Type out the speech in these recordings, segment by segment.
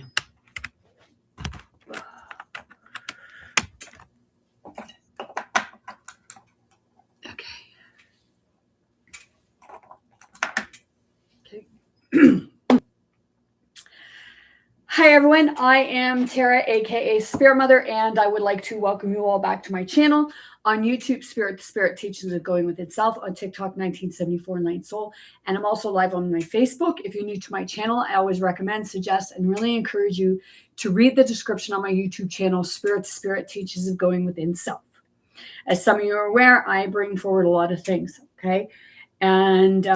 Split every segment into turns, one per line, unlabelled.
see. Hi everyone, I am Tara, aka Spirit Mother, and I would like to welcome you all back to my channel on YouTube, Spirit the Spirit Teachings of Going With Itself, on TikTok, 1974 Light Soul, and I'm also live on my Facebook. If you're new to my channel, I always recommend, suggest, and really encourage you to read the description on my YouTube channel, Spirit the Spirit Teachings of Going Within Self. As some of you are aware, I bring forward a lot of things, okay? And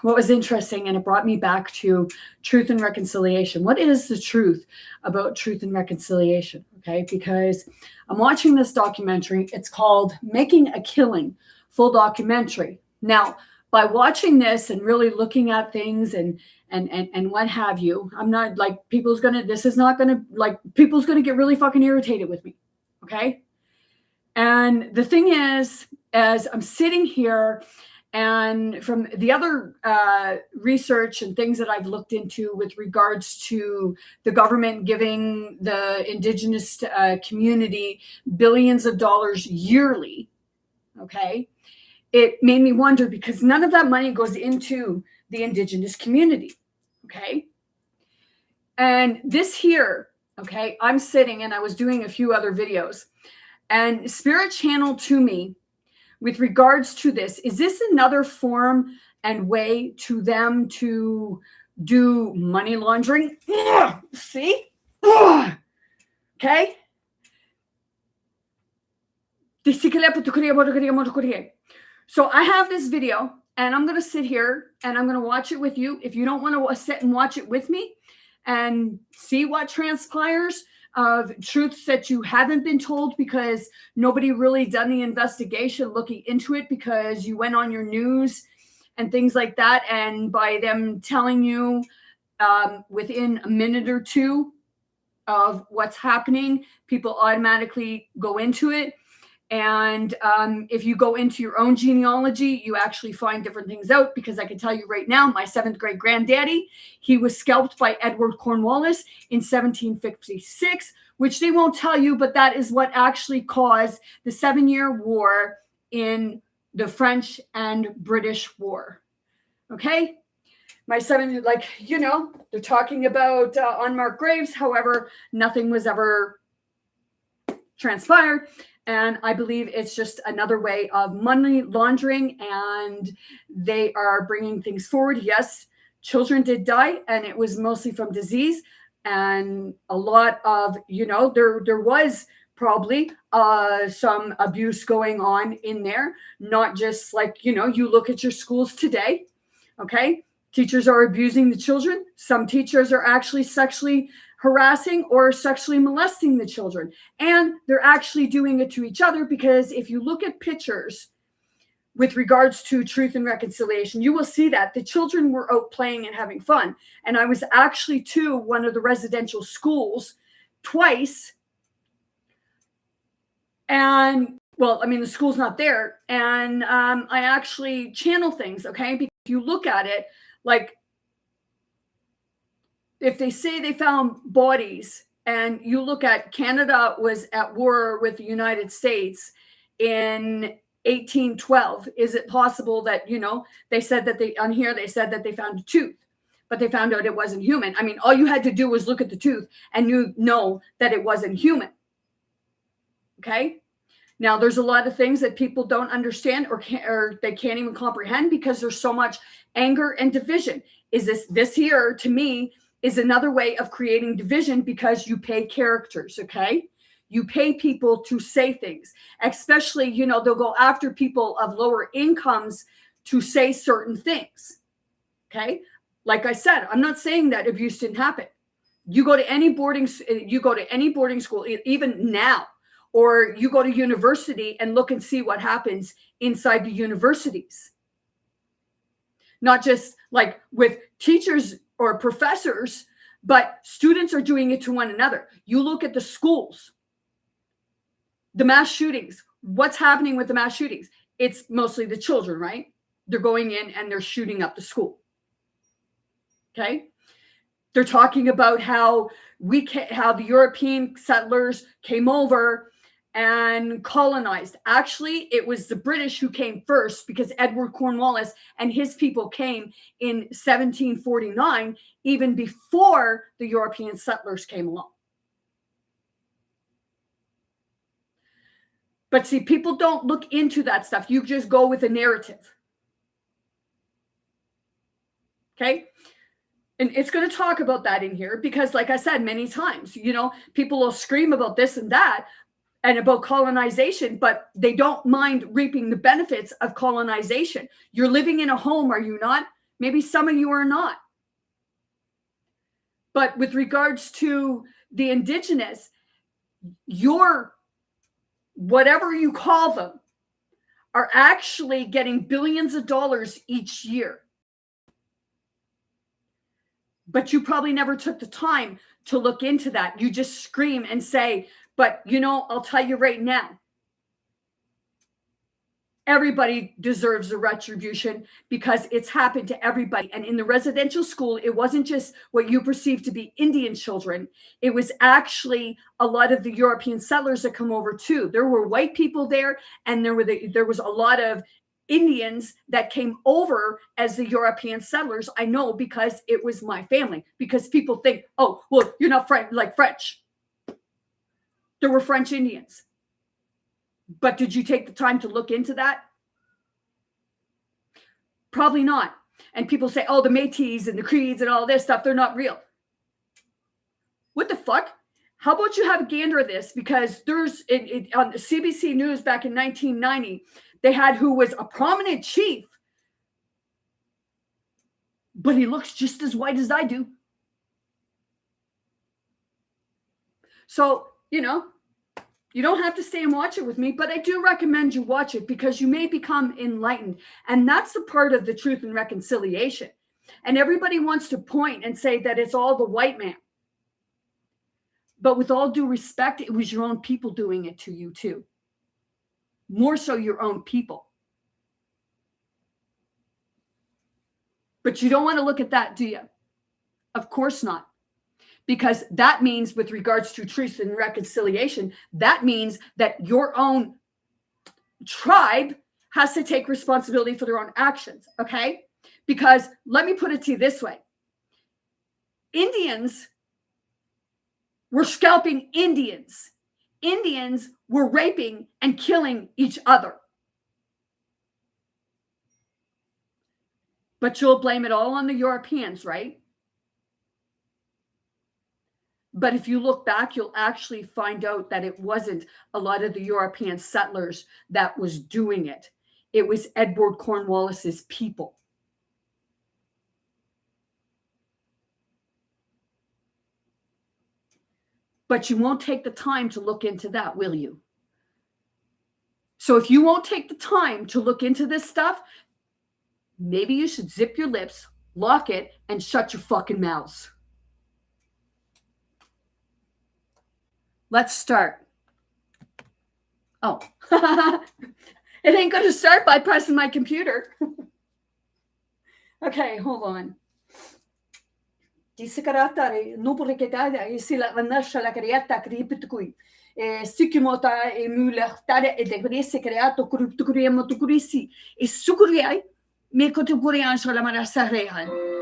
what was interesting, and it brought me back to truth and reconciliation. What is the truth about truth and reconciliation? Okay, because I'm watching this documentary. It's called Making a Killing, full documentary. Now, by watching this and really looking at things and what have you, I'm not like people's gonna get really fucking irritated with me. Okay. And the thing is, as I'm sitting here, and from the other research and things that I've looked into with regards to the government giving the Indigenous community billions of dollars yearly, okay, it made me wonder, because none of that money goes into the Indigenous community, okay? And this here, okay, I'm sitting and I was doing a few other videos, and Spirit channeled to me with regards to this. Is this another form and way to them to do money laundering? Ugh, see? Ugh. Okay? So I have this video, and I'm going to sit here and I'm going to watch it with you. If you don't want to sit and watch it with me and see what transpires of truths that you haven't been told because nobody really done the investigation looking into it, because you went on your news and things like that, and by them telling you within a minute or two of what's happening, people automatically go into it. And if you go into your own genealogy, you actually find different things out, because I can tell you right now, my 7th great granddaddy, he was scalped by Edward Cornwallis in 1756, which they won't tell you, but that is what actually caused the 7-year war in the French and British War. Okay? My 7, they're talking about unmarked graves. However, nothing was ever transpired. And I believe it's just another way of money laundering, and they are bringing things forward. Yes, children did die, and it was mostly from disease, and a lot of, there was probably some abuse going on in there, not just like, you look at your schools today, okay? Teachers are abusing the children. Some teachers are actually sexually harassing or sexually molesting the children, and they're actually doing it to each other, because if you look at pictures with regards to truth and reconciliation, you will see that the children were out playing and having fun. And I was actually to one of the residential schools twice, and well, I mean, the school's not there, and I actually channel things, okay? Because if you look at it, like, if they say they found bodies, and you look at Canada was at war with the United States in 1812, is it possible that, they said that they said that they found a tooth, but they found out it wasn't human. I mean, all you had to do was look at the tooth and you know that it wasn't human. Okay. Now, there's a lot of things that people don't understand, or they can't even comprehend, because there's so much anger and division. Is this here, to me, is another way of creating division, because you pay characters, okay? You pay people to say things, especially, they'll go after people of lower incomes to say certain things, okay? Like I said, I'm not saying that abuse didn't happen. You go to any boarding school, even now, or you go to university and look and see what happens inside the universities. Not just like with teachers or professors, but students are doing it to one another. You look at the schools, the mass shootings. What's happening with the mass shootings? It's mostly the children, right? They're going in and they're shooting up the school. Okay. They're talking about how the European settlers came over and colonized. Actually, it was the British who came first, because Edward Cornwallis and his people came in 1749, even before the European settlers came along. But see, people don't look into that stuff. You just go with a narrative. Okay? And it's going to talk about that in here because, like I said many times, you know, people will scream about this and that and about colonization, but they don't mind reaping the benefits of colonization. You're living in a home, are you not? Maybe some of you are not. But with regards to the indigenous, your whatever you call them are actually getting billions of dollars each year. But you probably never took the time to look into that. You just scream and say, but you know, I'll tell you right now, everybody deserves a retribution because it's happened to everybody. And in the residential school, it wasn't just what you perceive to be Indian children. It was actually a lot of the European settlers that come over too. There were white people there, and there was a lot of Indians that came over as the European settlers. I know because it was my family, because people think, oh, well, you're not French. There were French Indians. But did you take the time to look into that? Probably not. And people say, oh, the Métis and the Creeds and all this stuff, they're not real. What the fuck? How about you have a gander of this? Because there's on the CBC News back in 1990, they had who was a prominent chief, but he looks just as white as I do. So, you know, you don't have to stay and watch it with me, but I do recommend you watch it because you may become enlightened. And that's the part of the truth and reconciliation. And everybody wants to point and say that it's all the white man. But with all due respect, it was your own people doing it to you too. More so your own people. But you don't want to look at that, do you? Of course not. Because that means, with regards to truth and reconciliation, that means that your own tribe has to take responsibility for their own actions, okay? Because let me put it to you this way. Indians were scalping Indians. Indians were raping and killing each other. But you'll blame it all on the Europeans, right? But if you look back, you'll actually find out that it wasn't a lot of the European settlers that was doing it. It was Edward Cornwallis's people. But you won't take the time to look into that, will you? So if you won't take the time to look into this stuff, maybe you should zip your lips, lock it, and shut your fucking mouths. Let's start. Oh, it ain't going to start by pressing my computer. Okay, hold on. Si la vanascia la creata criptui. Sikimota e mulertare e degresse creato cripturiamo tucurisi. E sucuriai me cotugurian sur la marasa real.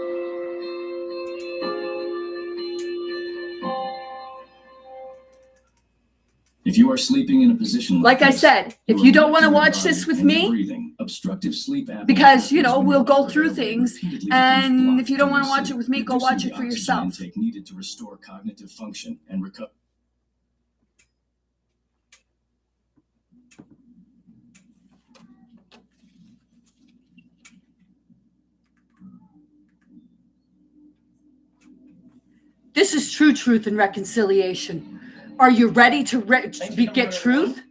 If you are sleeping in a position
like I said, if you don't want to watch this with me,
breathing, obstructive sleep apnea,
because, you know, we'll go through things, and if you don't want to watch it with me, go watch it for yourself.
Needed to restore cognitive function and recover.
This is true truth and reconciliation. Are you ready to get truth?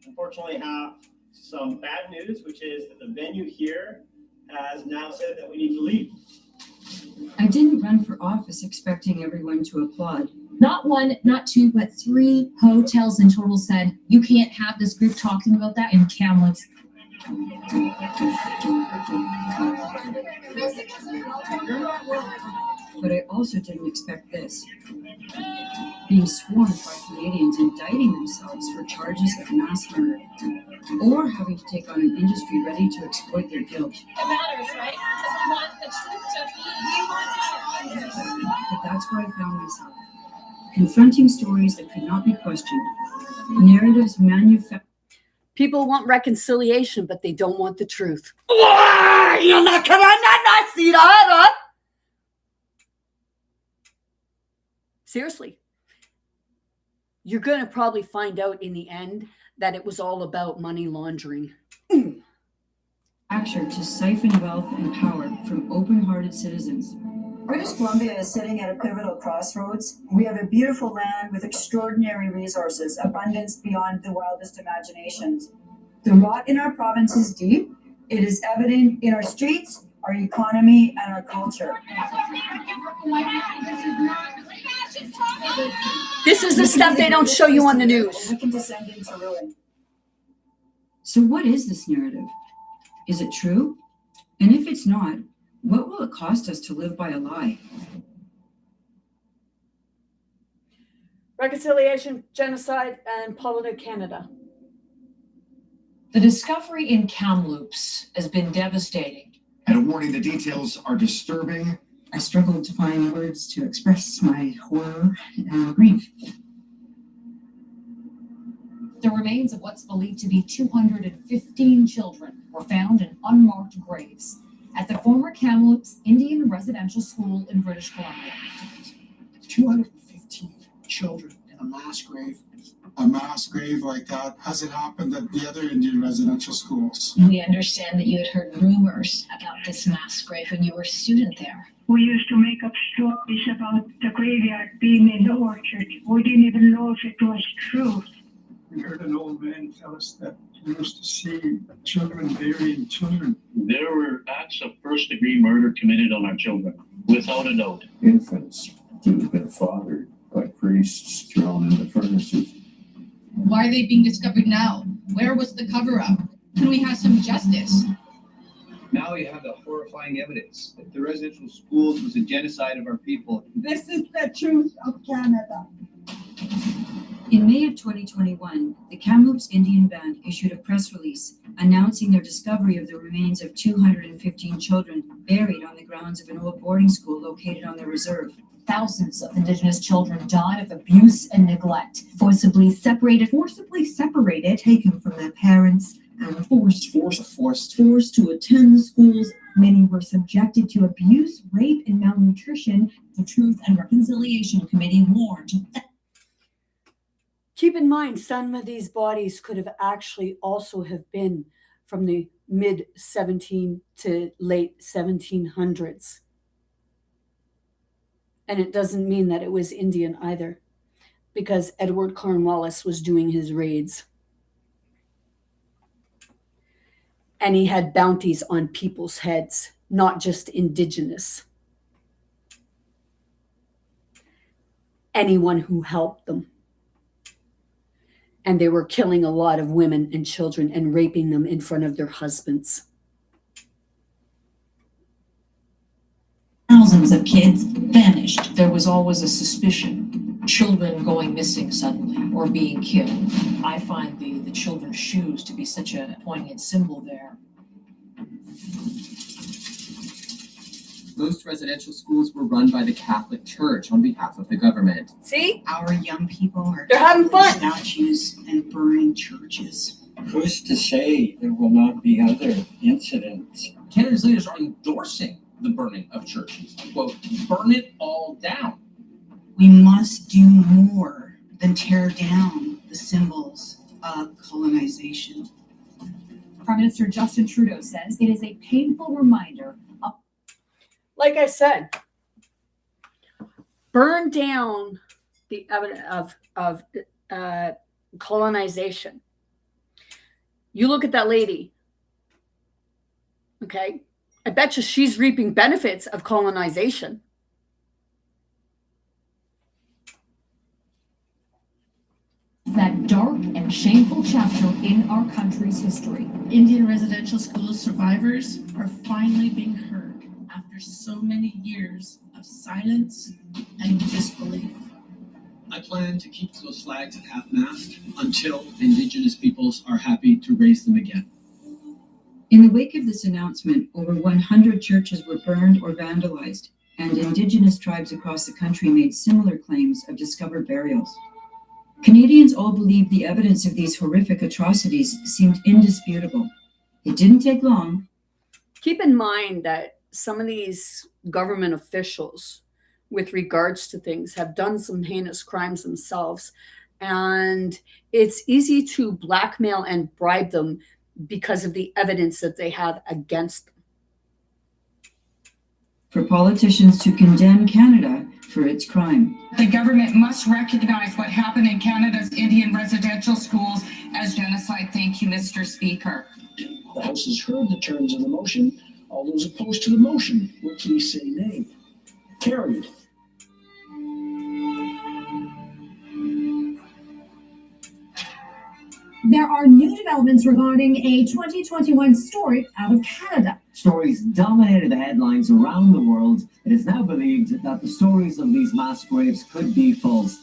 Unfortunately, have some bad news, which is that the venue here has now said that we need to leave.
I didn't run for office expecting everyone to applaud.
Not one, not two, but 3 hotels in total said, you can't have this group talking about that in Kamloops.
But I also didn't expect this. Being swarmed by Canadians indicting themselves for charges of mass murder, or having to take on an industry ready to exploit their guilt.
It matters, right? Because we want the truth to be.
But that's where I found myself. Confronting stories that could not be questioned. Narratives manufactured.
People want reconciliation, but they don't want the truth. You're not gonna not see that. Seriously. You're going to probably find out in the end that it was all about money laundering.
To siphon wealth and power from open-hearted citizens.
British Columbia is sitting at a pivotal crossroads. We have a beautiful land with extraordinary resources, abundance beyond the wildest imaginations. The rot in our province is deep. It is evident in our streets, our economy, and our culture.
This is the stuff they don't show you on the news.
We can descend into ruin.
So what is this narrative? Is it true? And if it's not, what will it cost us to live by a lie?
Reconciliation, genocide, and Political Canada.
The discovery in Kamloops has been devastating.
And a warning, the details are disturbing.
I struggled to find words to express my horror and grief.
The remains of what's believed to be 215 children were found in unmarked graves at the former Kamloops Indian Residential School in British Columbia.
215 children in a mass grave. A mass grave like that hasn't happened at the other Indian residential schools.
We understand that you had heard rumors about this mass grave when you were a student there.
We used to make up stories about the graveyard being in the orchard. We didn't even know if it was true.
We heard an old man tell us that he used to see children burying children.
There were acts of first-degree murder committed on our children, without a doubt.
Infants who have been fathered by priests thrown into furnaces.
Why are they being discovered now? Where was the cover-up? Can we have some justice?
Now we have the horrifying evidence that the residential schools was a genocide of our people.
This is the truth of Canada.
In May of 2021, the Kamloops Indian Band issued a press release announcing their discovery of the remains of 215 children buried on the grounds of an old boarding school located on the reserve.
Thousands of Indigenous children died of abuse and neglect, forcibly separated,
taken from their parents, and forced to attend the schools. Many were subjected to abuse, rape, and malnutrition. The Truth and Reconciliation Committee warned that.
Keep in mind, some of these bodies could have actually also have been from the mid-17 to late 1700s. And it doesn't mean that it was Indian either, because Edward Cornwallis was doing his raids. And he had bounties on people's heads, not just Indigenous. Anyone who helped them. And they were killing a lot of women and children and raping them in front of their husbands.
Thousands of kids vanished.
there was always a suspicion. Children going missing suddenly or being killed. I find the children's shoes to be such a poignant symbol there.
Most residential schools were run by the Catholic Church on behalf of the government.
See?
Our young people are
They're having fun.
Statues and burning churches.
Who's to say there will not be other incidents?
Canada's leaders are endorsing the burning of churches. Quote, burn it all down.
We must do more than tear down the symbols of colonization.
Prime Minister Justin Trudeau says it is a painful reminder of.
Like I said, burn down the evidence of colonization. You look at that lady, okay? I bet you she's reaping benefits of colonization.
That dark and shameful chapter in our country's history.
Indian residential school survivors are finally being heard after so many years
of silence and disbelief.
I plan to keep those flags at half-mast until Indigenous peoples are happy to raise them again.
In the wake of this announcement, over 100 churches were burned or vandalized, and Indigenous tribes across the country made similar claims of discovered burials. Canadians all believed the evidence of these horrific atrocities seemed indisputable. It didn't take long.
Keep in mind that some of these government officials, with regards to things, have done some heinous crimes themselves, and it's easy to blackmail and bribe them because of the evidence that they have against them.
For politicians to condemn Canada for its crime.
The government must recognize what happened in Canada's Indian residential schools as genocide. Thank you, Mr. Speaker.
The House has heard the terms of the motion. All those opposed to the motion will please say nay. Carried.
There are new developments regarding a 2021 story out of Canada.
Stories dominated the headlines around the world. It is now believed that the stories of these mass graves could be false.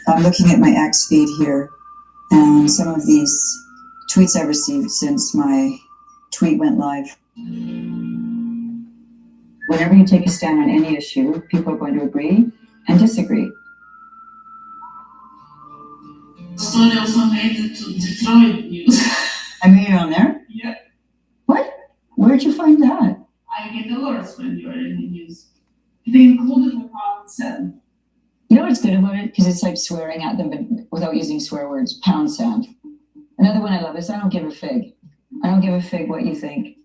I'm looking at my X feed here, and some of these tweets I've received since my tweet went live.
Whenever you take a stand on any issue, people are going to agree and disagree.
Story also made it to Detroit news.
I made it on there?
Yeah.
What? Where'd you find that?
I get alerts when you're in the news. They included the pound sand.
You know what's good about it? Because it's like swearing at them, but without using swear words. Pound sand. Another one I love is I don't give a fig. I don't give a fig what you think.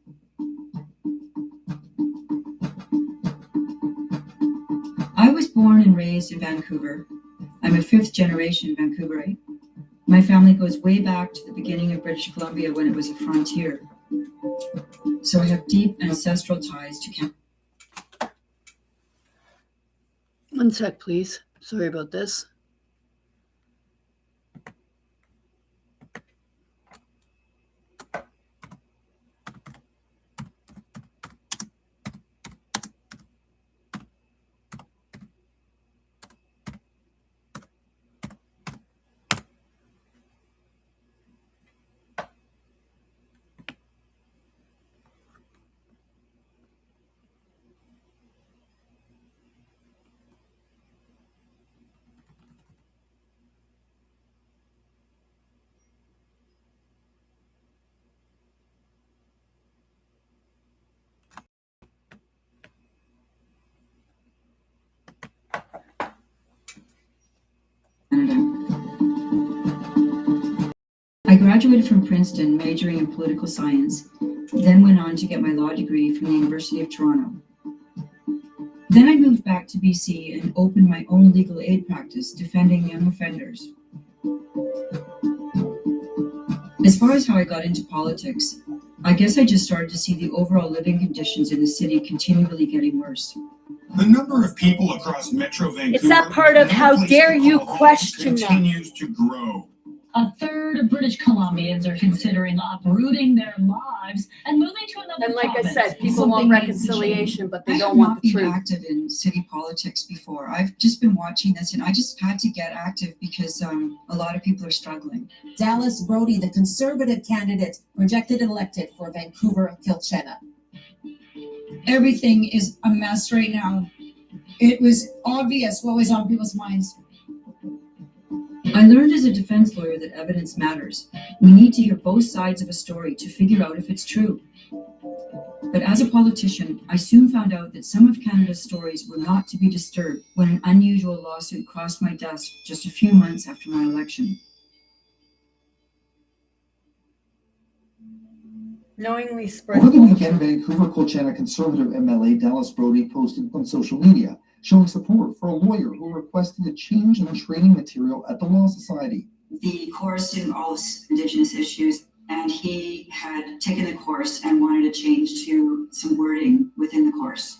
I was born and raised in Vancouver. I'm a fifth-generation Vancouverite. My family goes way back to the beginning of British Columbia when it was a frontier. So I have deep ancestral ties to Canada.
One sec, please. Sorry about this.
I graduated from Princeton, majoring in political science, then went on to get my law degree from the University of Toronto. Then I moved back to BC and opened my own legal aid practice defending young offenders. As far as how I got into politics, I guess I just started to see the overall living conditions in the city continually getting worse.
The number of people across Metro Vancouver.
It's that part of how dare you question them.
Continues to grow.
A third of British Columbians are considering uprooting their lives and moving to another
And like
province.
I said, people want reconciliation, but they don't want the truth.
I have not been active in city politics before. I've just been watching this, and I just had to get active because a lot of people are struggling.
Dallas Brody, the Conservative candidate, rejected and elected for Vancouver Kilchena.
Everything is a mess right now. It was obvious what was on people's minds.
I learned as a defense lawyer that evidence matters. We need to hear both sides of a story to figure out if it's true. But as a politician, I soon found out that some of Canada's stories were not to be disturbed when an unusual lawsuit crossed my desk just a few months after my election.
Knowingly spread.
Over the weekend, Vancouver Colchana Conservative MLA Dallas Brody posted on social media showing support for a lawyer who requested a change in the training material at the Law Society.
The course involves Indigenous issues, and he had taken the course and wanted to change to some wording within the course.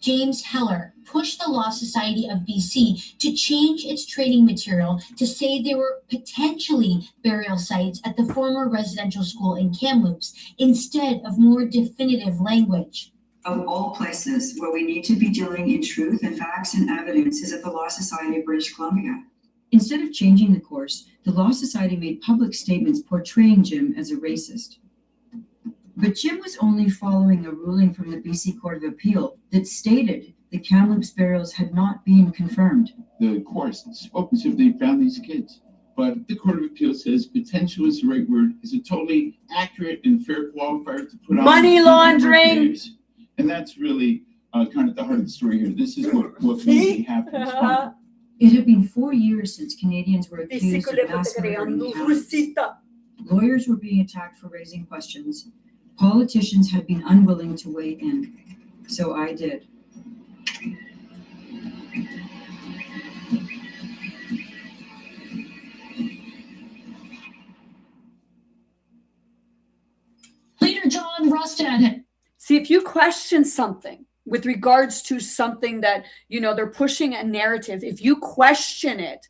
James Heller pushed the Law Society of BC to change its training material to say there were potentially burial sites at the former residential school in Kamloops instead of more definitive language.
Of all places where we need to be dealing in truth and facts and evidence is at the Law Society of British Columbia. Instead of changing the course, the Law Society made public statements portraying Jim as a racist. But Jim was only following a ruling from the BC Court of Appeal that stated the Kamloops burials had not been confirmed.
The course spoke as if they found these kids, but the Court of Appeal says potential is the right word, is a totally accurate and fair qualifier to put on
money laundering.
And that's really kind of the heart of the story here. This is what really happens.
It had been 4 years since Canadians were accused of mass murder in Canada. Lawyers were being attacked for raising questions. Politicians had been unwilling to weigh in. So I did.
Leader John Rustad.
See, if you question something with regards to something that, they're pushing a narrative, if you question it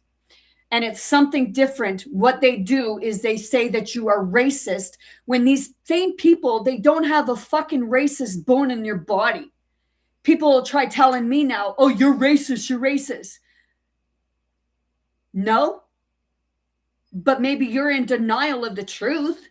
and it's something different, what they do is they say that you are racist when these same people, they don't have a fucking racist bone in their body. People will try telling me now, oh, you're racist, you're racist. No, but maybe you're in denial of the truth.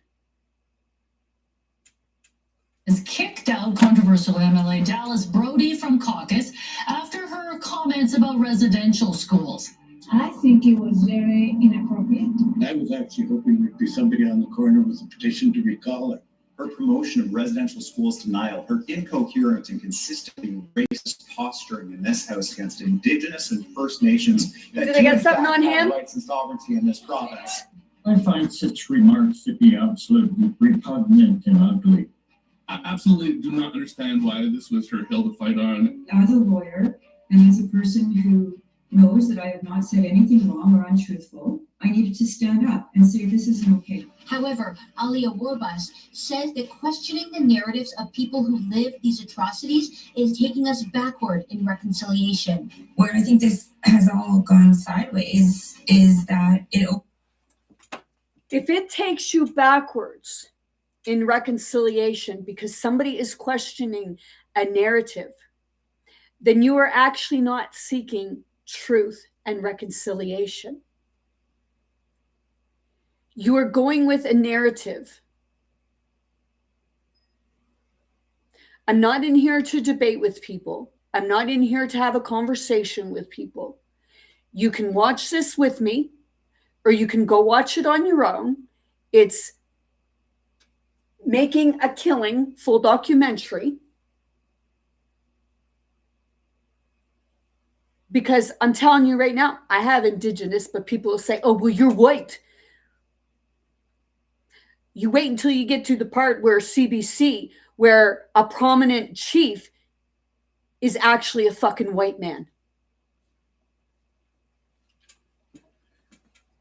Has kicked out controversial MLA Dallas Brody from caucus after her comments about residential schools.
I think it was very inappropriate.
I was actually hoping there'd be somebody on the corner with a petition to recall her.
Her promotion of residential schools denial, her incoherent and consistently racist posturing in this House against Indigenous and First Nations that
Did I get something on him?
rights and sovereignty in this province.
I find such remarks to be absolutely repugnant and ugly.
I absolutely do not understand why this was her hill to fight on.
As a lawyer and as a person who knows that I have not said anything wrong or untruthful, I needed to stand up and say this isn't okay.
However, Alia Warbus says that questioning the narratives of people who live these atrocities is taking us backward in reconciliation.
Where I think this has all gone sideways is that
if it takes you backwards in reconciliation because somebody is questioning a narrative, then you are actually not seeking truth and reconciliation. You are going with a narrative. I'm not in here to debate with people. I'm not in here to have a conversation with people. You can watch this with me, or you can go watch it on your own. It's Making a Killing, full documentary. Because I'm telling you right now, I have Indigenous, but people will say, oh, well, you're white. You wait until you get to the part where CBC, where a prominent chief is actually a fucking white man.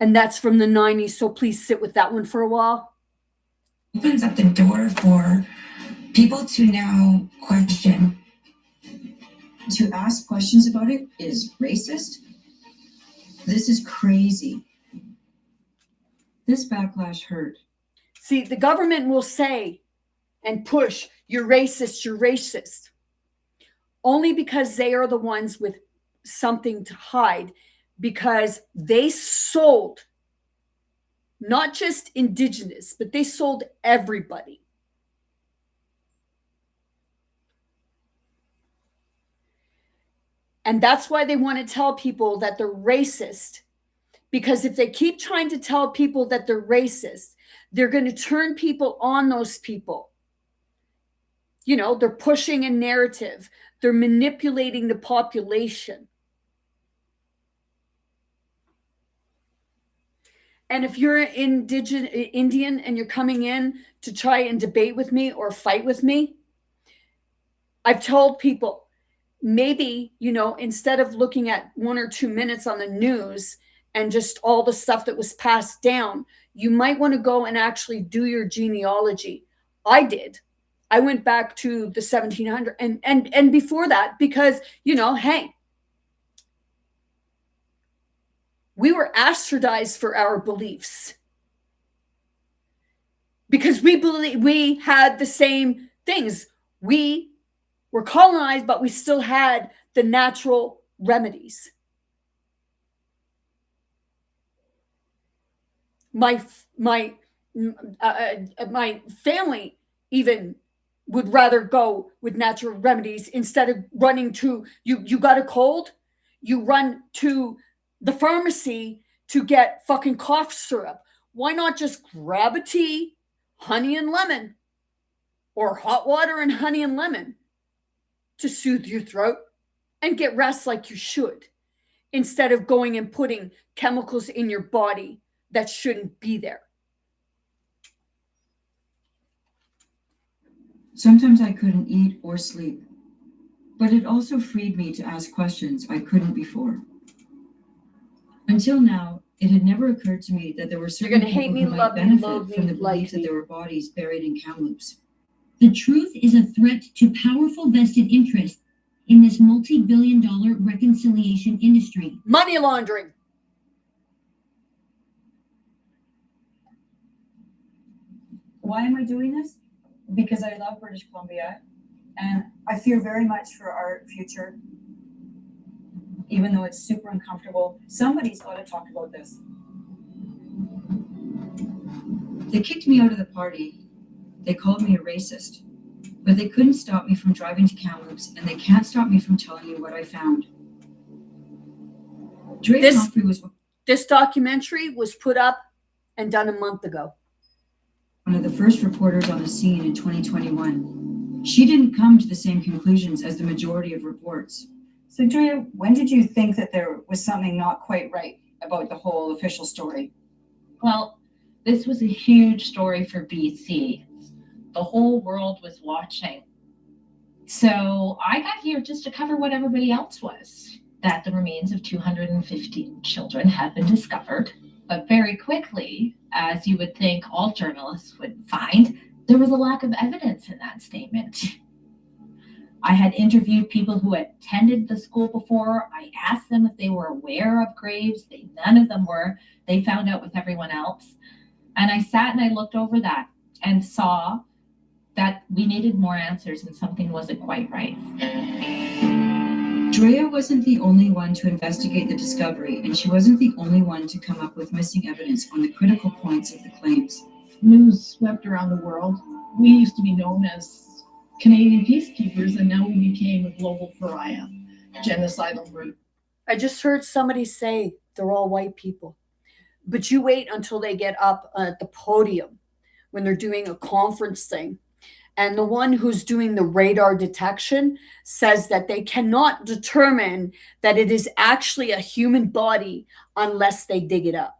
And that's from the 90s, so please sit with that one for a while.
opens up the door for people to now question.
To ask questions about it is racist. This is crazy. This backlash hurt.
See, the government will say and push, you're racist, you're racist. Only because they are the ones with something to hide, because they sold not just Indigenous, but they sold everybody. And that's why they want to tell people that they're racist. Because if they keep trying to tell people that they're racist, they're going to turn people on those people. You know, they're pushing a narrative. They're manipulating the population. And if you're Indian and you're coming in to try and debate with me or fight with me, I've told people, maybe, instead of looking at 1 or 2 minutes on the news and just all the stuff that was passed down, you might want to go and actually do your genealogy. I did. I went back to the 1700s and before that, because, hey, we were ostracized for our beliefs because we believe we had the same things. We were colonized, but we still had the natural remedies. My family even would rather go with natural remedies instead of running to you got a cold, you run to the pharmacy to get fucking cough syrup. Why not just grab a tea, honey and lemon, or hot water and honey and lemon to soothe your throat and get rest like you should, instead of going and putting chemicals in your body that shouldn't be there?
Sometimes I couldn't eat or sleep, but it also freed me to ask questions I couldn't before. Until now, it had never occurred to me that there were certain people who might benefit from the belief that there were bodies buried in Kamloops.
The truth is a threat to powerful vested interests in this multi-billion-dollar reconciliation industry.
Money laundering.
Why am I doing this? Because I love British Columbia and I fear very much for our future. Even though it's super uncomfortable, somebody's got to talk about this.
They kicked me out of the party. They called me a racist. But they couldn't stop me from driving to Kamloops, and they can't stop me from telling you what I found.
This documentary was put up and done a month ago.
One of the first reporters on the scene in 2021. She didn't come to the same conclusions as the majority of reports.
So, Drea, when did you think that there was something not quite right about the whole official story?
Well, this was a huge story for BC. The whole world was watching. So I got here just to cover what everybody else was, that the remains of 215 children had been discovered. But very quickly, as you would think all journalists would find, there was a lack of evidence in that statement. I had interviewed people who had attended the school before. I asked them if they were aware of graves. None of them were. They found out with everyone else. And I sat and I looked over that and saw that we needed more answers and something wasn't quite right.
Drea wasn't the only one to investigate the discovery, and she wasn't the only one to come up with missing evidence on the critical points of the claims.
News swept around the world. We used to be known as Canadian peacekeepers, and now we became a global pariah, genocidal murder.
I just heard somebody say they're all white people, but you wait until they get up at the podium when they're doing a conference thing. And the one who's doing the radar detection says that they cannot determine that it is actually a human body unless they dig it up.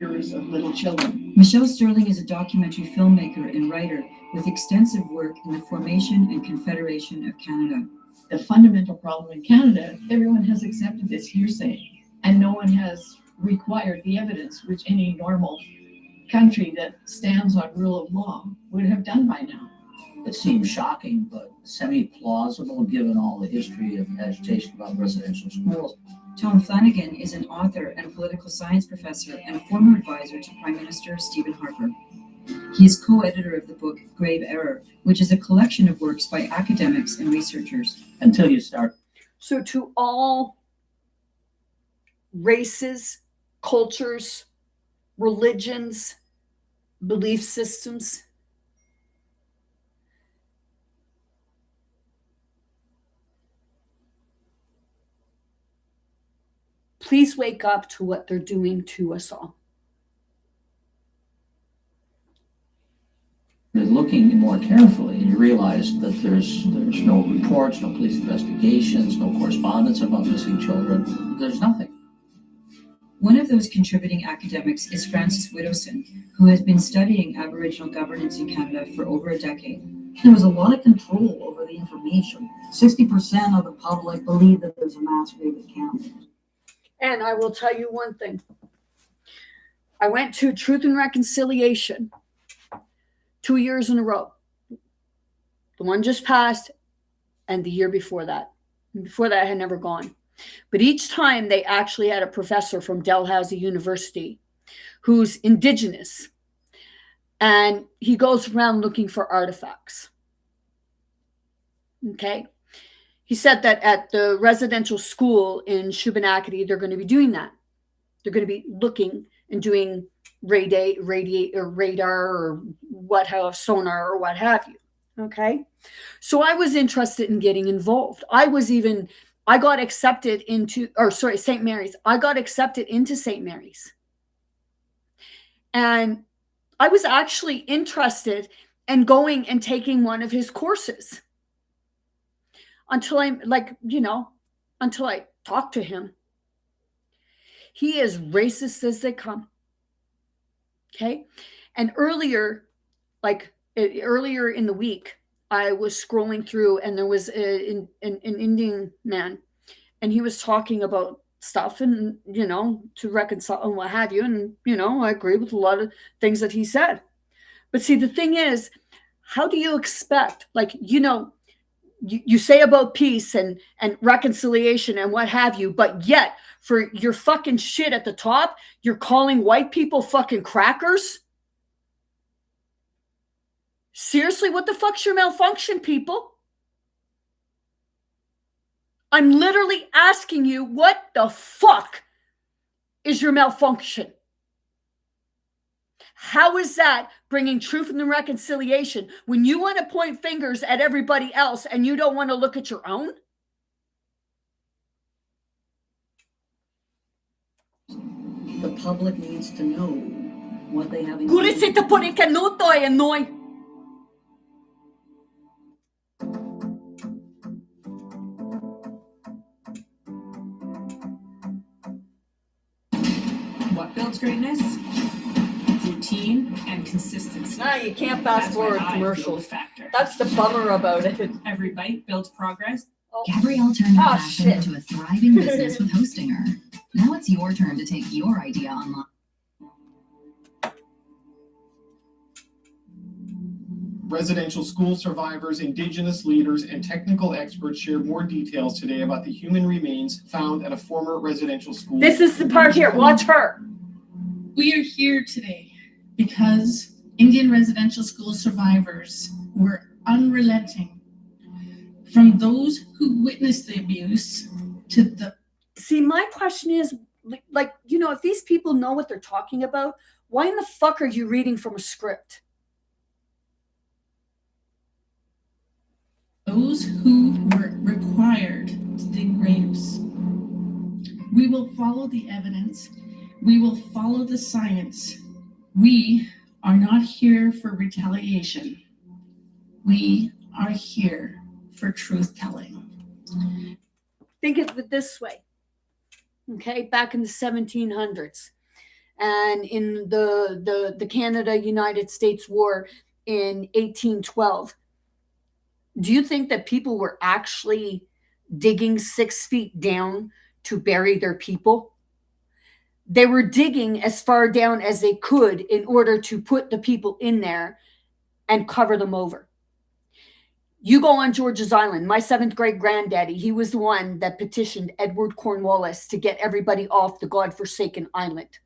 Of little children.
Michelle Sterling is a documentary filmmaker and writer with extensive work in the formation and confederation of Canada.
The fundamental problem in Canada, everyone has accepted this hearsay, and no one has required the evidence, which any normal country that stands on rule of law would have done by now.
It seems shocking, but semi-plausible given all the history of agitation about residential schools.
Tom Flanagan is an author and political science professor and former advisor to Prime Minister Stephen Harper. He is co-editor of the book Grave Error, which is a collection of works by academics and researchers.
Until you start.
So to all races, cultures, religions, belief systems, please wake up to what they're doing to us all.
Looking more carefully, you realize that there's no reports, no police investigations, no correspondence about missing children. There's nothing.
One of those contributing academics is Frances Widdowson, who has been studying Aboriginal governance in Canada for over a decade.
There was a lot of control over the information. 60% of the public believe that there's a mass grave at camp.
And I will tell you one thing. I went to Truth and Reconciliation 2 years in a row. The one just passed and the year before that. Before that, I had never gone. But each time they actually had a professor from Dalhousie University who's Indigenous. And he goes around looking for artifacts. Okay? He said that at the residential school in Shubenacadie, they're going to be doing that. They're going to be looking and doing radar or sonar or what have you. Okay. So I was interested in getting involved. I got accepted into, St. Mary's. I got accepted into St. Mary's. And I was actually interested in going and taking one of his courses until I talked to him. He is racist as they come. Okay. And earlier in the week, I was scrolling through and there was an Indian man and he was talking about stuff and, to reconcile and what have you. And, I agree with a lot of things that he said. But see, the thing is, how do you expect, you say about peace and reconciliation and what have you, but yet for your fucking shit at the top, you're calling white people fucking crackers? Seriously, what the fuck's your malfunction, people? I'm literally asking you, what the fuck is your malfunction? How is that bringing truth and reconciliation when you want to point fingers at everybody else and you don't want to look at your own?
The public needs to know what they have in
What builds greatness? Routine and consistency.
Nah, you can't fast forward commercials.
Factor.
That's the bummer about it.
Every bite builds progress.
Gabrielle turned her passion into a thriving business with Hostinger. Now it's your turn to take your idea online.
Residential school survivors, Indigenous leaders, and technical experts shared more details today about the human remains found at a former residential school.
This is the part here. Watch her.
We are here today because Indian residential school survivors were unrelenting. From those who witnessed the abuse to the...
See, my question is, if these people know what they're talking about, why in the fuck are you reading from a script?
Those who were required to dig graves. We will follow the evidence. We will follow the science. We are not here for retaliation. We are here for truth-telling.
Think of it this way. Okay, back in the 1700s and in the Canada-United States War in 1812, do you think that people were actually digging 6 feet down to bury their people? They were digging as far down as they could in order to put the people in there and cover them over. You go on George's Island. My 7th grade granddaddy, he was the one that petitioned Edward Cornwallis to get everybody off the godforsaken island.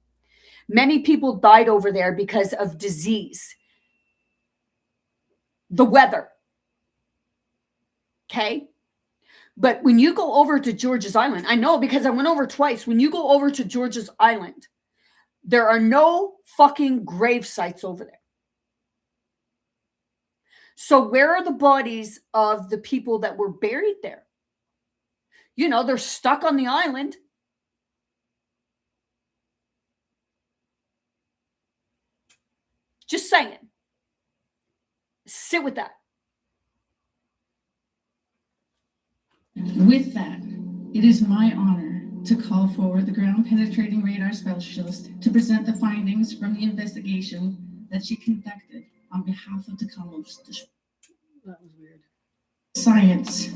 Many people died over there because of disease. The weather. Okay? But when you go over to George's Island, I know because I went over twice. When you go over to George's Island, there are no fucking grave sites over there. So where are the bodies of the people that were buried there? They're stuck on the island. Just saying. Sit with that.
With that, it is my honor to call forward the ground penetrating radar specialist to present the findings from the investigation that she conducted on behalf of the Kamloops District.
That was weird.
Science.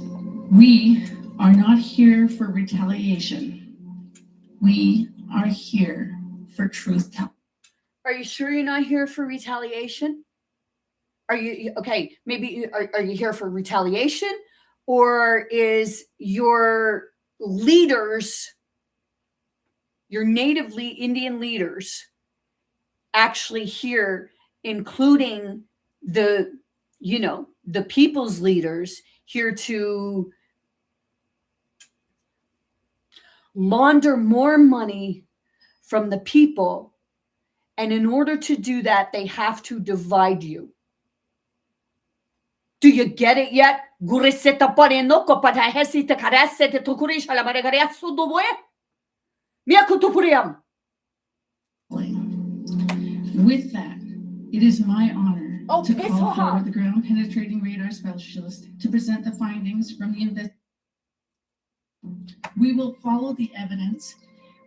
We are not here for retaliation. We are here for truth telling.
Are you sure you're not here for retaliation? Are you okay? Maybe are you here for retaliation, or is your leaders, your natively Indian leaders, actually here, including the people's leaders, here to launder more money from the people? And in order to do that, they have to divide you. Do you get it yet? With
that, it is my honor to call forward the ground penetrating radar specialist to present the findings from the investigation. We will follow the evidence.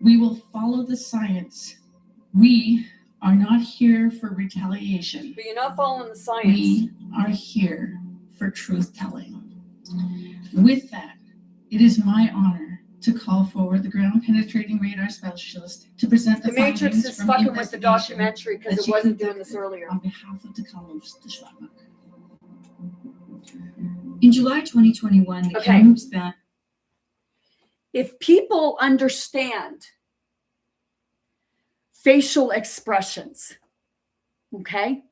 We will follow the science. We are not here for retaliation.
But you're not following the science.
We are here for truth telling. With that, it is my honor to call forward the ground penetrating radar specialist to present the
Matrix
findings
is
from the
fucking with the
investigation
documentary because
that
it
she
wasn't doing this
conducted
earlier.
on behalf of the Kamloops District.
In July 2021, the
Okay.
Kamloops banned.
If people understand facial expressions, okay,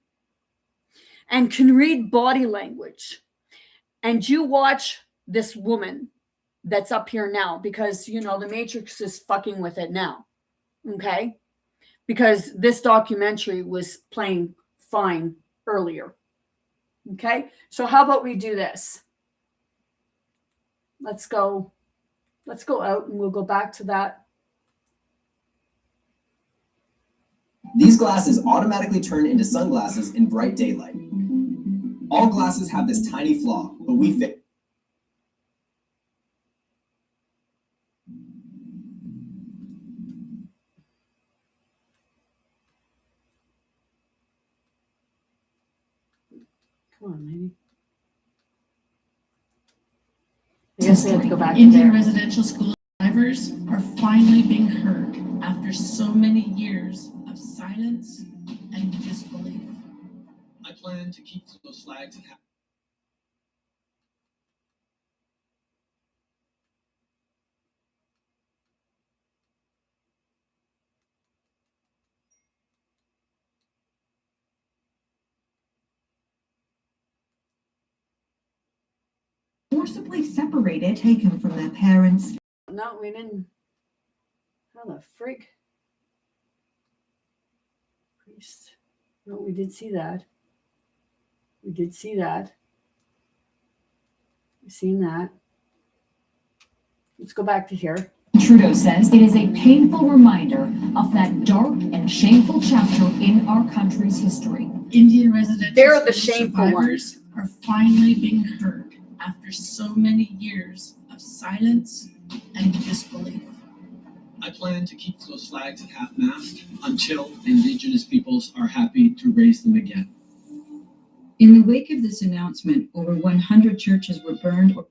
and can read body language, and you watch this woman that's up here now, because the Matrix is fucking with it now, okay, because this documentary was playing fine earlier, okay. So how about we do this? Let's go out and we'll go back to that.
These glasses automatically turn into sunglasses in bright daylight. All glasses have this tiny flaw, but we fix.
Come on, lady. I guess we have to go back to
Indian
there.
residential school survivors are finally being heard after so many years of silence and disbelief.
I plan to keep those flags and
forcibly separated, taken from their parents.
No, we didn't. How the frig? Priest. No, we did see that. We did see that. We've seen that. Let's go back to here.
Trudeau says it is a painful reminder of that dark and shameful chapter in our country's history.
Indian residential
They're the
school
shameful
survivors are finally being heard after so many years of silence and disbelief.
I plan to keep those flags at half-mast until Indigenous peoples are happy to raise them again.
In the wake of this announcement, over 100 churches were burned or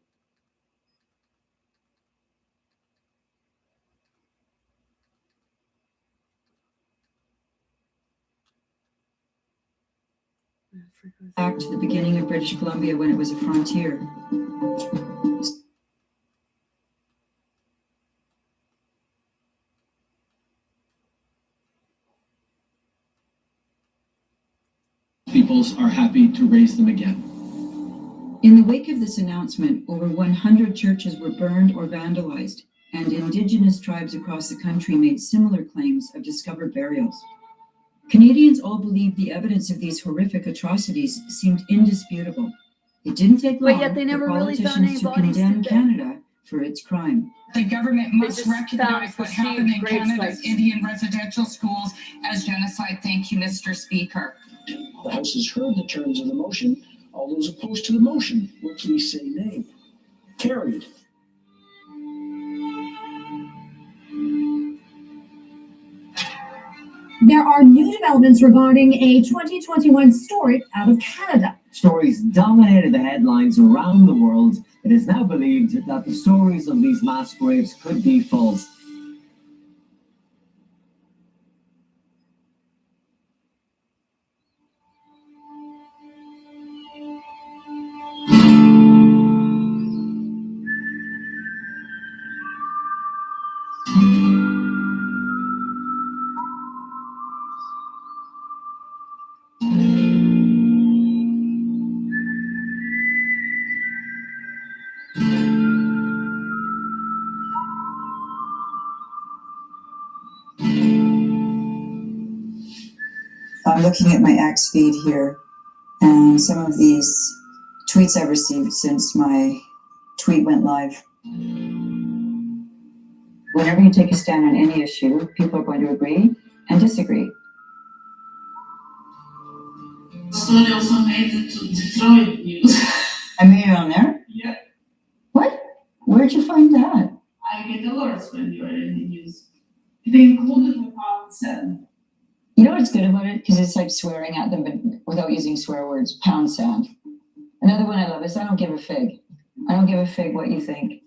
back to the beginning of British Columbia when it was a frontier.
Peoples are happy to raise them again.
In the wake of this announcement, over 100 churches were burned or vandalized, and Indigenous tribes across the country made similar claims of discovered burials. Canadians all believed the evidence of these horrific atrocities seemed indisputable. It didn't take long
But yet they never
for
really found
politicians
any
to
bodies,
condemn
did they?
Canada for its crime.
The government must
just
recognize
found
what happened in
grave
Canada's
sites.
Indian residential schools as genocide. Thank you, Mr. Speaker.
The House has heard the terms of the motion. All those opposed to the motion will please say nay. Carried.
There are new developments regarding a 2021 story out of Canada.
Stories dominated the headlines around the world. It is now believed that the stories of these mass graves could be false.
I'm looking at my X feed here, and some of these tweets I've received since my tweet went live. Whenever you take a stand on any issue, people are going to agree and disagree.
Story also made it to Detroit news.
I made it on there?
Yeah,
What? Where'd you find that?
I get alerts when you are in the news. They included the pound sand.
You know what's good about it? Because it's like swearing at them, but without using swear words. Pound sand. Another one I love is I don't give a fig. I don't give a fig what you think.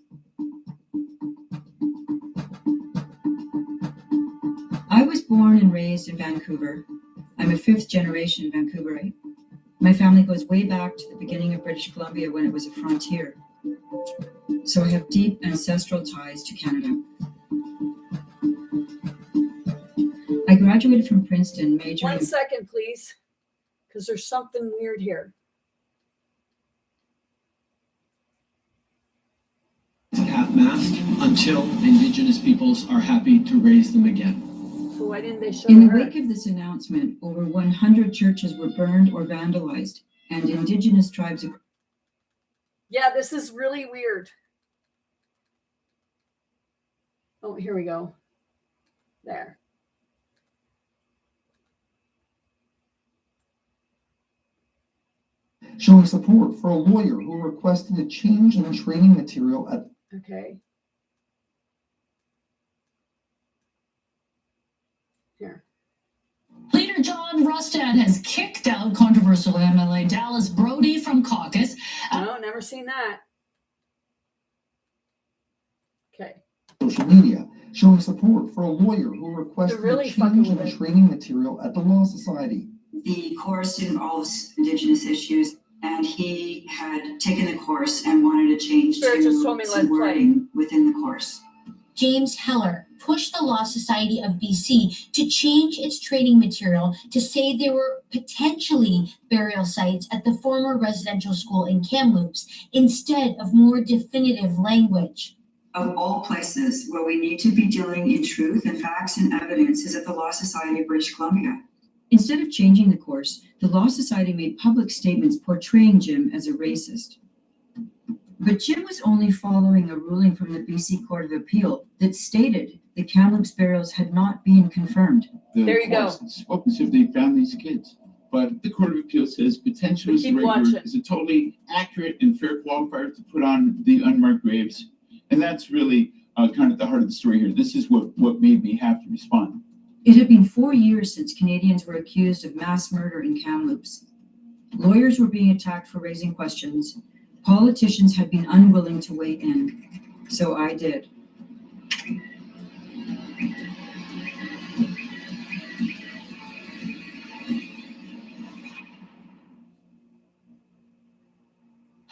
I was born and raised in Vancouver. I'm a fifth generation Vancouverite. My family goes way back to the beginning of British Columbia when it was a frontier. So I have deep ancestral ties to Canada. I graduated from Princeton, majoring.
1 second, please, because there's something weird here.
Half-mast until Indigenous peoples are happy to raise them again.
So why didn't they show
In the
her?
wake of this announcement, over 100 churches were burned or vandalized, and Indigenous tribes.
Yeah, this is really weird. Oh, here we go. There.
Showing support for a lawyer who requested a change in the training material at.
Okay. Here.
Leader John Rustad has kicked out controversial MLA Dallas Brody from caucus.
No, never seen that. Okay.
Social media, showing support for a lawyer who requested
really
a change in
fucking
the training material at the Law Society.
The course involves Indigenous issues, and he had taken the course and wanted to change
Spiritual
to
swimming
some
lead play.
wording within the course.
James Heller pushed the Law Society of BC to change its training material to say there were potentially burial sites at the former residential school in Kamloops instead of more definitive language.
Of all places where we need to be dealing in truth and facts and evidence is at the Law Society of British Columbia.
Instead of changing the course, the Law Society made public statements portraying Jim as a racist. But Jim was only following a ruling from the BC Court of Appeal that stated the Kamloops burials had not been confirmed.
There you go.
It's spoken to if they found these kids. But the Court of Appeal says potential is the right word. Is a totally accurate and fair qualifier to put on the unmarked graves. And that's really kind of the heart of the story here. This is what made me have to respond.
It had been 4 years since Canadians were accused of mass murder in Kamloops. Lawyers were being attacked for raising questions. Politicians had been unwilling to weigh in. So I did.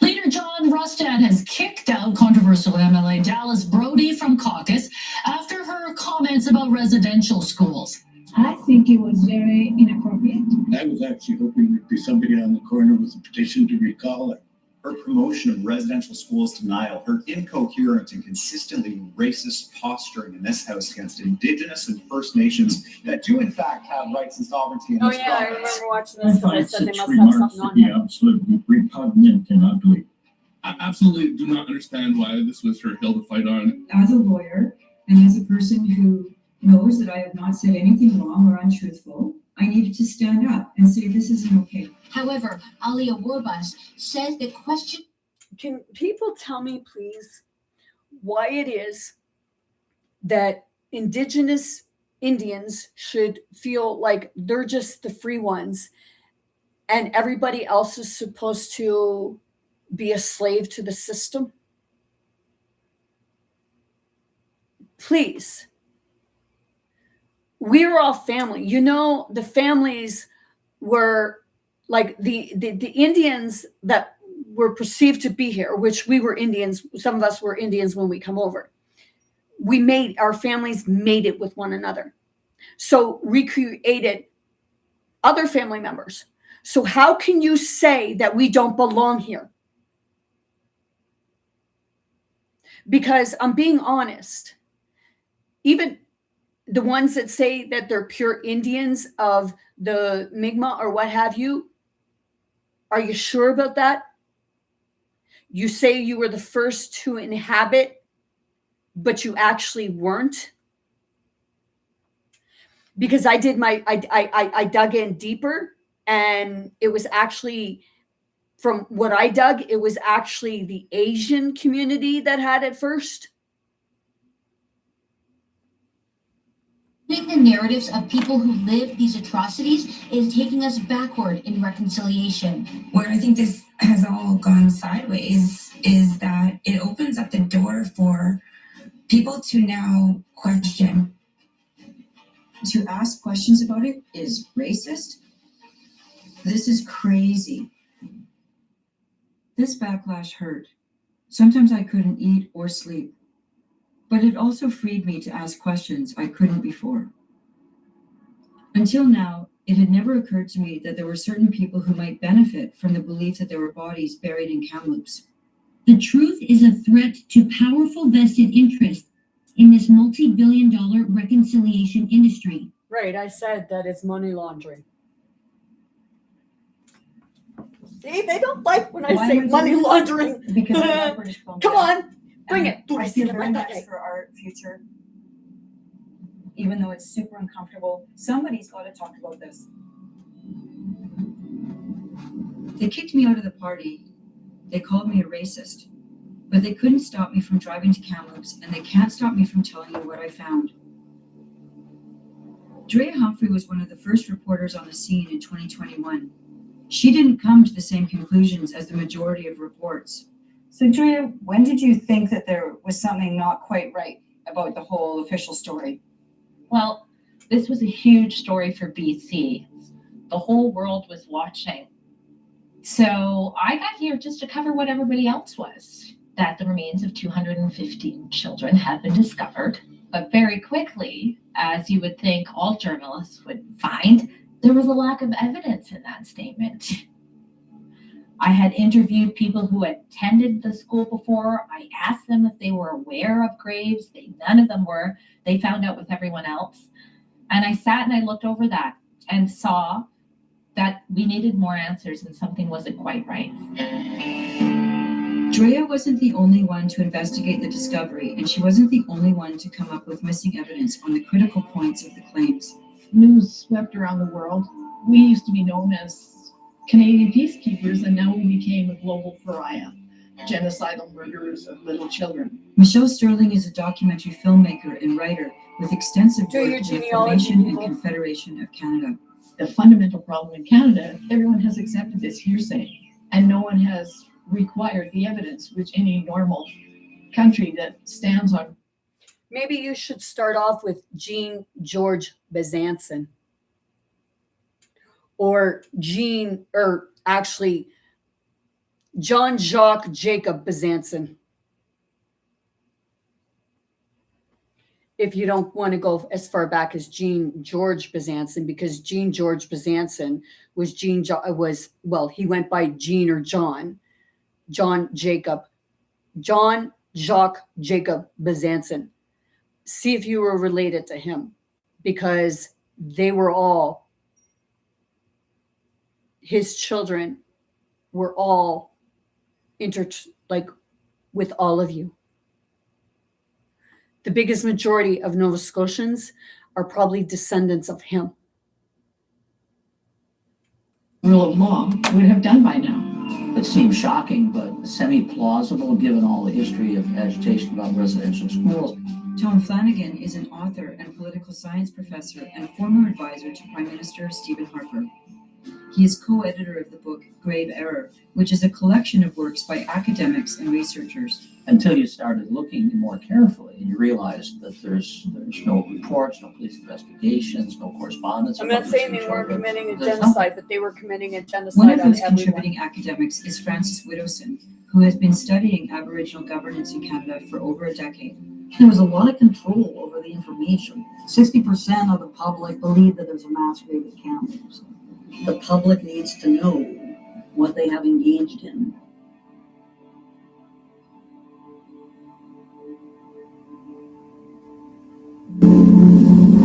Leader John Rustad has kicked out controversial MLA Dallas Brody from caucus after her comments about residential schools.
I think it was very inappropriate.
I was actually hoping there'd be somebody on the corner with a petition to recall it.
Her promotion of residential schools denial, her incoherent and consistently racist posturing in this House against Indigenous and First Nations that do in fact have rights and sovereignty in this
I
province.
remember watching
I
this because I
find
said they
such
must have
remarks
something
to
on
be
him.
absolutely repugnant and ugly.
I absolutely do not understand why this was her hill to fight on.
As a lawyer and as a person who knows that I have not said anything wrong or untruthful, I needed to stand up and say this isn't okay.
However, Alia Warbus says the question.
Can people tell me, please, why it is that Indigenous Indians should feel like they're just the free ones and everybody else is supposed to be a slave to the system? Please. We are all family. You know, the families were like the Indians that were perceived to be here, which we were Indians. Some of us were Indians when we come over. Our families made it with one another. So recreated other family members. So how can you say that we don't belong here? Because I'm being honest, even the ones that say that they're pure Indians of the Mi'kmaq or what have you, are you sure about that? You say you were the first to inhabit, but you actually weren't? Because I dug in deeper, and it was actually, from what I dug, it was actually the Asian community that had it first.
The narratives of people who lived these atrocities is taking us backward in reconciliation.
Where I think this has all gone sideways is that it opens up the door for people to now question.
To ask questions about it is racist. This is crazy. This backlash hurt. Sometimes I couldn't eat or sleep, but it also freed me to ask questions I couldn't before. Until now, it had never occurred to me that there were certain people who might benefit from the belief that there were bodies buried in Kamloops.
The truth is a threat to powerful vested interests in this multi-billion-dollar reconciliation industry.
Right, I said that it's money laundering. See, they don't like when I say money laundering.
Because I'm not British Columbia.
Come on, bring it.
I see very much for our future. Even though it's super uncomfortable, somebody's got to talk about this. They kicked me out of the party. They called me a racist. But they couldn't stop me from driving to Kamloops, and they can't stop me from telling you what I found. Drea Humphrey was one of the first reporters on the scene in 2021. She didn't come to the same conclusions as the majority of reports.
So, Drea, when did you think that there was something not quite right about the whole official story?
Well, this was a huge story for BC. The whole world was watching. So I got here just to cover what everybody else was, that the remains of 215 children had been discovered. But very quickly, as you would think all journalists would find, there was a lack of evidence in that statement. I had interviewed people who had attended the school before. I asked them if they were aware of graves. None of them were. They found out with everyone else. And I sat and I looked over that and saw that we needed more answers and something wasn't quite right.
Drea wasn't the only one to investigate the discovery, and she wasn't the only one to come up with missing evidence on the critical points of the claims.
News swept around the world. We used to be known as Canadian peacekeepers, and now we became a global pariah, genocidal murderers of little children.
Michelle Sterling is a documentary filmmaker and writer with extensive work in the Formation and Confederation of Canada.
The fundamental problem in Canada, everyone has accepted this hearsay, and no one has required the evidence, which any normal country that stands on.
Maybe you should start off with Jean George Besançon, or Jean-Jacques Jacob Besançon. If you don't want to go as far back as Jean George Besançon, because Jean George Besançon he went by Jean or John Jacques Jacob Besançon. See if you were related to him, because they were all, his children were all with all of you. The biggest majority of Nova Scotians are probably descendants of him.
Rule of law would have done by now.
It seems shocking, but semi-plausible given all the history of agitation about residential schools.
Tom Flanagan is an author and political science professor and former advisor to Prime Minister Stephen Harper. He is co-editor of the book Grave Error, which is a collection of works by academics and researchers.
Until you started looking more carefully and you realized that there's no reports, no police investigations, no correspondence.
I'm not saying they weren't committing a
There's
genocide, but they were committing a genocide
One of
on
those
everyone.
contributing academics is Francis Widdowson, who has been studying Aboriginal governance in Canada for over a decade.
There was a lot of control over the information. 60% of the public believe that there's a mass grave at Kamloops. The public needs to know what they have engaged in.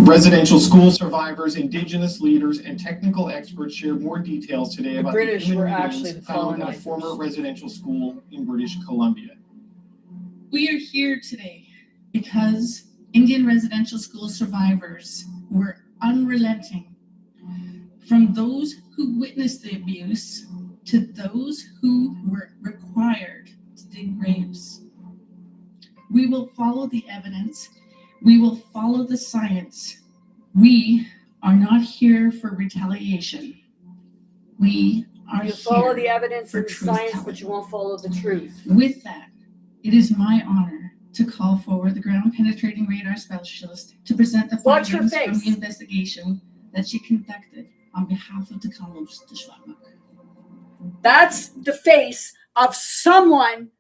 Residential school survivors, Indigenous leaders, and technical experts share more details today about the
British
human
were
remains
actually the
found at a
colonizers.
former residential school in British Columbia.
We are here today because Indian residential school survivors were unrelenting. From those who witnessed the abuse to those who were required to dig graves. We will follow the evidence. We will follow the science. We are not here for retaliation. We are
You
here
follow the evidence
for
and the science,
truth-telling.
but you won't follow the truth.
With that, it is my honor to call forward the ground penetrating radar specialist to present the
Watch her
findings from
face.
the investigation that she conducted on behalf of the Kamloops Dishwapuk.
That's the face of someone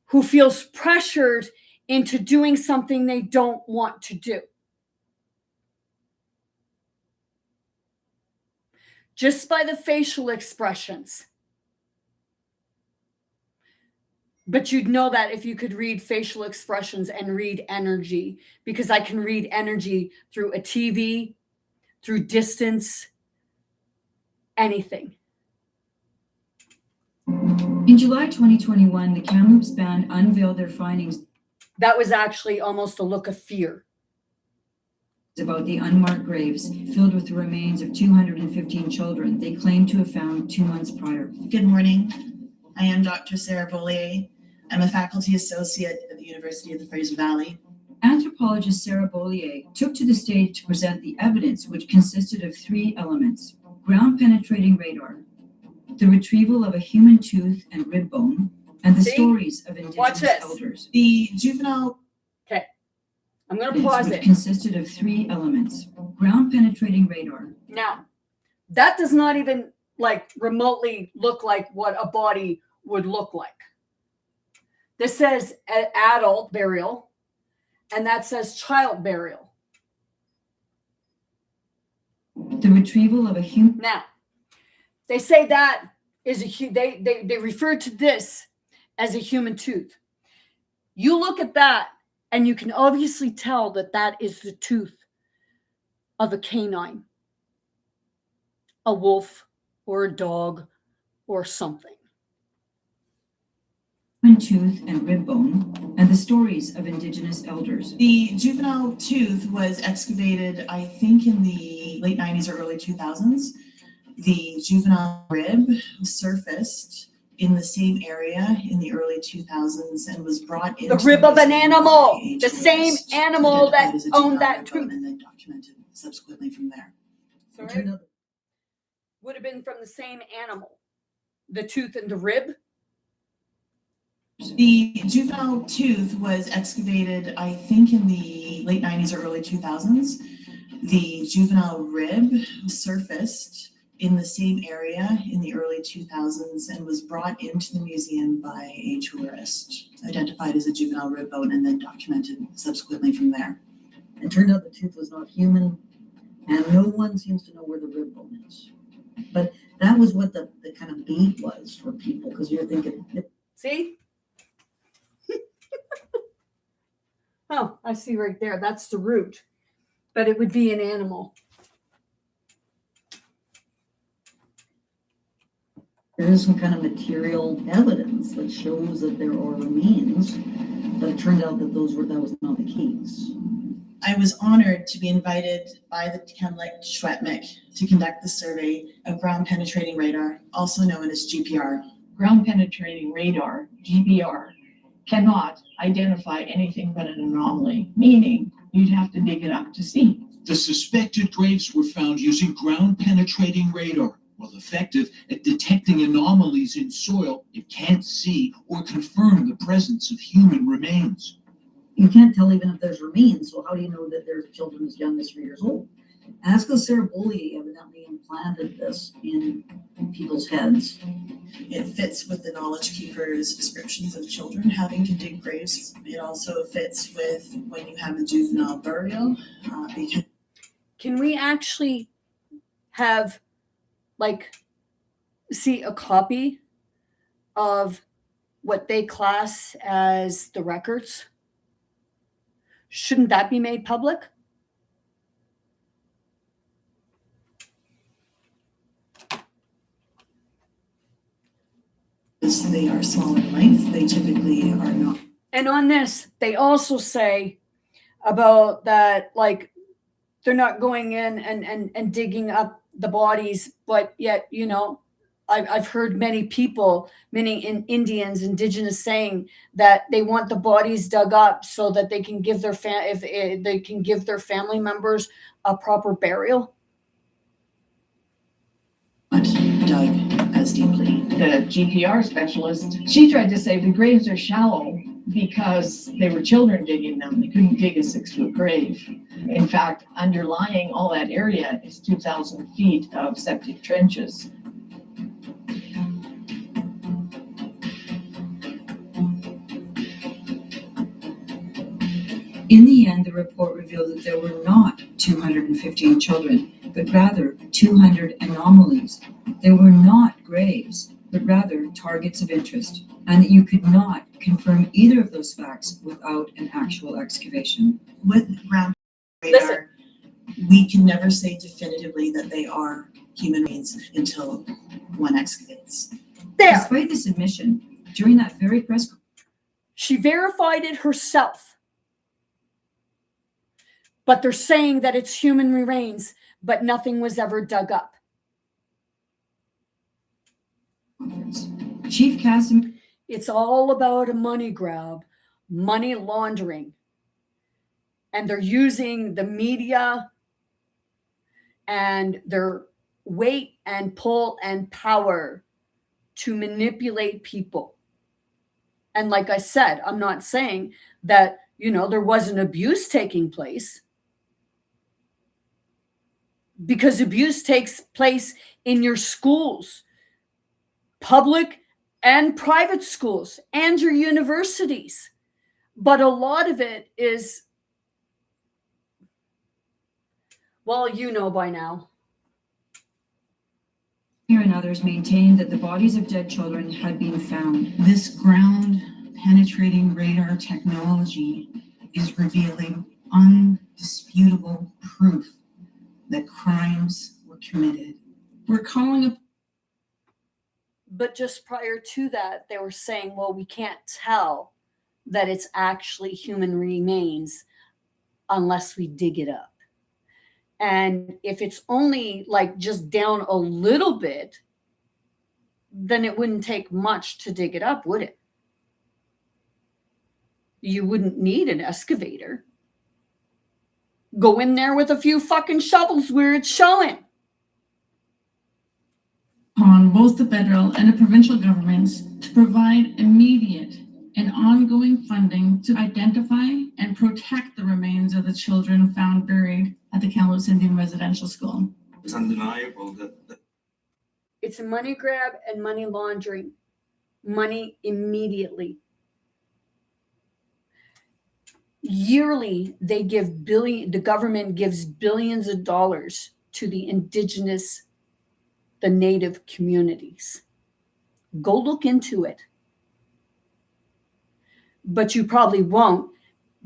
who feels pressured into doing something they don't want to do. Just by the facial expressions. But you'd know that if you could read facial expressions and read energy, because I can read energy through a TV, through distance, anything.
In July 2021, the Kamloops Band unveiled their findings
That was actually almost a look of fear.
about the unmarked graves filled with the remains of 215 children they claimed to have found 2 months prior.
Good morning. I am Dr. Sarah Bollier. I'm a faculty associate at the University of the Fraser Valley.
Anthropologist Sarah Bollier took to the stage to present the evidence, which consisted of 3 elements: ground-penetrating radar, the retrieval of a human tooth and rib bone, and the
See?
stories of
Watch
Indigenous
this.
elders.
The juvenile.
Okay. I'm going to
Evidence
pause
which
it.
consisted of 3 elements: ground-penetrating radar,
Now, that does not even like remotely look like what a body would look like. This says adult burial, and that says child burial.
the retrieval of a human.
Now, they say that is they refer to this as a human tooth. You look at that, and you can obviously tell that that is the tooth of a canine, a wolf, or a dog, or something.
Tooth and rib bone, and the stories of Indigenous elders.
The juvenile tooth was excavated, I think, in the late 90s or early 2000s. The juvenile rib surfaced in the same area in the early 2000s and was brought into
The rib of an
museum
animal,
by
the same
HRS,
animal that
identified as a
owned
juvenile
that
rib bone
tooth.
and then documented subsequently from there.
Sorry? Would have been from the same animal. The tooth and the rib.
The juvenile tooth was excavated, I think, in the late 90s or early 2000s. The juvenile rib surfaced in the same area in the early 2000s and was brought into the museum by a tourist, identified as a juvenile rib bone and then documented subsequently from there.
It turned out the tooth was not human, and no one seems to know where the rib bone is. But that was what the kind of bait was for people, because you're thinking,
See? Oh, I see right there. That's the root. But it would be an animal.
there is some kind of material evidence that shows that there are remains, but it turned out that that was not the case.
I was honored to be invited by the Kamloops Dishwapuk to conduct the survey of ground penetrating radar, also known as GPR.
Ground penetrating radar, GPR, cannot
identify anything but an anomaly, meaning you'd have to dig it up to see.
The suspected graves were found using ground-penetrating radar. While effective at detecting anomalies in soil, it can't see or confirm the presence of human remains.
You can't tell even if there's remains, so how do you know that there's children as young as 3 years old? And that's because Sarah Bully evidently implanted this in people's heads.
It fits with the Knowledge Keeper's descriptions of children having to dig graves. It also fits with when you have a juvenile burial. Because
Can we actually have, like, see a copy of what they class as the records? Shouldn't that be made public?
they are smaller in length, they typically are not.
And on this, they also say about that, like, they're not going in and digging up the bodies, but yet, you know, I've heard many people, many Indians, indigenous, saying that they want the bodies dug up so that they can give their they can give their family members a proper burial.
Dug as deeply.
The GPR specialist, she tried to say the graves are shallow because they were children digging them. They couldn't dig a 6-foot grave. In fact, underlying all that area is 2,000 feet of septic trenches.
In the end, the report revealed that there were not 215 children, but rather 200 anomalies. There were not graves, but rather targets of interest, and that you could not confirm either of those facts without an actual excavation.
With ground radar, we can never say definitively that they are human remains until one excavates.
There.
Despite this admission, during that very press conference,
she verified it herself. But they're saying that it's human remains, but nothing was ever dug up.
Chief Casimir.
It's all about a money grab, money laundering. And they're using the media and their weight and pull and power to manipulate people. And like I said, I'm not saying that, you know, there wasn't abuse taking place. Because abuse takes place in your schools, public and private schools, and your universities. But a lot of it is, well, you know by now.
and others maintained that the bodies of dead children had been found.
This ground penetrating radar technology is revealing undisputable proof that crimes were committed. We're calling up.
But just prior to that, they were saying, well, we can't tell that it's actually human remains unless we dig it up. And if it's only like just down a little bit, then it wouldn't take much to dig it up, would it? You wouldn't need an excavator. Go in there with a few fucking shovels where it's showing.
On both the federal and the provincial governments to provide immediate and ongoing funding to identify and protect the remains of the children found buried at the Kamloops Indian Residential School.
It's undeniable that
it's a money grab and money laundering. Money immediately. Yearly, they give the government gives billions of dollars to the indigenous, the native communities. Go look into it. But you probably won't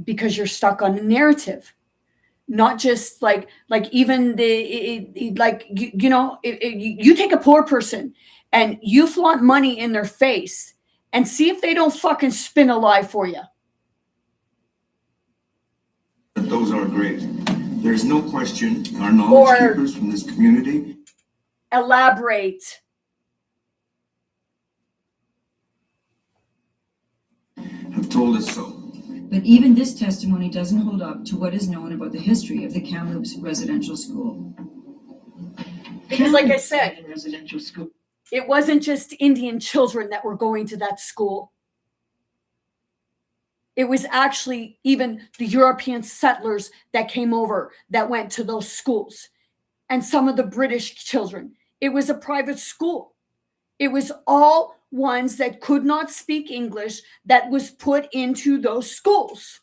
because you're stuck on a narrative. Not just like even you take a poor person and you flaunt money in their face and see if they don't fucking spin a lie for you.
those are great. There's no question our knowledge keepers from this community
elaborate.
Have told us so.
But even this testimony doesn't hold up to what is known about the history of the Kamloops residential school.
Because like I said,
residential school.
it wasn't just Indian children that were going to that school. It was actually even the European settlers that came over that went to those schools, and some of the British children. It was a private school. It was all ones that could not speak English that was put into those schools.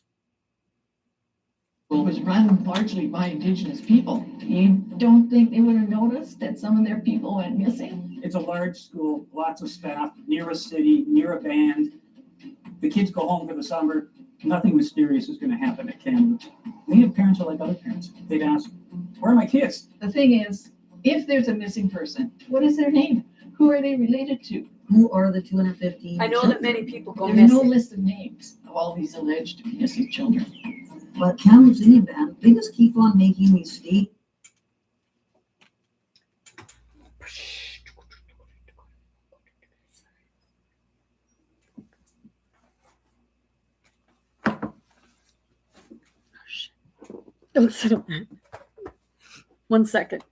It was run largely by Indigenous people. You don't think they would have noticed that some of their people went missing?
It's a large school, lots of staff, near a city, near a band. The kids go home for the summer. Nothing mysterious is going to happen at Kamloops. Native parents are like other parents. They'd ask, where are my kids?
The thing is, if there's a missing person, what is their name? Who are they related to?
Who are the 215?
I know that many people go
There's no
missing.
list of names of all these alleged missing children.
But Kamloops Indian Band, they just keep on making these state.
Don't sit on that. 1 second.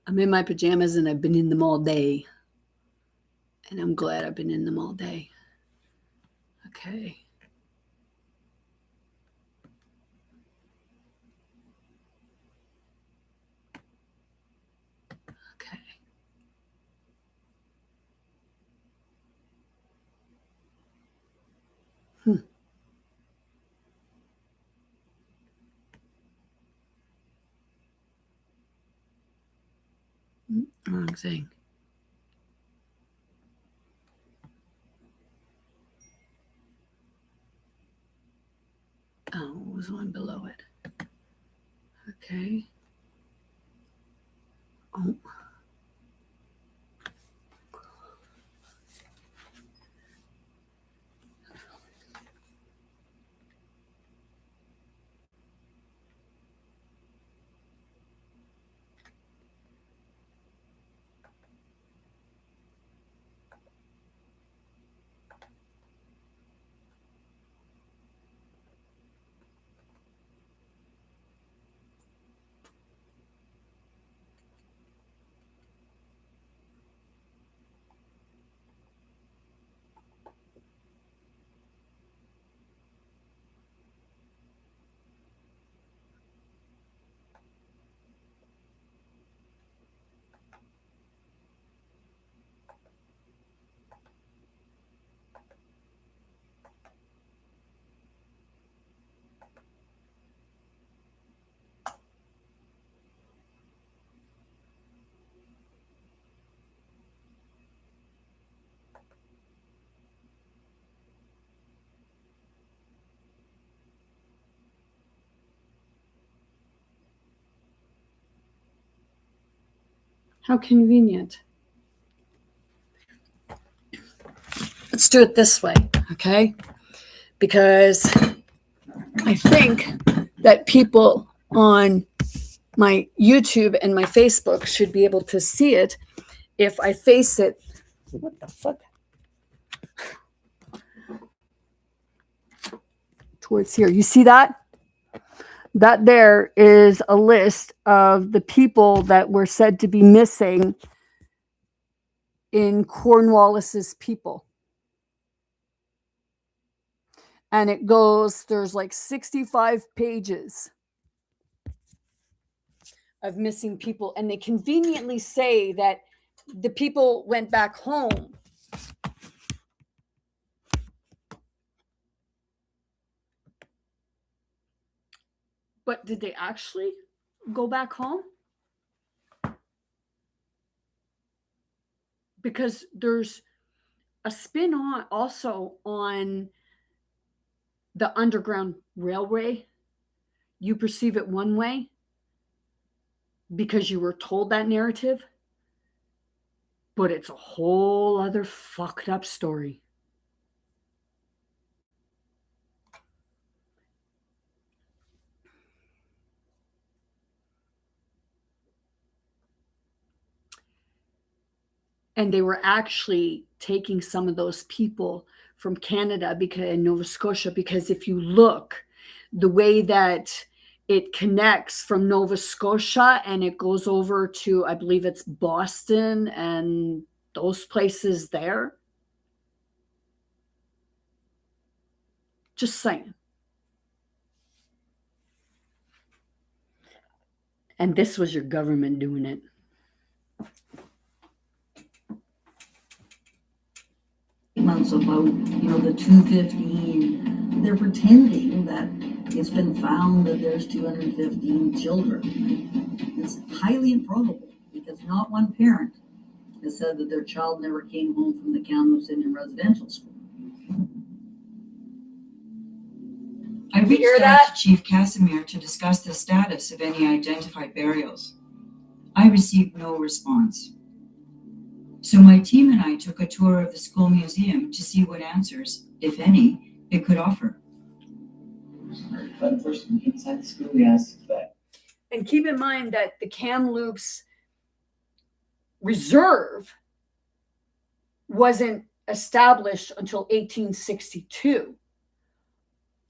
I'm in my pajamas and I've been in them all day. And I'm glad I've been in them all day. Okay. Okay. Wrong thing. Oh, what was one below it? Okay. Oh. How convenient. Let's do it this way, okay? Because I think that people on my YouTube and my Facebook should be able to see it if I face it. What the fuck? Towards here. You see that? That there is a list of the people that were said to be missing in Cornwallis's people. And it goes, there's like 65 pages of missing people. And they conveniently say that the people went back home. But did they actually go back home? Because there's a spin on also on the Underground Railway. You perceive it one way because you were told that narrative, but it's a whole other fucked up story. And they were actually taking some of those people from Canada because in Nova Scotia, because if you look, the way that it connects from Nova Scotia and it goes over to, I believe it's Boston and those places there. Just saying. And this was your government doing it.
Months about, the 215, they're pretending that it's been found that there's 215 children. It's highly improbable because not one parent has said that their child never came home from the Kamloops Indian residential school.
I reached out to Chief Casimir to discuss the status of any identified burials. I received no response. So my team and I took a tour of the school museum to see what answers, if any, it could offer.
But unfortunately, inside the school, we asked that.
And keep in mind that the Kamloops Reserve wasn't established until 1862,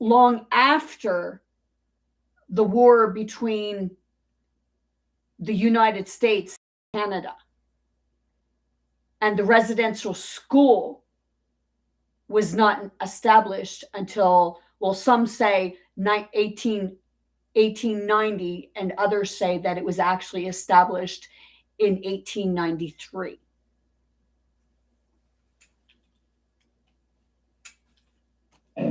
long after the war between the United States and Canada. And the residential school was not established until, well, some say 1890, and others say that it was actually established in 1893.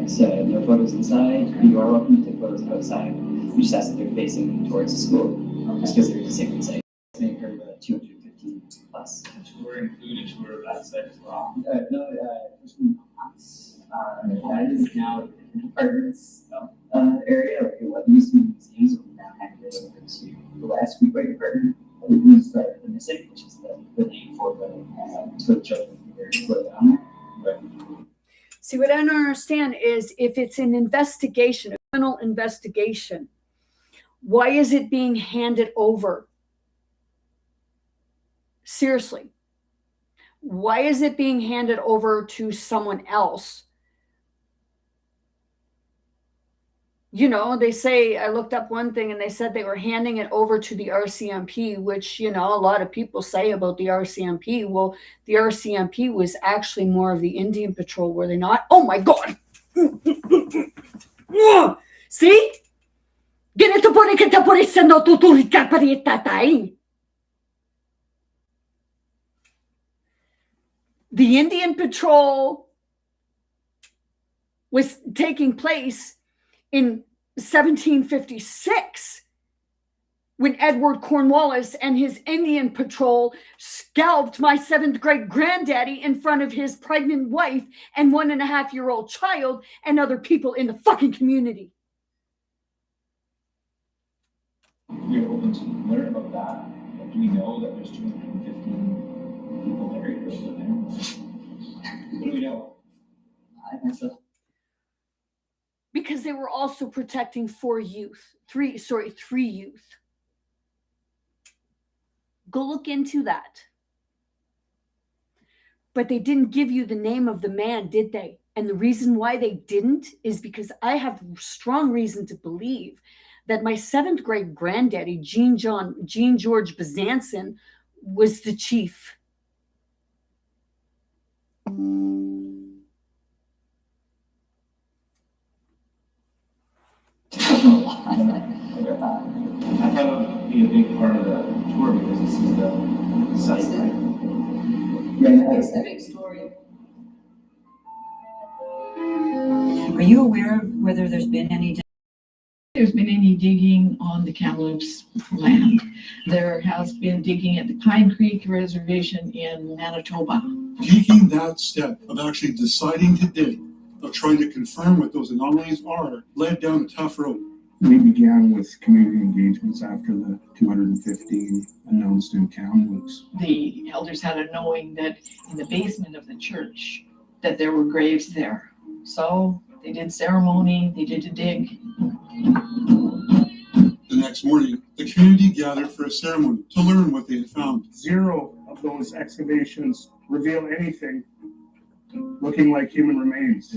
So no photos inside. You are welcome to take photos outside. We just ask that they're facing towards the school, just because they're a sacred site. Make her 215 plus.
We're included tour of that site as well.
That is now the department's area. Like what used to be museums, we now handed it over to the last week by department. Who's the missing, which is the name for the children who are put on there.
See, what I don't understand is if it's an investigation, a criminal investigation, why is it being handed over? Seriously. Why is it being handed over to someone else? They say, I looked up one thing and they said they were handing it over to the RCMP, which, a lot of people say about the RCMP. Well, the RCMP was actually more of the Indian Patrol, were they not? Oh my God. See? The Indian Patrol was taking place in 1756 when Edward Cornwallis and his Indian Patrol scalped my 7th grade granddaddy in front of his pregnant wife and 1.5-year-old child and other people in the fucking community.
We are open to learn about that. But do we know that there's 215 people buried there? What do we know? I think so.
Because they were also protecting three youth. Go look into that. But they didn't give you the name of the man, did they? And the reason why they didn't is because I have strong reason to believe that my 7th grade granddaddy, Jean George Bezanson, was the chief.
I thought it would be a big part of the tour because this is the site, right? Yeah,
It's the big story. Are you aware of whether there's been any
digging on the Kamloops land? There has been digging at the Pine Creek Reservation in Manitoba.
Taking that step of actually deciding to dig, of trying to confirm what those anomalies are, led down a tough road.
We began with community engagements after the 215 announced in Kamloops.
The elders had a knowing that in the basement of the church that there were graves there. So they did ceremony, they did a dig.
The next morning, the community gathered for a ceremony to learn what they had found.
0 of those excavations reveal anything
looking like human remains.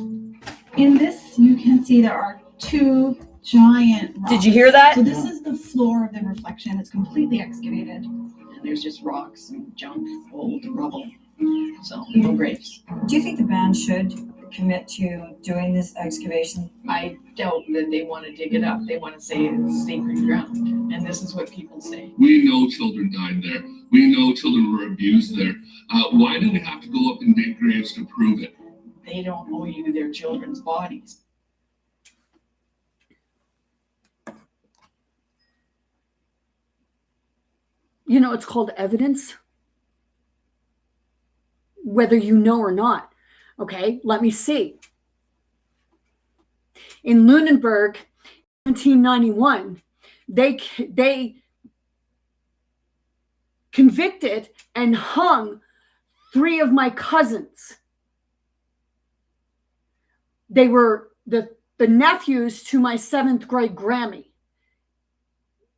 In this, you can see there are two giant rocks.
Did you hear that?
So this is the floor of the reflection. It's completely excavated. And there's just rocks and junk, old rubble. So no graves.
Do you think the band should commit to doing this excavation?
I doubt that they want to dig it up. They want to say it's sacred ground. And this is what people say.
We know children died there. We know children were abused there. Why do we have to go up and dig graves to prove it?
They don't owe you their children's bodies.
You know, it's called evidence, whether you know or not. Okay, let me see. In Lunenburg, 1791, they convicted and hung 3 of my cousins. They were the nephews to my 7th grade Grammy.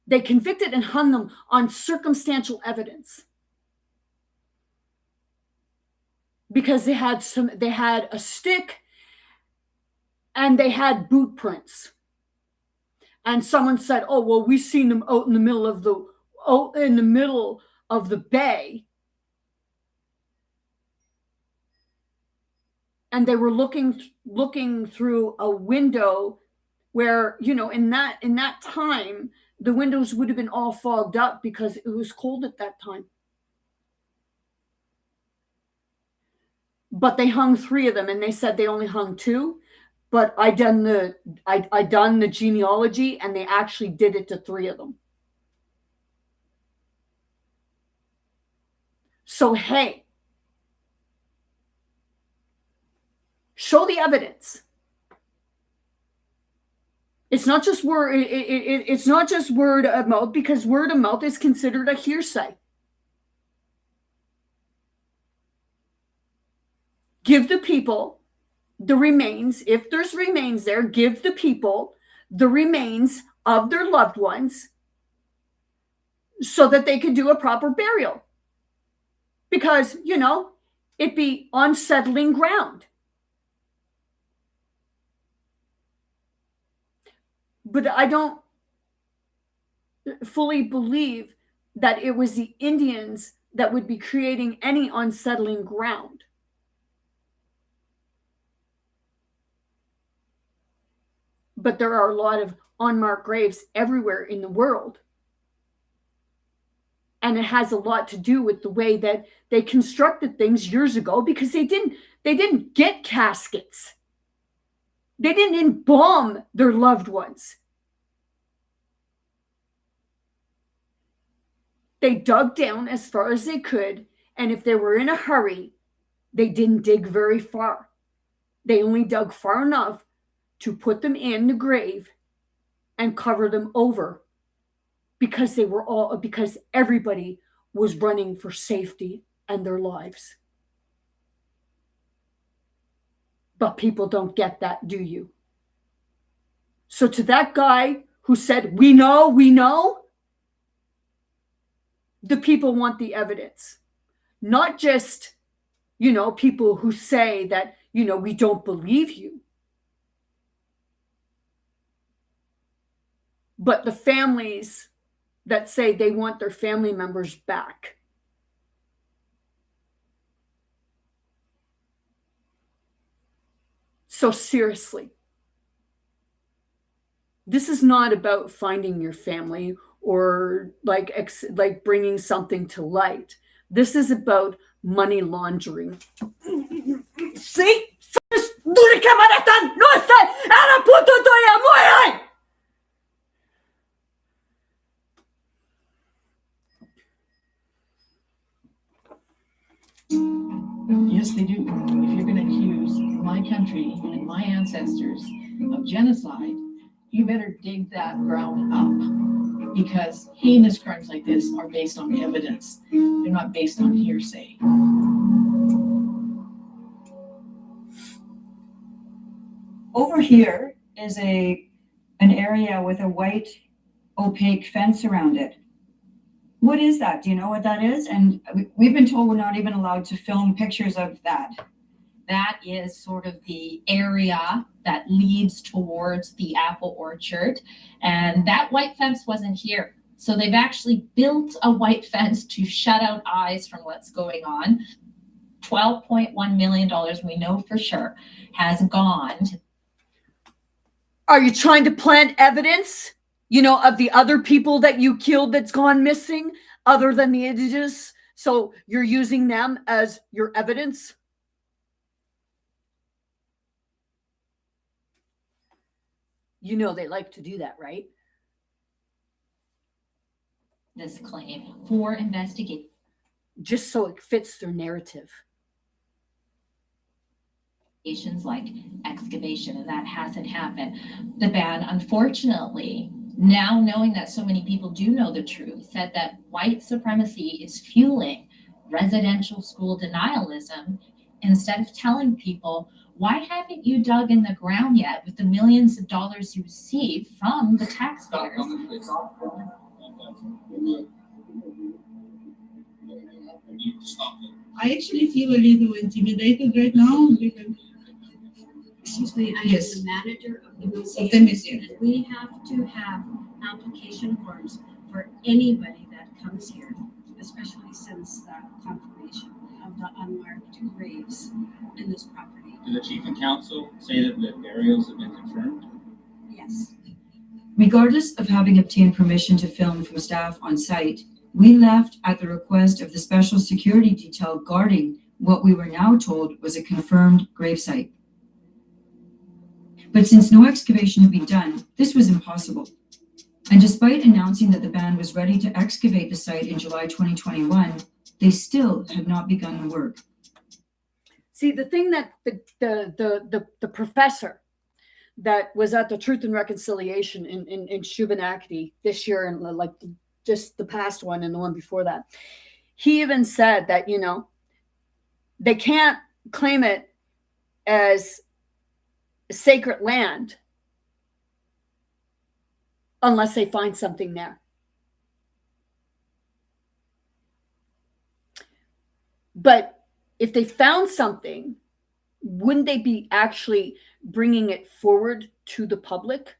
They convicted and hung them on circumstantial evidence because they had a stick and they had boot prints. And someone said, "Oh, well, we seen them out in the middle of the bay." And they were looking through a window where, you know, in that time, the windows would have been all fogged up because it was cold at that time. But they hung 3 of them, and they said they only hung 2. But I done the genealogy, and they actually did it to 3 of them. So hey, show the evidence. It's not just word. It's not just word of mouth, because word of mouth is considered a hearsay. Give the people the remains, if there's remains there. Give the people the remains of their loved ones, so that they could do a proper burial. Because, you know, it'd be unsettling ground. But I don't fully believe that it was the Indians that would be creating any unsettling ground. But there are a lot of unmarked graves everywhere in the world. And it has a lot to do with the way that they constructed things years ago, because they didn't get caskets. They didn't embalm their loved ones. They dug down as far as they could, and if they were in a hurry, they didn't dig very far. They only dug far enough to put them in the grave and cover them over, because everybody was running for safety and their lives. But people don't get that, do you? So to that guy who said, we know, the people want the evidence. Not just, you know, people who say that, you know, we don't believe you. But the families that say they want their family members back. So seriously, this is not about finding your family or like bringing something to light. This is about money laundering. See?
Yes, they do. If you're going to accuse my country and my ancestors of genocide, you better dig that ground up, because heinous crimes like this are based on evidence. They're not based on hearsay.
Over here is an area with a white opaque fence around it. What is that? Do you know what that is? And we've been told we're not even allowed to film pictures of that.
That is sort of the area that leads towards the apple orchard. And that white fence wasn't here. So they've actually built a white fence to shut out eyes from what's going on. $12.1 million, we know for sure, has gone.
Are you trying to plant evidence, of the other people that you killed that's gone missing other than the indigenous? So you're using them as your evidence? They like to do that, right?
This claim for investigation.
Just so it fits their narrative.
Like excavation, and that hasn't happened. The ban, unfortunately, now knowing that so many people do know the truth, said that white supremacy is fueling residential school denialism instead of telling people, why haven't you dug in the ground yet with the millions of dollars you receive from the taxpayers?
I actually feel a little intimidated right now because
Excuse me, I am
Yes.
the manager of the
Of the museum.
And we have to have application forms for anybody that comes here, especially since the confirmation of the unmarked graves in this property.
Did the chief and council say that the burials have been confirmed?
Yes.
Regardless of having obtained permission to film from staff on site, we left at the request of the special security detail guarding what we were now told was a confirmed gravesite. But since no excavation had been done, this was impossible. And despite announcing that the band was ready to excavate the site in July 2021, they still had not begun the work.
See, the thing that the professor that was at the Truth and Reconciliation in Shubenacadie this year, and like just the past one and the one before that, he even said that, they can't claim it as sacred land unless they find something there. But if they found something, wouldn't they be actually bringing it forward to the public?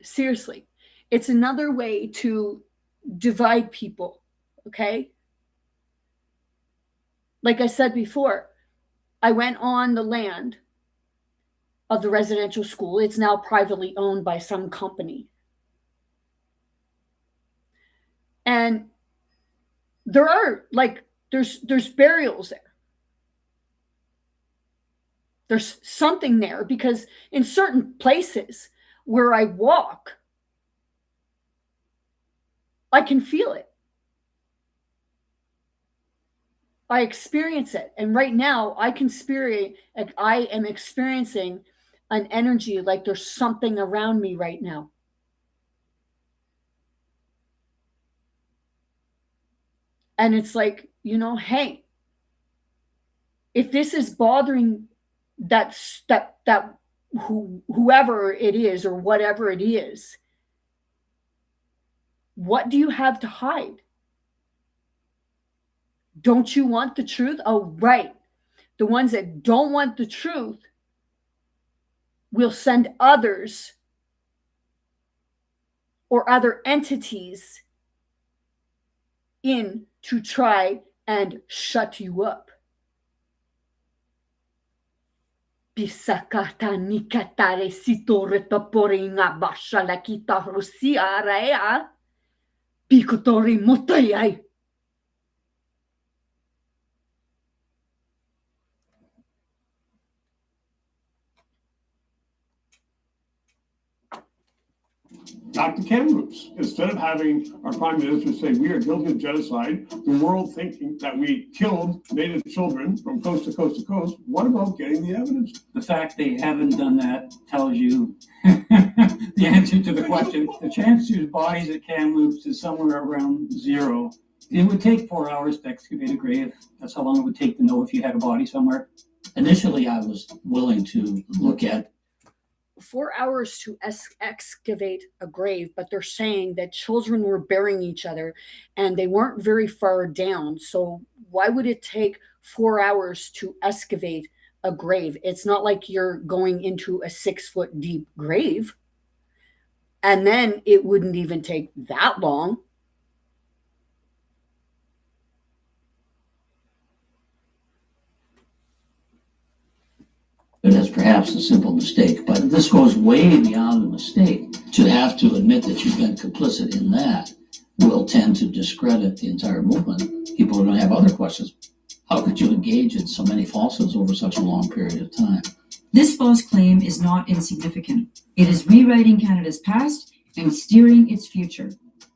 Seriously, it's another way to divide people. Okay. Like I said before, I went on the land of the residential school. It's now privately owned by some company. And there are there's burials there. There's something there because in certain places where I walk, I can feel it. I experience it. And right now I am experiencing an energy like there's something around me right now. And it's like, hey, if this is bothering whoever it is or whatever it is, what do you have to hide? Don't you want the truth? Oh, right. The ones that don't want the truth will send others or other entities in to try and shut you up. Pisakata nikatare sitore topori nga basha la kita rusia area. Pikotori motayai.
Back to Kamloops. Instead of having our prime minister say we are guilty of genocide, the world thinking that we killed Native children from coast to coast to coast, what about getting the evidence?
The fact they haven't done that tells you the answer to the question. The chance to bodies at Kamloops is somewhere around 0. It would take 4 hours to excavate a grave. That's how long it would take to know if you had a body somewhere.
Initially, I was willing to look at
4 hours to excavate a grave, but they're saying that children were burying each other and they weren't very far down. So why would it take 4 hours to excavate a grave? It's not like you're going into a 6 foot deep grave. And then it wouldn't even take that long.
It is perhaps a simple mistake, but this goes way beyond the mistake. To have to admit that you've been complicit in that will tend to discredit the entire movement. People are going to have other questions. How could you engage in so many falsehoods over such a long period of time?
This false claim is not insignificant. It is rewriting Canada's past and steering its future.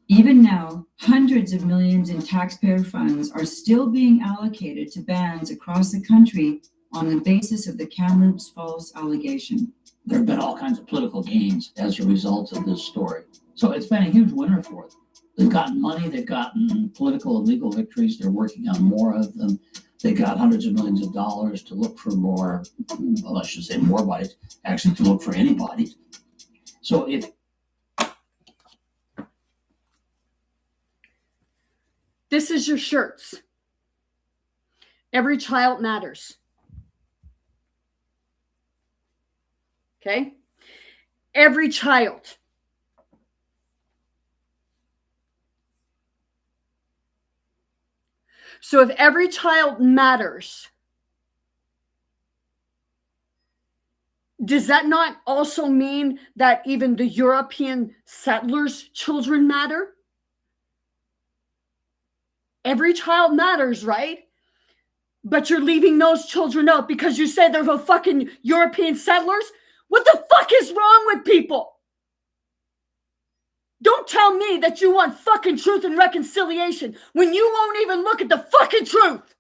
Even now, hundreds of millions in taxpayer funds are still being allocated to bands across the country on the basis of the Kamloops false allegation.
There have been all kinds of political gains as a result of this story. So it's been a huge winner for them. They've gotten money, they've gotten political and legal victories, they're working on more of them. They got hundreds of millions of dollars to look for more, well, I should say more bodies, actually to look for any bodies. So if
this is your shirts. Every child matters. Okay? Every child. So if every child matters, does that not also mean that even the European settlers' children matter? Every child matters, right? But you're leaving those children out because you say they're the fucking European settlers? What the fuck is wrong with people? Don't tell me that you want fucking truth and reconciliation when you won't even look at the fucking truth.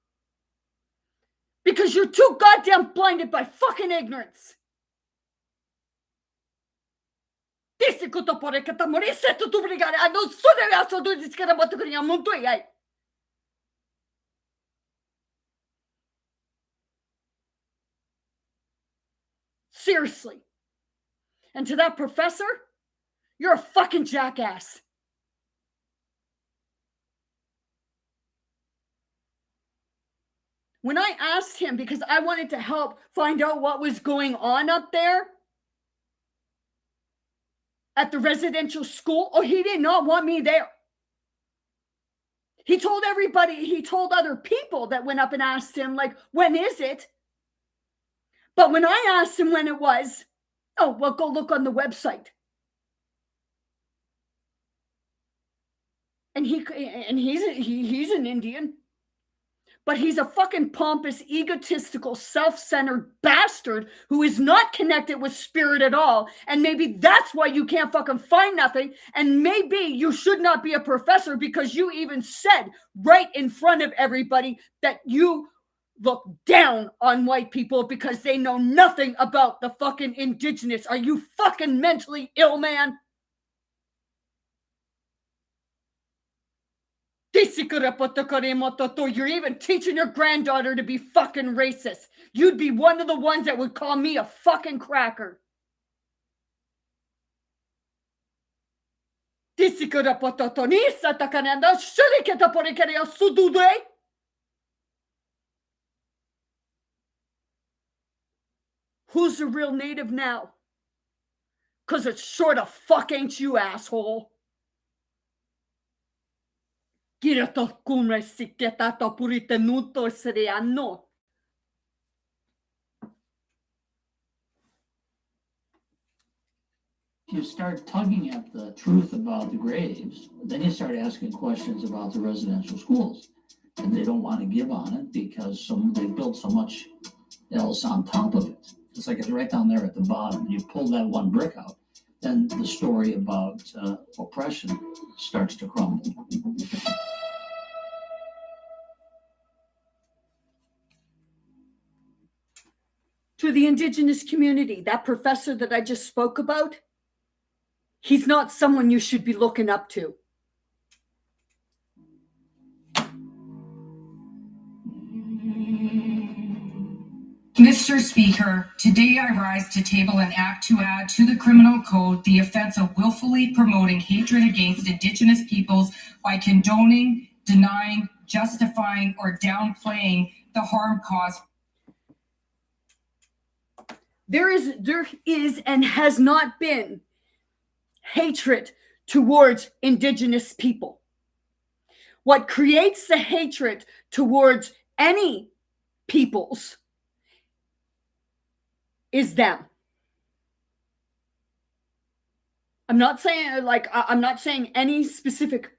Because you're too goddamn blinded by fucking ignorance. Seriously. And to that professor, you're a fucking jackass. When I asked him, because I wanted to help find out what was going on up there at the residential school, oh, he did not want me there. He told everybody, he told other people that went up and asked him, like, when is it? But when I asked him when it was, oh, well, go look on the website. And he's an Indian. But he's a fucking pompous, egotistical, self-centered bastard who is not connected with spirit at all. And maybe that's why you can't fucking find nothing. And maybe you should not be a professor because you even said right in front of everybody that you look down on white people because they know nothing about the fucking indigenous. Are you fucking mentally ill, man? You're even teaching your granddaughter to be fucking racist. You'd be one of the ones that would call me a fucking cracker. Who's the real native now? Because it sure the fuck ain't you, asshole. You
start tugging at the truth about the graves, then you start asking questions about the residential schools. And they don't want to give on it because they built so much else on top of it. It's like it's right down there at the bottom. You pull that one brick out, then the story about oppression starts to crumble.
To the indigenous community, that professor that I just spoke about, he's not someone you should be looking up to.
Mr. Speaker, today I rise to table an act to add to the criminal code the offense of willfully promoting hatred against Indigenous peoples by condoning, denying, justifying, or downplaying the harm caused.
There is and has not been hatred towards Indigenous people. What creates the hatred towards any peoples is them. I'm not saying any specific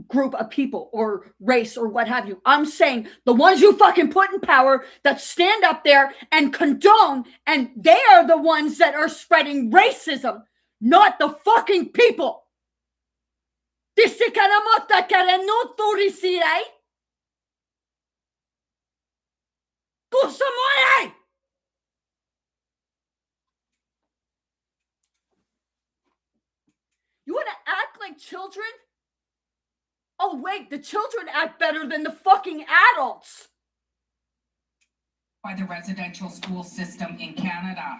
group of people or race or what have you. I'm saying the ones you fucking put in power that stand up there and condone, and they are the ones that are spreading racism, not the fucking people. You want to act like children? Oh, wait, the children act better than the fucking adults.
By the residential school system in Canada.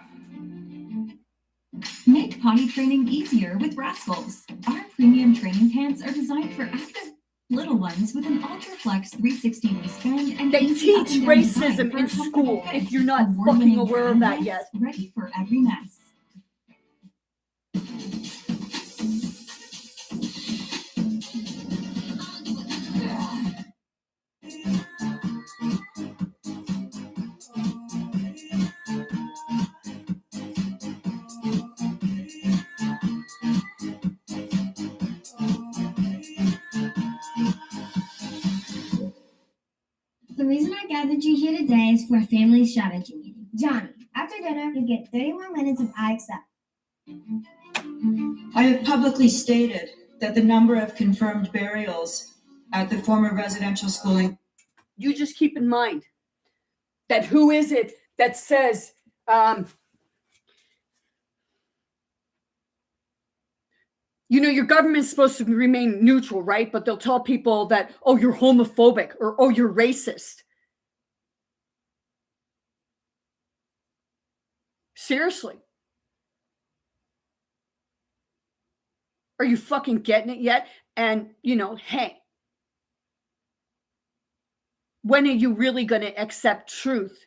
Make potty training easier with Rascals. Our premium training pants are designed for active little ones with an Ultraflex 360 waistband. And
they teach racism in school if you're not fucking aware of that yet.
Ready for every mess.
The reason I gathered you here today is for a family strategy meeting. Johnny, after dinner, you get 30 more minutes of I accept.
I have publicly stated that the number of confirmed burials at the former residential schooling.
You just keep in mind that who is it that says, your government's supposed to remain neutral, right? But they'll tell people that, oh, you're homophobic or, oh, you're racist. Seriously. Are you fucking getting it yet? And, hey, when are you really going to accept truth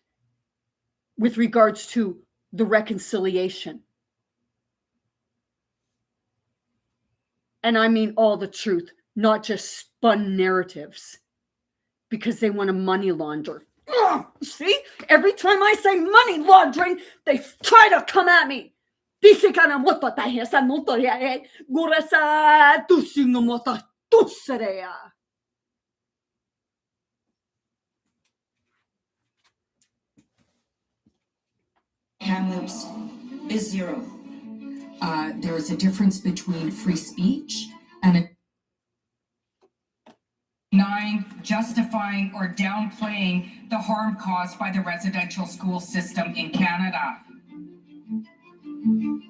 with regards to the reconciliation? And I mean all the truth, not just spun narratives, because they want to money launder. Ugh, see? Every time I say money laundering, they try to come at me. Dice ka na moto tayo sa moto ya gura sa tusing moto tusreya.
Kamloops is zero.
There is a difference between free speech and denying, justifying, or downplaying the harm caused by the residential school system in Canada.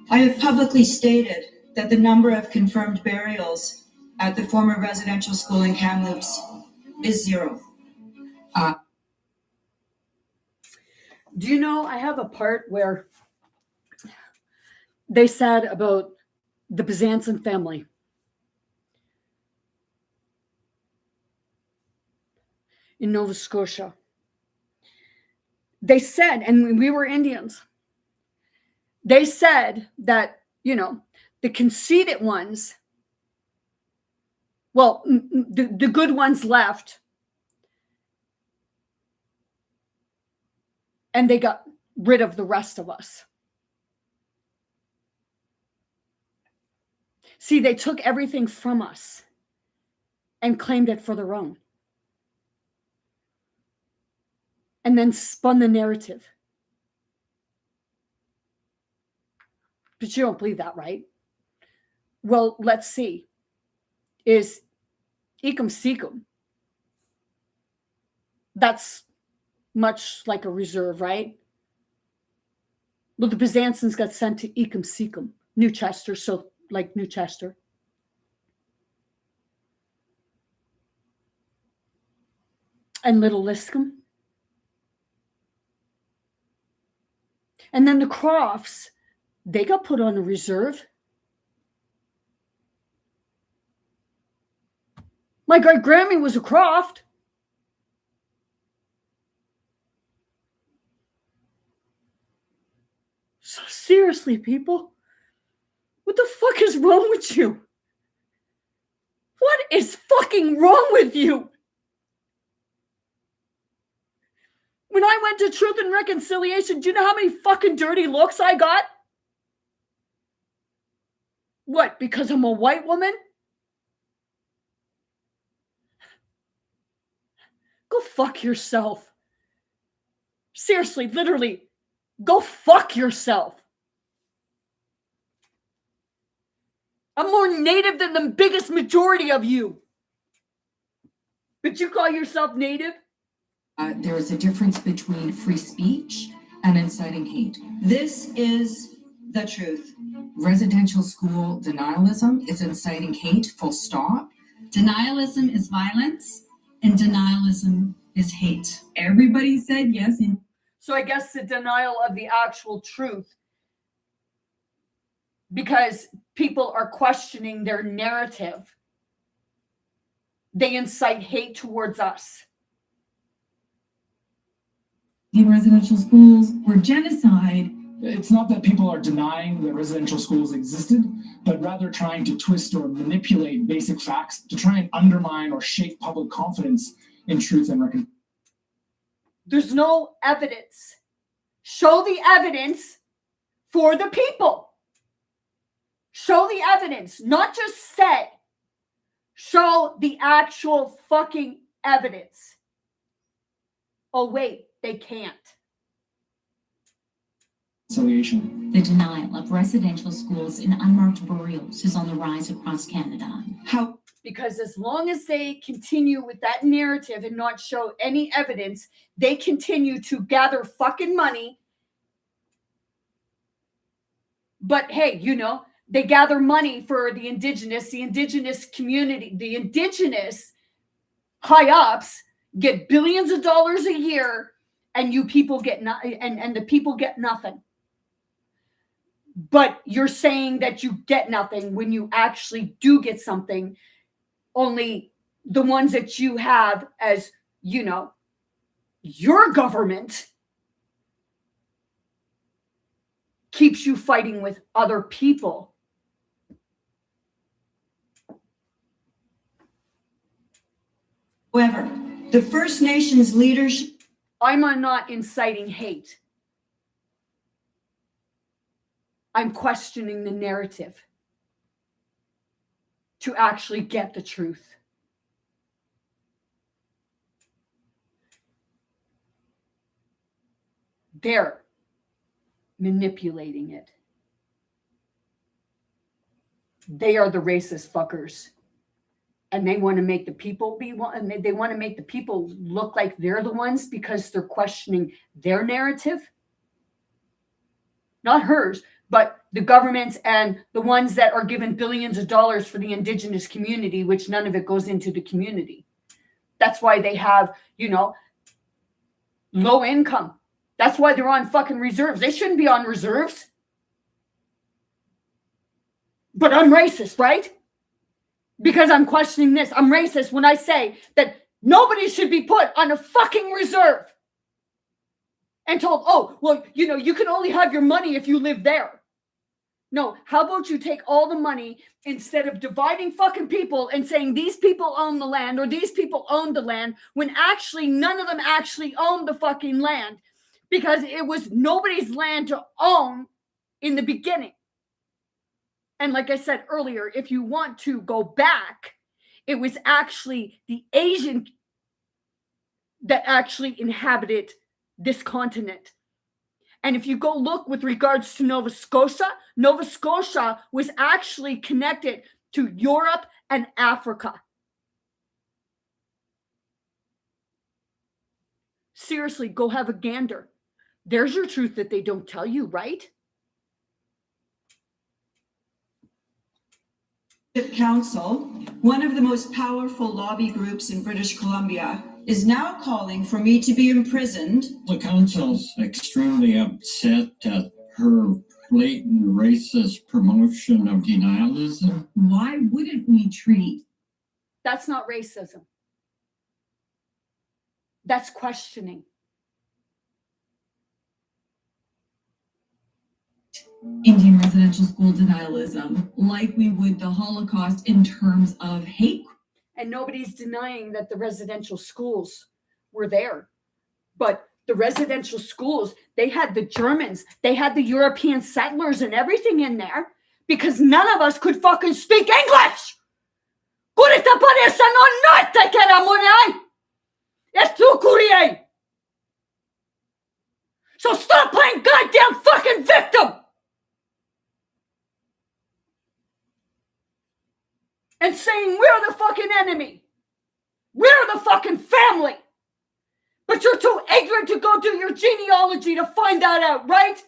I have publicly stated that the number of confirmed burials at the former residential school in Kamloops is zero.
Do you know, I have a part where they said about the Byzantine family. In Nova Scotia. They said, and we were Indians, they said that, the conceited ones, well, the good ones left, and they got rid of the rest of us. See, they took everything from us and claimed it for their own. And then spun the narrative. But you don't believe that, right? Well, let's see. Is Ecum Secum. That's much like a reserve, right? Well, the Byzantines got sent to Ecum Secum, New Chester, so like New Chester. And Little Liscombe. And then the Crofts, they got put on a reserve. My great Grammy was a Croft. So seriously, people, what the fuck is wrong with you? What is fucking wrong with you? When I went to Truth and Reconciliation, do you know how many fucking dirty looks I got? What, because I'm a white woman? Go fuck yourself. Seriously, literally, go fuck yourself. I'm more native than the biggest majority of you. But you call yourself native?
There is a difference between free speech and inciting hate.
This is the truth.
Residential school denialism is inciting hate, full stop.
Denialism is violence, and denialism is hate. Everybody said yes.
So I guess the denial of the actual truth, because people are questioning their narrative, they incite hate towards us.
In residential schools were genocide. It's not that people are denying that residential schools existed, but rather trying to twist or manipulate basic facts to try and undermine or shake public confidence in truth and reconciliation.
There's no evidence. Show the evidence for the people. Show the evidence, not just say. Show the actual fucking evidence. Oh, wait, they can't.
The denial of residential schools in unmarked burials is on the rise across Canada.
How? Because as long as they continue with that narrative and not show any evidence, they continue to gather fucking money. But hey, you know, they gather money for the indigenous community, the indigenous high-ups get billions of dollars a year, and you people get and the people get nothing. But you're saying that you get nothing when you actually do get something. Only the ones that you have as, you know, your government keeps you fighting with other people.
However, the First Nations leaders...
I'm not inciting hate. I'm questioning the narrative to actually get the truth. They're manipulating it. They are the racist fuckers. And they want to make the people be one, and they want to make the people look like they're the ones because they're questioning their narrative. Not hers, but the governments and the ones that are given billions of dollars for the indigenous community, which none of it goes into the community. That's why they have, you know, low income. That's why they're on fucking reserves. They shouldn't be on reserves. But I'm racist, right? Because I'm questioning this. I'm racist when I say that nobody should be put on a fucking reserve and told, oh, well, you know, you can only have your money if you live there. No, how about you take all the money instead of dividing fucking people and saying these people own the land or these people own the land when actually none of them actually own the fucking land because it was nobody's land to own in the beginning. And like I said earlier, if you want to go back, it was actually the Asian that actually inhabited this continent. And if you go look with regards to Nova Scotia was actually connected to Europe and Africa. Seriously, go have a gander. There's your truth that they don't tell you, right?
Council, one of the most powerful lobby groups in British Columbia, is now calling for me to be imprisoned.
The council's extremely upset at her blatant racist promotion of denialism.
Why wouldn't we treat?
That's not racism. That's questioning.
Indian residential school denialism like we would the Holocaust in terms of hate.
And nobody's denying that the residential schools were there. But the residential schools, they had the Germans, they had the European settlers and everything in there because none of us could fucking speak English. So stop playing goddamn fucking victim and saying we're the fucking enemy. We're the fucking family. But you're too ignorant to go do your genealogy to find that out, right?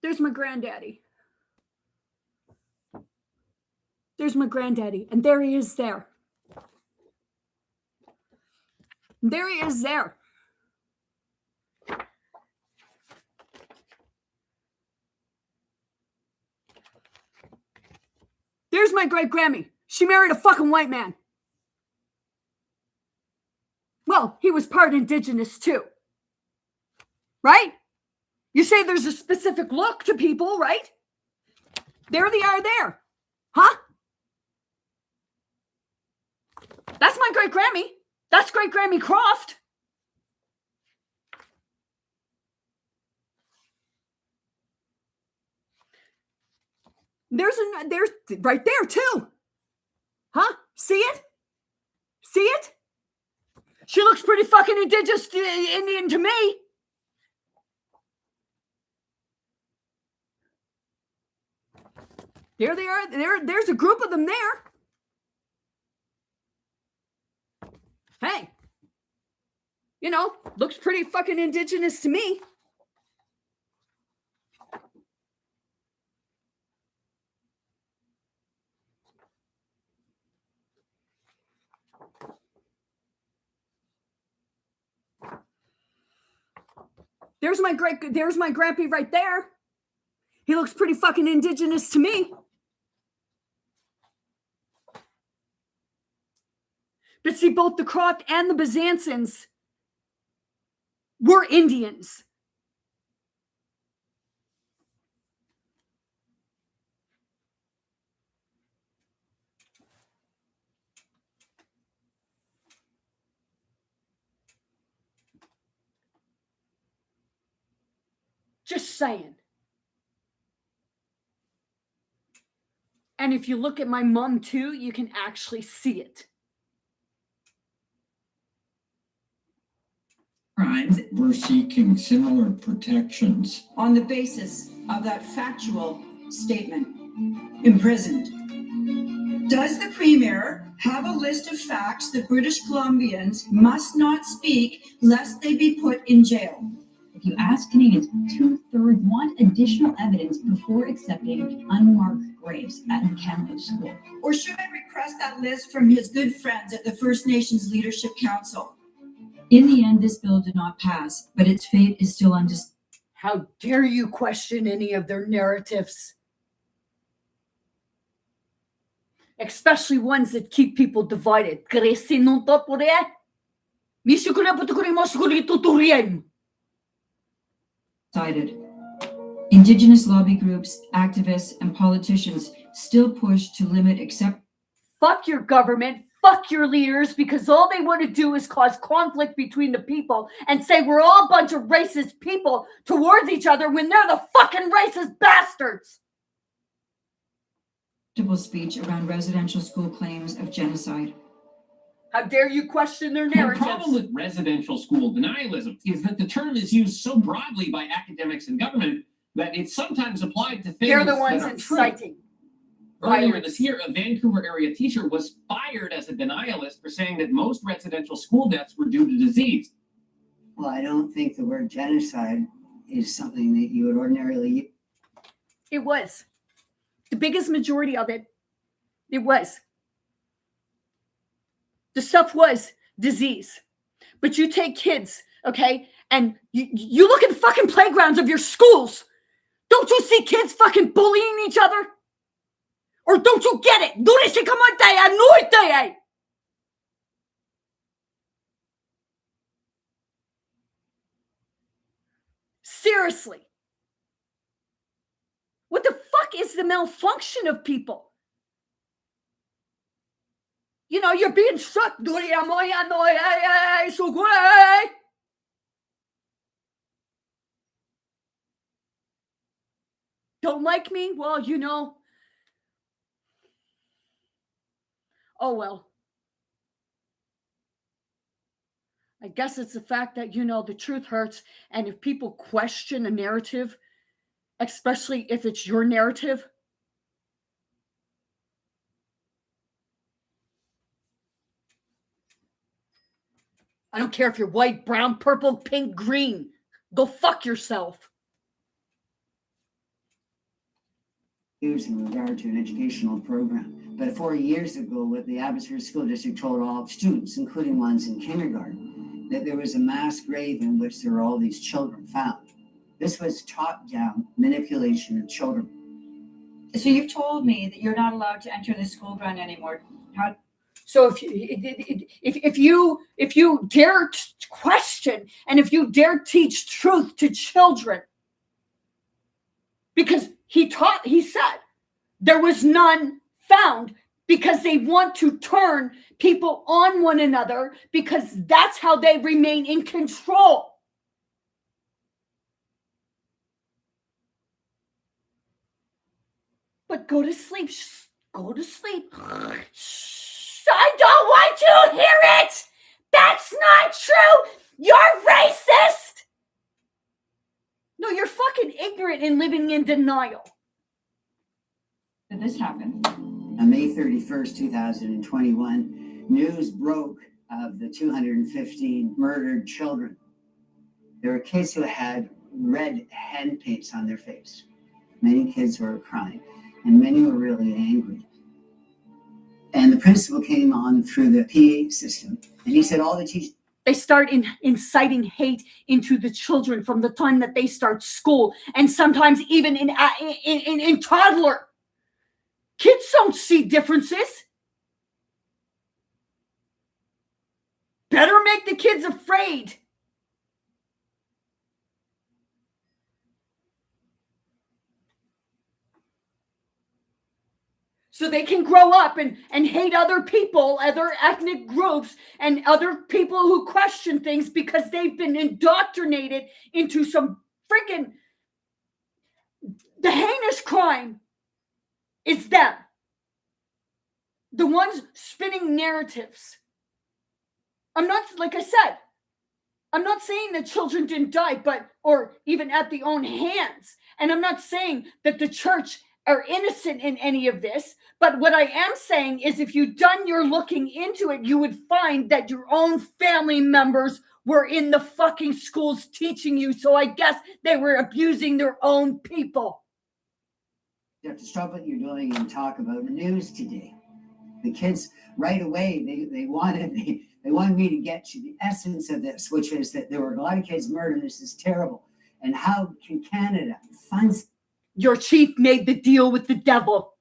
There's my granddaddy. There's my granddaddy. And there he is there. There he is there. There's my great Grammy. She married a fucking white man. Well, he was part indigenous too. Right? You say there's a specific look to people, right? There they are there. Huh? That's my great Grammy. That's great Grammy Croft. There's right there too. Huh? See it? See it? She looks pretty fucking indigenous Indian to me. There they are. There's a group of them there. Hey, you know, looks pretty fucking indigenous to me. There's my grampy right there. He looks pretty fucking indigenous to me. But see, both the Croft and the Byzantines were Indians. Just saying. And if you look at my mom too, you can actually see it.
Crimes. We're seeking similar protections.
On the basis of that factual statement, imprisoned. Does the Premier have a list of facts that British Columbians must not speak lest they be put in jail?
If you ask Canadians, 2/3 want additional evidence before accepting unmarked graves at the Kamloops School.
Or should I request that list from his good friends at the First Nations Leadership Council?
In the end, this bill did not pass, but its fate is still undisputed.
How dare you question any of their narratives? Especially ones that keep people divided.
Decided. Indigenous lobby groups, activists, and politicians still push to limit
Fuck your government, fuck your leaders, because all they want to do is cause conflict between the people and say we're all a bunch of racist people towards each other when they're the fucking racist bastards.
speech around residential school claims of genocide.
How dare you question their
The
narratives?
problem with residential school denialism is that the term is used so broadly by academics and government that it's sometimes applied to things
They're the ones
that are true.
inciting.
Earlier
violence.
this year, a Vancouver area teacher was fired as a denialist for saying that most residential school deaths were due to disease.
Well, I don't think the word genocide is something that you would ordinarily use.
It was. The biggest majority of it, it was. The stuff was disease. But you take kids, okay, and you look at the fucking playgrounds of your schools. Don't you see kids fucking bullying each other? Or don't you get it? Non si come a noi. Seriously. What the fuck is the malfunction of people? You know, you're being struck. Don't like me? Well, you know. Oh, well. I guess it's the fact that, you know, the truth hurts. And if people question a narrative, especially if it's your narrative, I don't care if you're white, brown, purple, pink, green. Go fuck yourself.
In regard to an educational program. But 4 years ago, what the Abbotsford School District told all students, including ones in kindergarten, that there was a mass grave in which there were all these children found. This was top-down manipulation of children.
So you've told me that you're not allowed to enter the school ground anymore. How?
So if you dare question and if you dare teach truth to children, because he said there was none found because they want to turn people on one another because that's how they remain in control. But go to sleep. Go to sleep. I don't want to hear it. That's not true. You're racist. No, you're fucking ignorant and living in denial.
Did this happen?
On May 31st, 2021, news broke of the 215 murdered children. There were kids who had red hand paints on their face. Many kids were crying, and many were really angry. And the principal came on through the PA system, and he said all the teachers.
They start inciting hate into the children from the time that they start school, and sometimes even in toddler. Kids don't see differences. Better make the kids afraid. So they can grow up and hate other people, other ethnic groups, and other people who question things because they've been indoctrinated into some freaking... The heinous crime is them. The ones spinning narratives. I'm not, like I said, I'm not saying that children didn't die, or even at their own hands. And I'm not saying that the church are innocent in any of this. But what I am saying is if you'd done your looking into it, you would find that your own family members were in the fucking schools teaching you. So I guess they were abusing their own people.
You have to stop what you're doing and talk about the news today. The kids right away, they wanted me to get to the essence of this, which is that there were a lot of kids murdered. This is terrible. And how can Canada fund?
Your chief made the deal with the devil.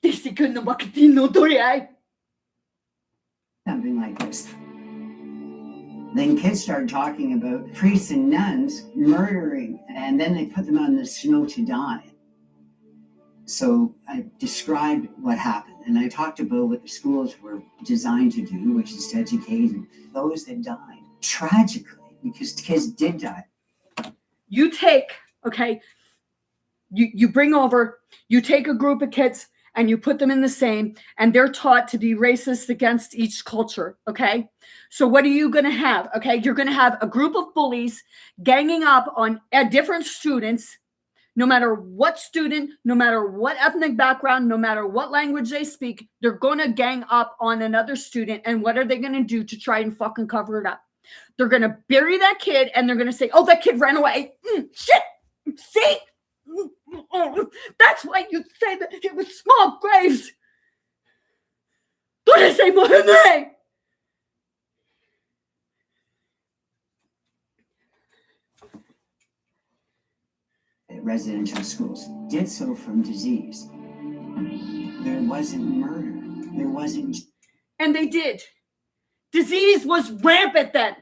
Something like this. Then kids started talking about priests and nuns murdering, and then they put them on the snow to die. So I described what happened, and I talked about what the schools were designed to do, which is to educate those that died tragically, because kids did die.
You take, okay, you bring over, you take a group of kids and you put them in the same, and they're taught to be racist against each culture, okay? So what are you going to have? Okay, you're going to have a group of bullies ganging up on different students, no matter what student, no matter what ethnic background, no matter what language they speak, they're going to gang up on another student. And what are they going to do to try and fucking cover it up? They're going to bury that kid, and they're going to say, oh, that kid ran away. Shit. See? That's why you say that it was small graves. Don't say more than that.
Residential schools did so from disease. There wasn't murder. There wasn't.
And they did. Disease was rampant then.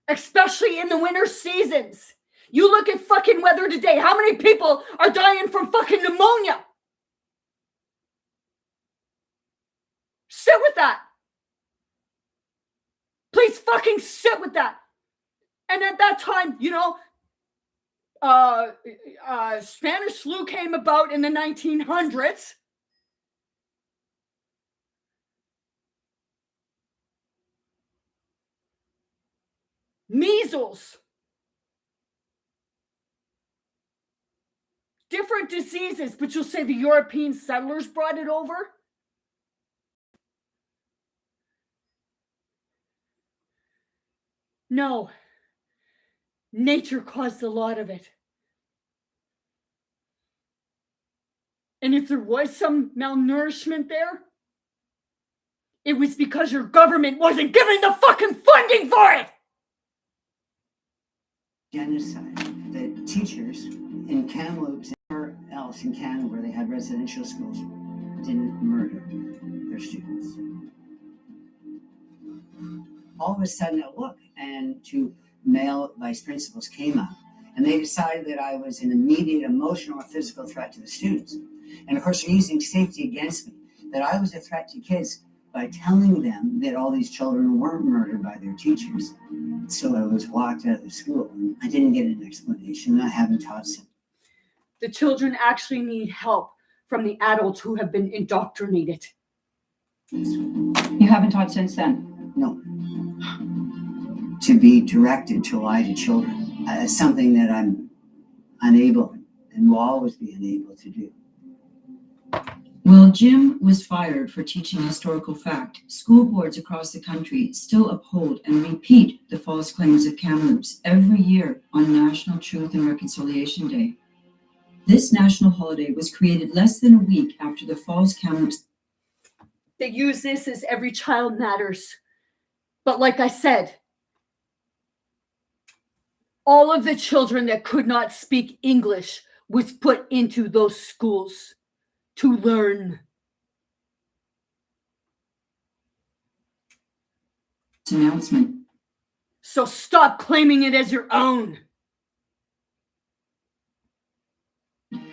Especially in the winter seasons. You look at fucking weather today. How many people are dying from fucking pneumonia? Sit with that. Please fucking sit with that. And at that time, you know, Spanish flu came about in the 1900s. Measles. Different diseases, but you'll say the European settlers brought it over? No. Nature caused a lot of it. And if there was some malnourishment there, it was because your government wasn't giving the fucking funding for it.
Genocide. The teachers in Kamloops and everywhere else in Canada where they had residential schools didn't murder their students. All of a sudden, a look and two male vice principals came up, and they decided that I was an immediate emotional or physical threat to the students. And of course, they're using safety against me, that I was a threat to kids by telling them that all these children weren't murdered by their teachers. So I was locked out of the school. And I didn't get an explanation. I haven't taught since.
The children actually need help from the adults who have been indoctrinated.
You haven't taught since then?
No. To be directed to lie to children is something that I'm unable and will always be unable to do.
While Jim was fired for teaching historical fact, school boards across the country still uphold and repeat the false claims of Kamloops every year on National Truth and Reconciliation Day. This national holiday was created less than a week after the false Kamloops.
They use this as every child matters. But like I said, all of the children that could not speak English was put into those schools to learn.
Announcement.
So stop claiming it as your own.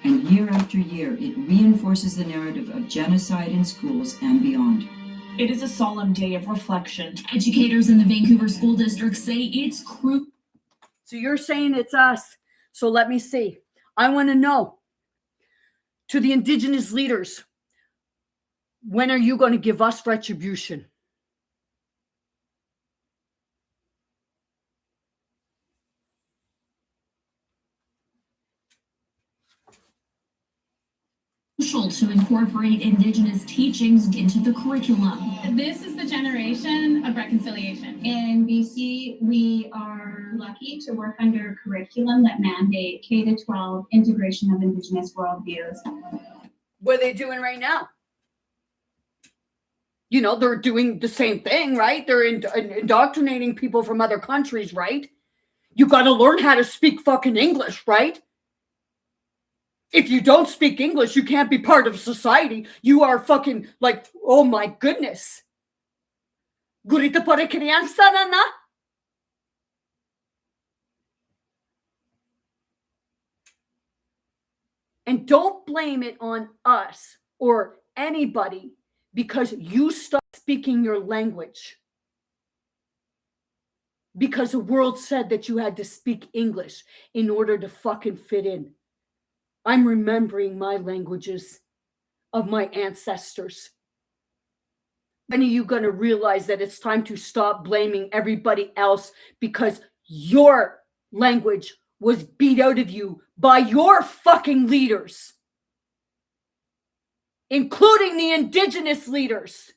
And year after year, it reinforces the narrative of genocide in schools and beyond.
It is a solemn day of reflection.
Educators in the Vancouver School District say it's crucial.
So you're saying it's us. So let me see. I want to know, to the Indigenous leaders, when are you going to give us retribution?
To incorporate Indigenous teachings into the curriculum.
This is the generation of reconciliation. In BC, we are lucky to work under a curriculum that mandate K-12 integration of Indigenous worldviews.
What are they doing right now? You know, they're doing the same thing, right? They're indoctrinating people from other countries, right? You got to learn how to speak fucking English, right? If you don't speak English, you can't be part of society. You are fucking like, oh my goodness. Gurita para criança, Nana? And don't blame it on us or anybody because you stopped speaking your language. Because the world said that you had to speak English in order to fucking fit in. I'm remembering my languages of my ancestors. When are you going to realize that it's time to stop blaming everybody else because your language was beat out of you by your fucking leaders, including the indigenous leaders?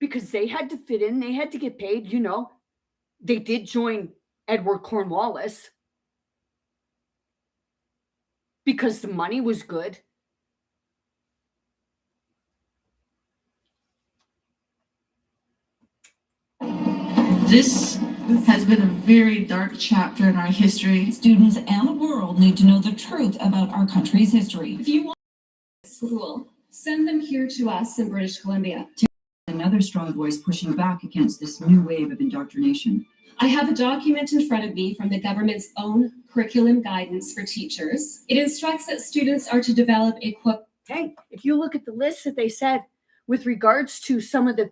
Because they had to fit in, they had to get paid, you know. They did join Edward Cornwallis because the money was good.
This has been a very dark chapter in our history.
Students and the world need to know the truth about our country's history.
If you want school, send them here to us in British Columbia.
Another strong voice pushing back against this new wave of indoctrination.
I have a document in front of me from the government's own curriculum guidance for teachers. It instructs that students are to develop a
Hey, if you look at the list that they said with regards to some of the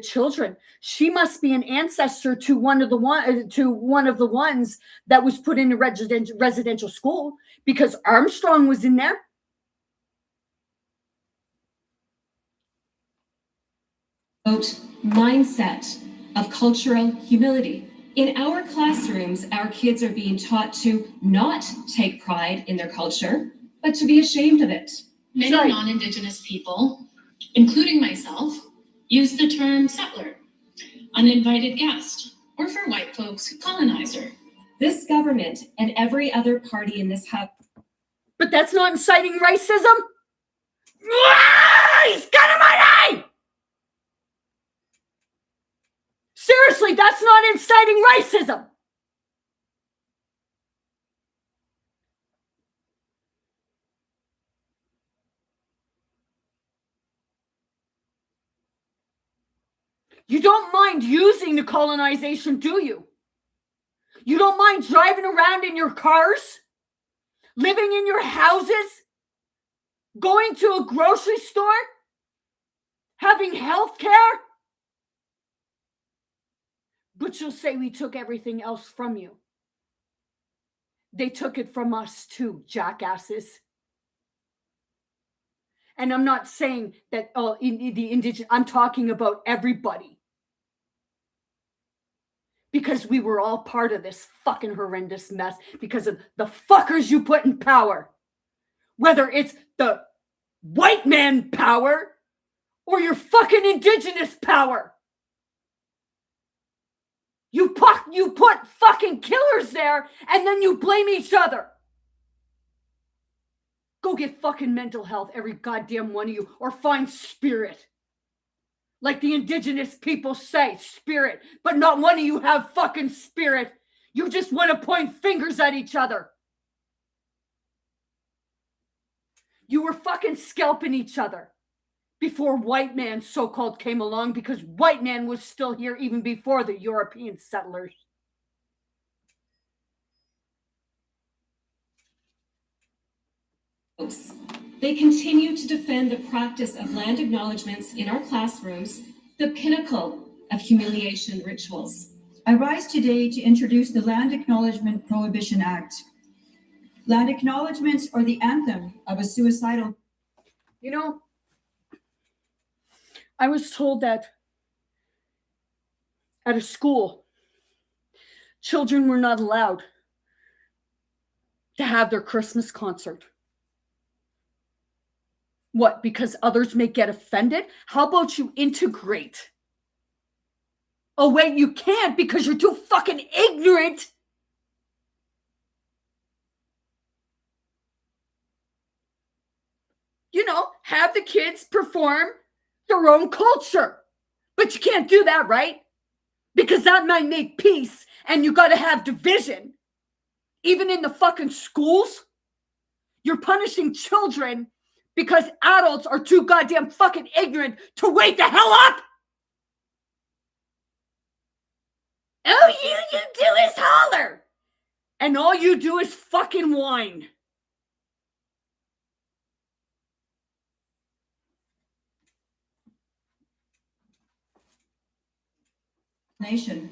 children, she must be an ancestor to one of the ones that was put in a residential school, because Armstrong was in there.
Mindset of cultural humility. In our classrooms, our kids are being taught to not take pride in their culture, but to be ashamed of it.
Many non-Indigenous people, including myself, use the term settler, uninvited guest, or for white folks, colonizer.
This government and every other party in this house.
But that's not inciting racism? He's got him my name! Seriously, that's not inciting racism. You don't mind using the colonization, do you? You don't mind driving around in your cars, living in your houses, going to a grocery store, having health care? But you'll say we took everything else from you. They took it from us too, jackasses. And I'm not saying that the indigenous, I'm talking about everybody. Because we were all part of this fucking horrendous mess because of the fuckers you put in power. Whether it's the white man power or your fucking indigenous power. You put fucking killers there and then you blame each other. Go get fucking mental health, every goddamn one of you, or find spirit. Like the indigenous people say, spirit, but not one of you have fucking spirit. You just want to point fingers at each other. You were fucking scalping each other before white man so-called came along, because white man was still here even before the European settlers.
They continue to defend the practice of land acknowledgements in our classrooms, the pinnacle of humiliation rituals.
I rise today to introduce the Land Acknowledgement Prohibition Act. Land acknowledgements are the anthem of a suicidal.
You know, I was told that at a school, children were not allowed to have their Christmas concert. What, because others may get offended? How about you integrate? Oh, wait, you can't because you're too fucking ignorant. You know, have the kids perform their own culture. But you can't do that, right? Because that might make peace and you got to have division. Even in the fucking schools, you're punishing children because adults are too goddamn fucking ignorant to wake the hell up. All you do is holler. And all you do is fucking whine.
Nation.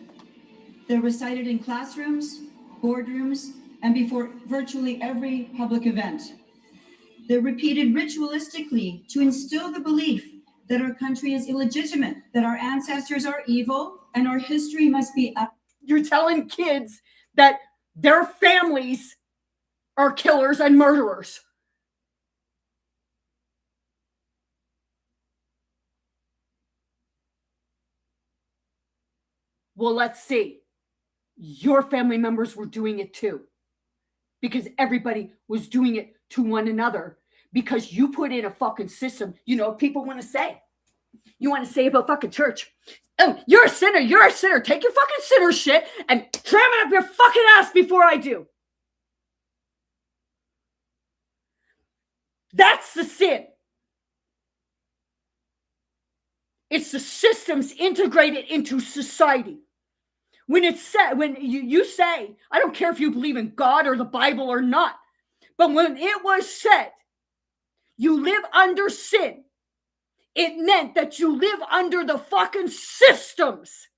They're recited in classrooms, boardrooms, and before virtually every public event. They're repeated ritualistically to instill the belief that our country is illegitimate, that our ancestors are evil, and our history must be up.
You're telling kids that their families are killers and murderers. Well, let's see. Your family members were doing it too. Because everybody was doing it to one another. Because you put in a fucking system. You know, people want to say. You want to say about fucking church. Oh, you're a sinner. You're a sinner. Take your fucking sinner shit and cram it up your fucking ass before I do. That's the sin. It's the systems integrated into society. When it's said, when you say, I don't care if you believe in God or the Bible or not, but when it was said, you live under sin, it meant that you live under the fucking systems.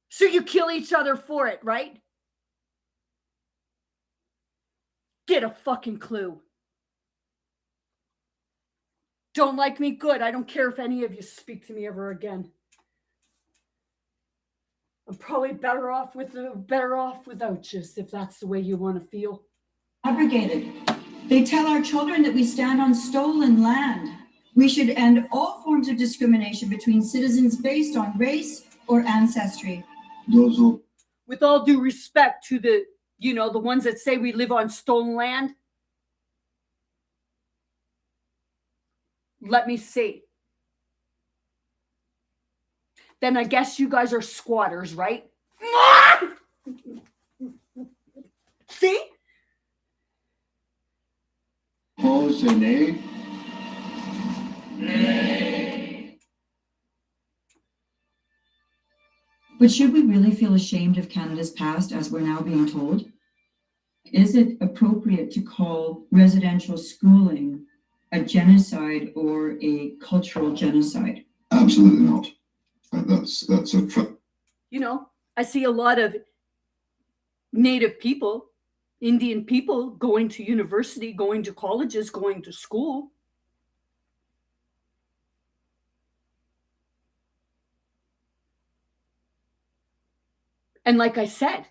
So you kill each other for it, right? Get a fucking clue. Don't like me? Good. I don't care if any of you speak to me ever again. I'm probably better off without you, if that's the way you want to feel.
Abrogated. They tell our children that we stand on stolen land. We should end all forms of discrimination between citizens based on race or ancestry.
With all due respect to the ones that say we live on stolen land, let me see. Then I guess you guys are squatters, right? See?
Opposed, say nay.
Nay. But should we really feel ashamed of Canada's past, as we're now being told? Is it appropriate to call residential schooling a genocide or a cultural genocide?
Absolutely not. That's a
I see a lot of Native people, Indian people going to university, going to colleges, going to school. And like I said,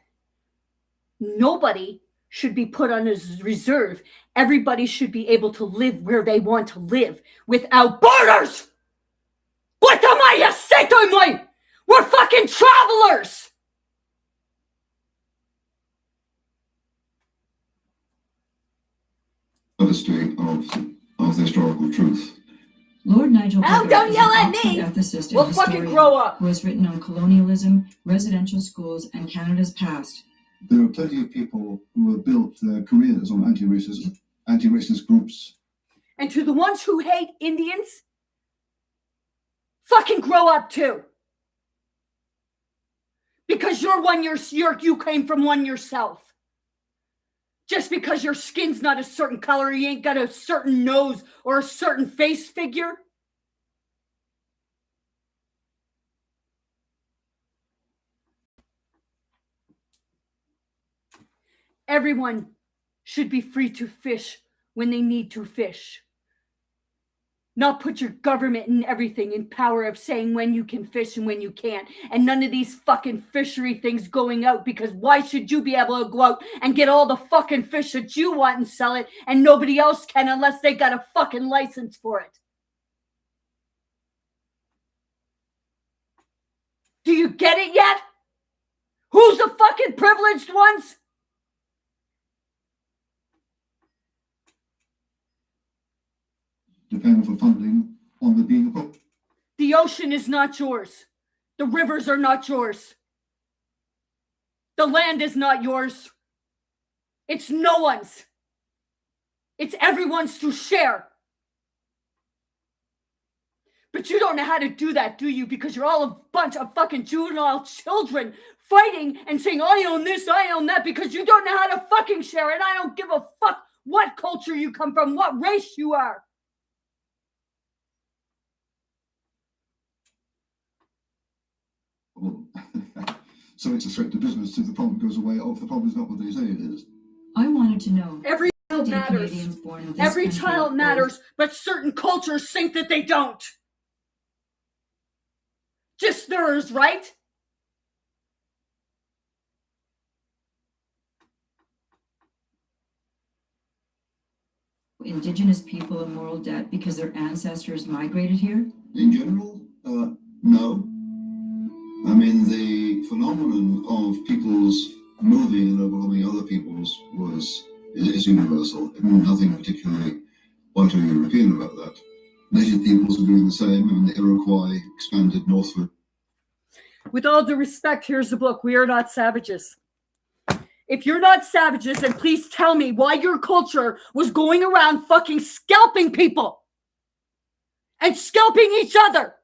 nobody should be put on a reserve. Everybody should be able to live where they want to live without borders. What am I saying? We're fucking travelers.
Honesty of the historical truth.
Lord Nigel
Oh, don't yell at me!
Ethicist
We'll
and
fucking
historian
grow up.
who has written on colonialism, residential schools, and Canada's past.
There are plenty of people who have built their careers on anti-racist groups.
And to the ones who hate Indians, fucking grow up too. Because you came from one yourself. Just because your skin's not a certain color, you ain't got a certain nose or a certain face figure. Everyone should be free to fish when they need to fish. Not put your government and everything in power of saying when you can fish and when you can't. And none of these fucking fishery things going out, because why should you be able to go out and get all the fucking fish that you want and sell it and nobody else can unless they got a fucking license for it? Do you get it yet? Who's the fucking privileged ones?
Depending for funding on the being of.
The ocean is not yours. The rivers are not yours. The land is not yours. It's no one's. It's everyone's to share. But you don't know how to do that, do you? Because you're all a bunch of fucking juvenile children fighting and saying, I own this, I own that, because you don't know how to fucking share it. I don't give a fuck what culture you come from, what race you are.
Well, so it's a threat to business. If the problem goes away, or if the problem is not what they say it is.
I wanted to know.
Every child matters.
Canadians born in this
Every
country
child
oppose-
matters, but certain cultures think that they don't. Just theirs, right?
Indigenous people in moral debt because their ancestors migrated here?
In general, no. I mean, the phenomenon of peoples moving and overwhelming other peoples is universal. Nothing particularly white or European about that. Native peoples are doing the same. I mean, the Iroquois expanded northward.
With all due respect, here's the book. We are not savages. If you're not savages, then please tell me why your culture was going around fucking scalping people and scalping each other.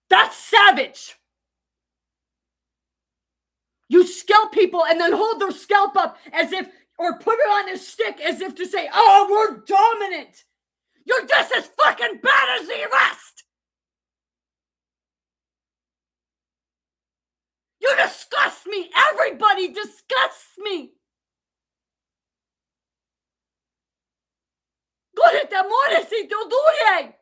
That's savage. You scalp people and then hold their scalp up as if, or put it on a stick as if to say, oh, we're dominant. You're just as fucking bad as the rest. You disgust me. Everybody disgusts me. Godete amore si te oduje.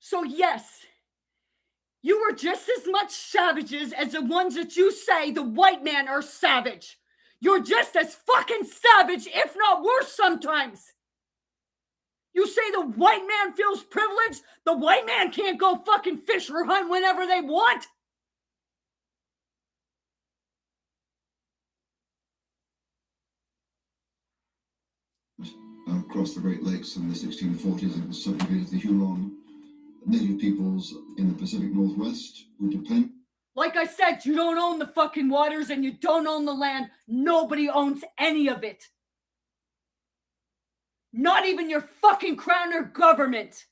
So yes, you are just as much savages as the ones that you say the white men are savage. You're just as fucking savage, if not worse sometimes. You say the white man feels privileged. The white man can't go fucking fish or hunt whenever they want.
Across the Great Lakes in the 1640s, it was subjugated the Huron native peoples in the Pacific Northwest who depend.
Like I said, you don't own the fucking waters and you don't own the land. Nobody owns any of it. Not even your fucking crown or government.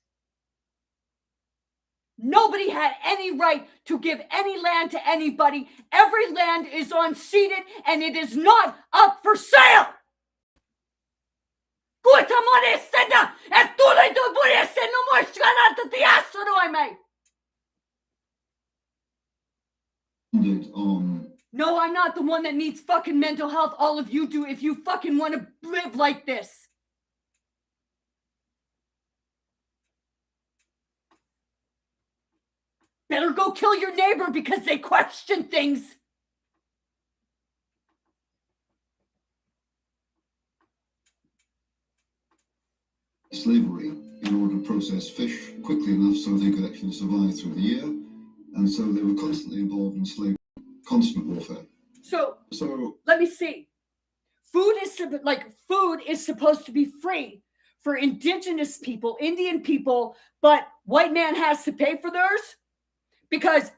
Nobody had any right to give any land to anybody. Every land is unceded and it is not up for sale. No, I'm not the one that needs fucking mental health. All of you do if you fucking want to live like this. Better go kill your neighbor because they question things.
Slavery in order to process fish quickly enough so they could actually survive through the year. And so they were constantly involved in slavery, constant warfare. So
let me see. Food is supposed to be free for indigenous people, Indian people, but white man has to pay for theirs because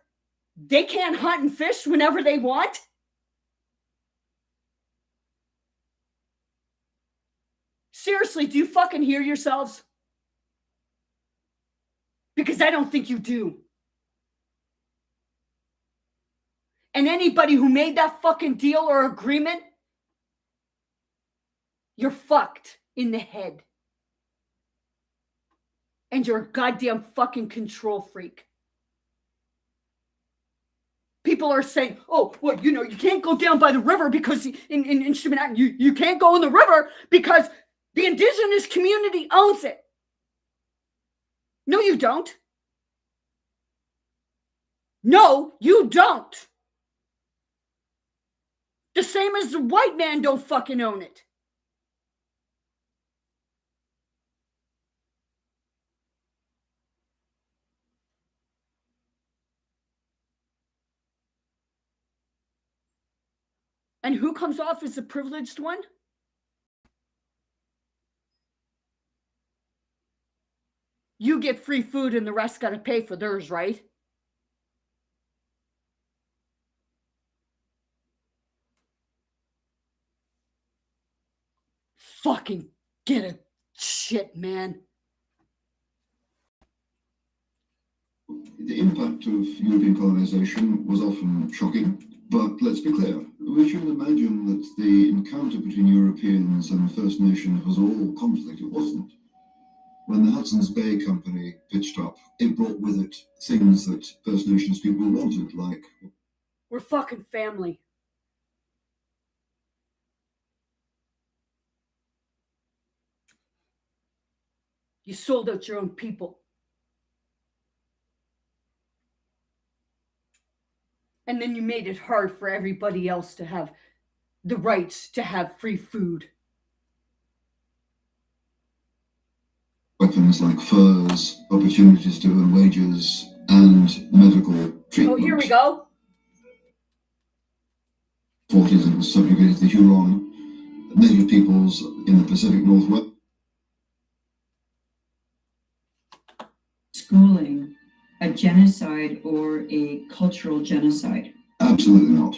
they can't hunt and fish whenever they want. Seriously, do you fucking hear yourselves? Because I don't think you do. And anybody who made that fucking deal or agreement, you're fucked in the head. And you're a goddamn fucking control freak. People are saying, oh, well, you know, you can't go down by the river because in Shimanaki, you can't go in the river because the indigenous community owns it. No, you don't. No, you don't. The same as the white man don't fucking own it. And who comes off as the privileged one? You get free food and the rest got to pay for theirs, right? Fucking get a shit, man.
The impact of European colonization was often shocking, but let's be clear, We should imagine that the encounter between Europeans and First Nation was all conflict. It wasn't. When the Hudson's Bay Company pitched up, it brought with it things that First Nations people wanted, like...
We're fucking family. You sold out your own people. And then you made it hard for everybody else to have the rights to have free food.
Weapons like furs, opportunities to earn wages, and medical treatment.
Oh, here we go.
40s and subjugated the Huron, native peoples in the Pacific Northwest.
Schooling a genocide or a cultural genocide?
Absolutely not.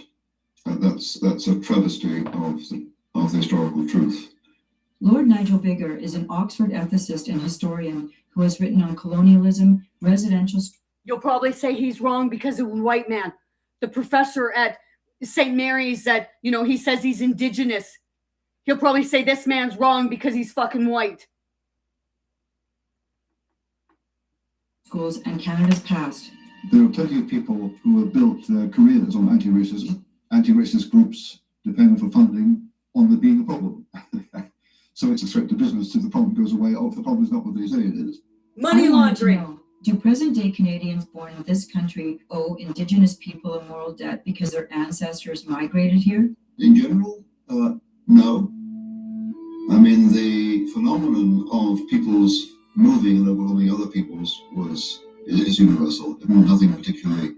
That's a travesty of the historical truth.
Lord Nigel Biggar is an Oxford ethicist and historian who has written on colonialism, residential...
You'll probably say he's wrong because of a white man. The professor at St. Mary's that, he says he's indigenous. He'll probably say this man's wrong because he's fucking white.
Schools and Canada's past.
There are plenty of people who have built their careers on anti-racism. Anti-racist groups depend for funding on there being a problem. So it's a threat to business if the problem goes away. Oh, if the problem is not what they say it is.
Money laundering.
Do present-day Canadians born in this country owe Indigenous people a moral debt because their ancestors migrated here?
In general, no. I mean, the phenomenon of people's moving and overwhelming other peoples is universal. There's nothing particularly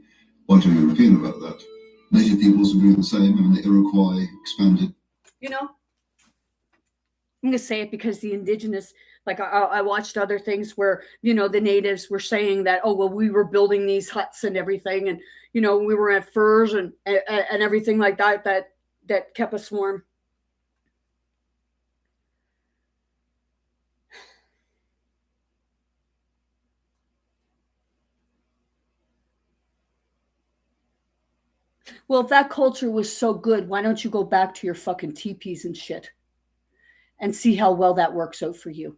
white or European about that. Native peoples are doing the same. I mean, the Iroquois expanded.
I'm going to say it because the indigenous, like I watched other things where, the natives were saying that, oh, well, we were building these huts and everything. And, we were at furs and everything like that kept us warm. Well, if that culture was so good, why don't you go back to your fucking teepees and shit and see how well that works out for you?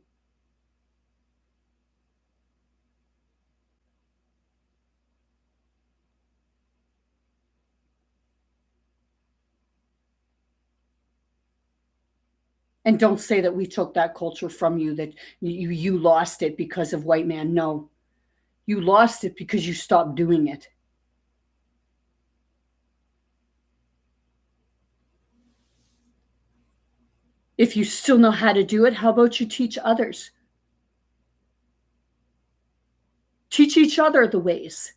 And don't say that we took that culture from you, that you lost it because of white man. No, you lost it because you stopped doing it. If you still know how to do it, how about you teach others? Teach each other the ways.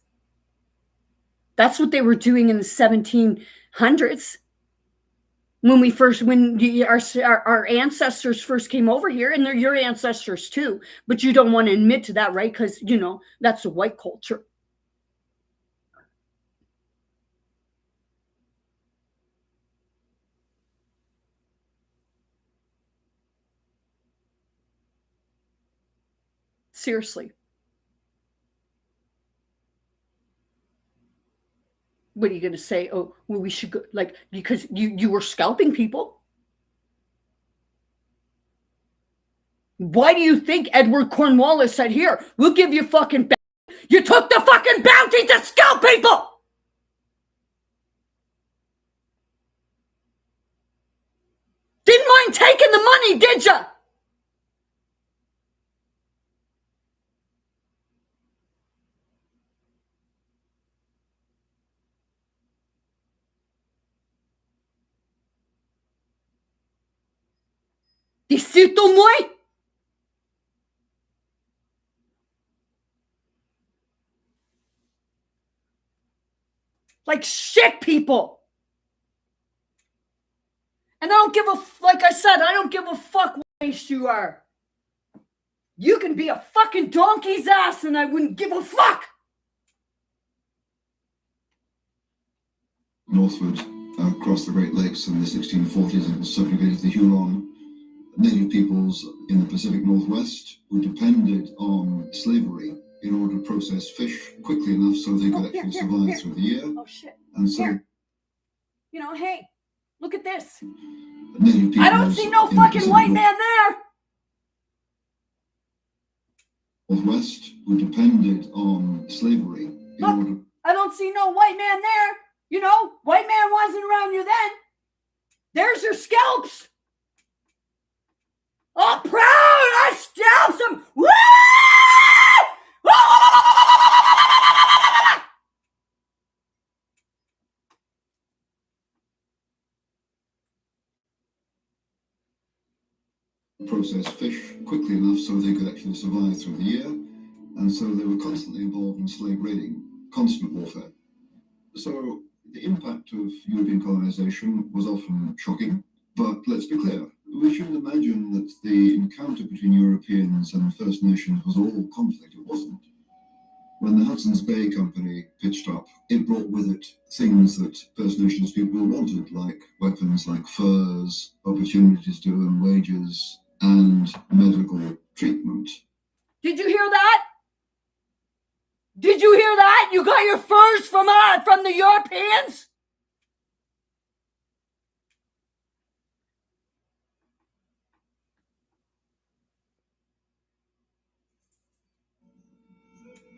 That's what they were doing in the 1700s. When our ancestors first came over here, and they're your ancestors too, but you don't want to admit to that, right? Because, that's a white culture. Seriously. What are you going to say? Oh, well, we should go, because you were scalping people. Why do you think Edward Cornwallis said, here, we'll give you fucking you took the fucking bounty to scalp people. Didn't mind taking the money, did ya? Disito moi? Like shit, people. And I don't give like I said, I don't give a fuck what race you are. You can be a fucking donkey's ass and I wouldn't give a fuck.
Northward, across the Great Lakes in the 1640s and subjugated the Huron. Native peoples in the Pacific Northwest who depended on slavery in order to process fish quickly enough so they could actually survive through the year.
Oh shit.
And so,
hey, Look at this.
Native
I don't
peoples
see no
in
fucking
Pacific
white man there.
Northwest who depended on slavery in order.
I don't see no white man there. You know, white man wasn't around you then. There's your scalps. Oh, proud! I scalped some. Woo!
Process fish quickly enough so they could actually survive through the year, and so they were constantly involved in slave raiding, constant warfare. So the impact of European colonization was often shocking, but let's be clear, we shouldn't imagine that the encounter between Europeans and First Nations was all conflict. It wasn't. When the Hudson's Bay Company pitched up, it brought with it things that First Nations people wanted, like weapons like furs, opportunities to earn wages, and medical treatment.
Did you hear that? Did you hear that? You got your furs from the Europeans?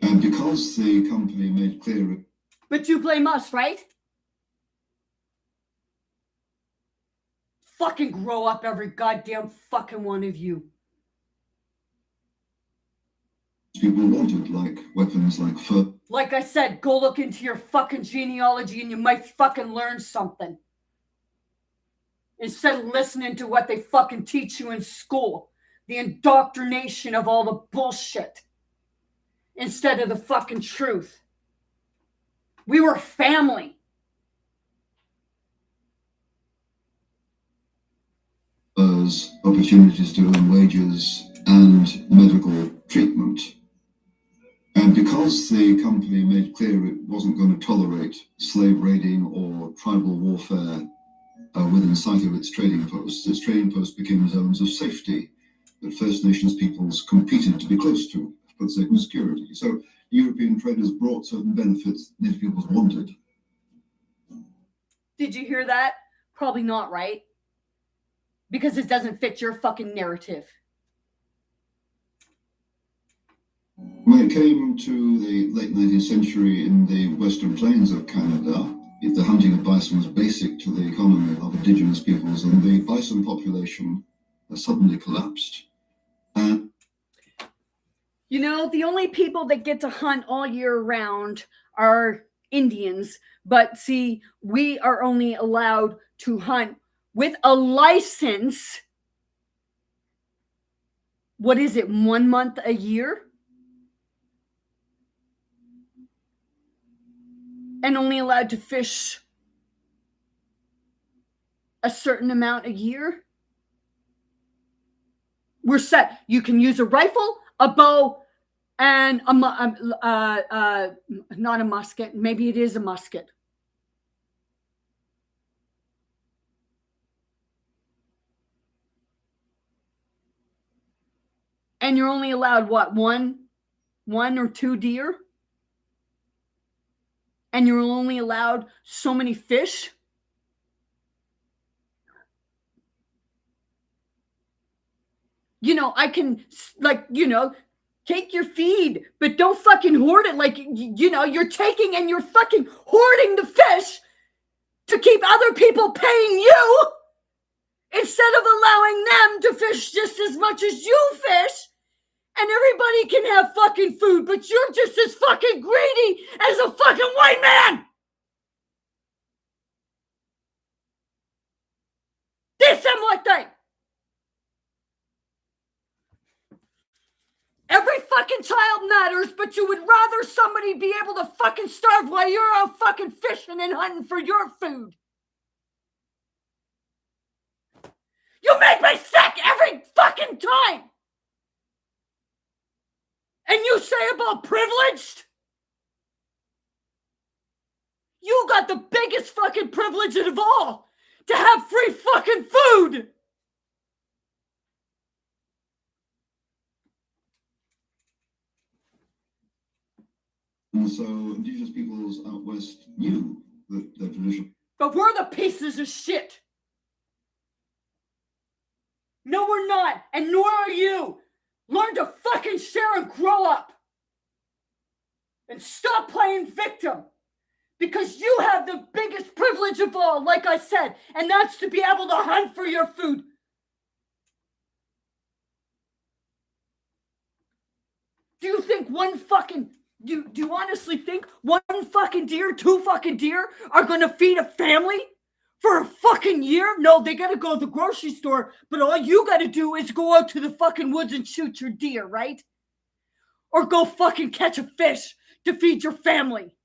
And because the company made clear...
But you blame us, right? Fucking grow up, every goddamn fucking one of you.
People wanted, like weapons like fur.
Like I said, go look into your fucking genealogy and you might fucking learn something. Instead of listening to what they fucking teach you in school. The indoctrination of all the bullshit. Instead of the fucking truth. We were family.
Opportunities to earn wages and medical treatment. And because the company made clear it wasn't going to tolerate slave raiding or tribal warfare within sight of its trading posts became zones of safety that First Nations peoples competed to be close to for the sake of security. So European traders brought certain benefits Native peoples wanted.
Did you hear that? Probably not, right? Because it doesn't fit your fucking narrative.
When it came to the late 19th century in the western plains of Canada, the hunting of bison was basic to the economy of indigenous peoples, and the bison population suddenly collapsed.
You know, the only people that get to hunt all year round are Indians. But see, we are only allowed to hunt with a license. What is it, 1 month a year? And only allowed to fish a certain amount a year. We're set. You can use a rifle, a bow, and not a musket. Maybe it is a musket. And you're only allowed what, one or two deer? And you're only allowed so many fish? You know, I can, like, you know, take your feed, but don't fucking hoard it. Like, you know, you're taking and you're fucking hoarding the fish to keep other people paying you instead of allowing them to fish just as much as you fish. And everybody can have fucking food, but you're just as fucking greedy as a fucking white man. This and what thing? Every fucking child matters, but you would rather somebody be able to fucking starve while you're out fucking fishing and hunting for your food. You make me sick every fucking time. And you say about privileged? You got the biggest fucking privilege of all, to have free fucking food.
And so indigenous peoples out west knew that their tradition.
But we're the pieces of shit. No, we're not. And nor are you. Learn to fucking share and grow up. And stop playing victim. Because you have the biggest privilege of all, like I said, and that's to be able to hunt for your food. Do you think do you honestly think one fucking deer, two fucking deer are going to feed a family for a fucking year? No, they got to go to the grocery store, but all you got to do is go out to the fucking woods and shoot your deer, right? Or go fucking catch a fish to feed your family.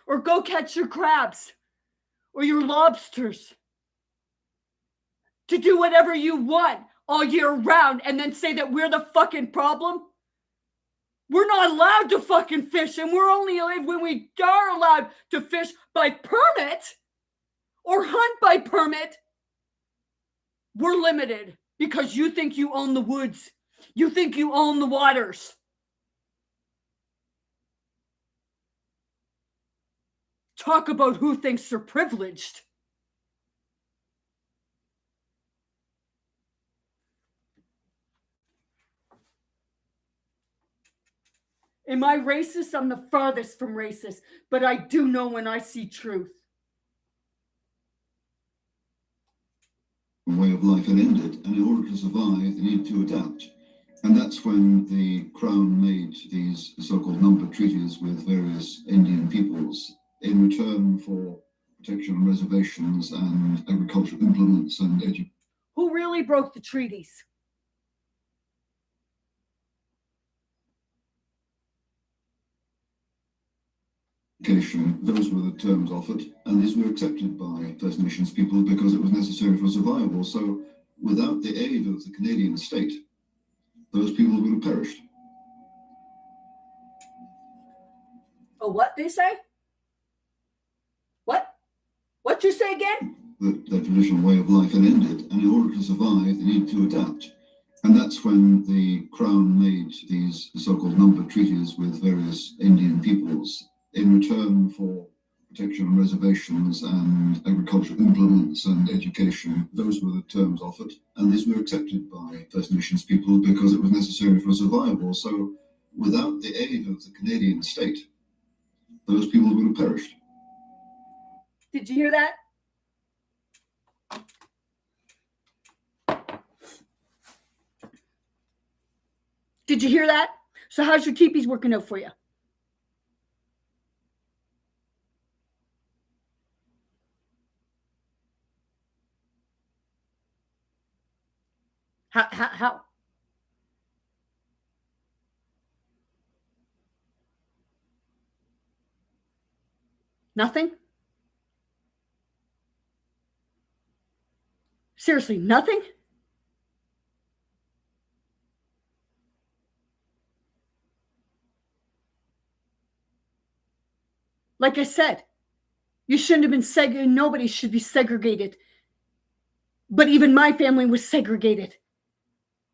Or go catch your crabs or your lobsters. To do whatever you want all year round and then say that we're the fucking problem? We're not allowed to fucking fish, and we're only when we are allowed to fish by permit or hunt by permit, we're limited because you think you own the woods. You think you own the waters. Talk about who thinks they're privileged. Am I racist? I'm the farthest from racist, but I do know when I see truth.
Way of life had ended, and in order to survive, they needed to adapt. And that's when the Crown made these so-called number treaties with various Indian peoples in return for protection on reservations and agricultural implements and education.
Who really broke the treaties?
Those were the terms offered, and these were accepted by First Nations people because it was necessary for survival. So without the aid of the Canadian state, those people would have perished.
Oh, what they say? What? What you say again?
Their traditional way of life had ended, and in order to survive, they needed to adapt. And that's when the Crown made these so-called number treaties with various Indian peoples in return for protection on reservations and agricultural implements and education. Those were the terms offered, and these were accepted by First Nations people because it was necessary for survival. So without the aid of the Canadian state, those people would have perished.
Did you hear that? Did you hear that? So how's your teepees working out for you? How? Nothing? Seriously, nothing? Like I said, you shouldn't have been segregated. Nobody should be segregated. But even my family was segregated.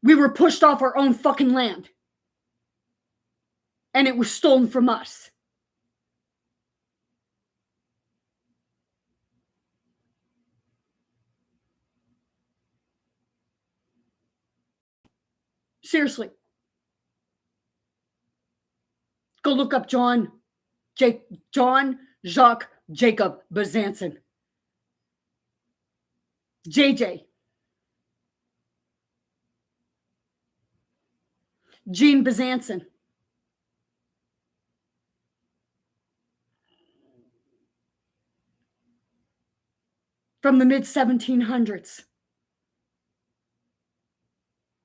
We were pushed off our own fucking land. And it was stolen from us. Seriously. Go look up John Jacques Jacob Bezanson. JJ. Jean Bezanson. From the mid-1700s.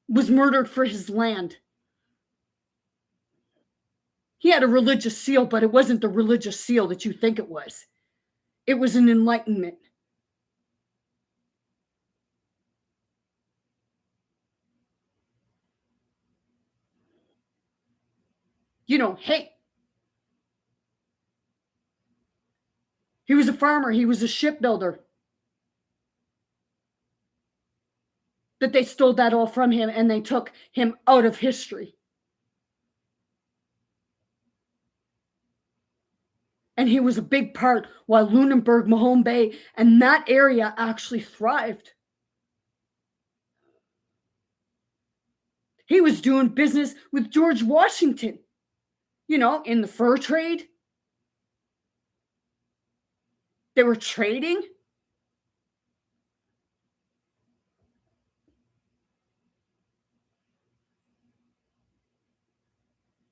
Was murdered for his land. He had a religious seal, but it wasn't the religious seal that you think it was. It was an enlightenment. You know, hey, he was a farmer. He was a shipbuilder. That they stole that all from him and they took him out of history. And he was a big part while Lunenburg, Mahone Bay, and that area actually thrived. He was doing business with George Washington, in the fur trade. They were trading.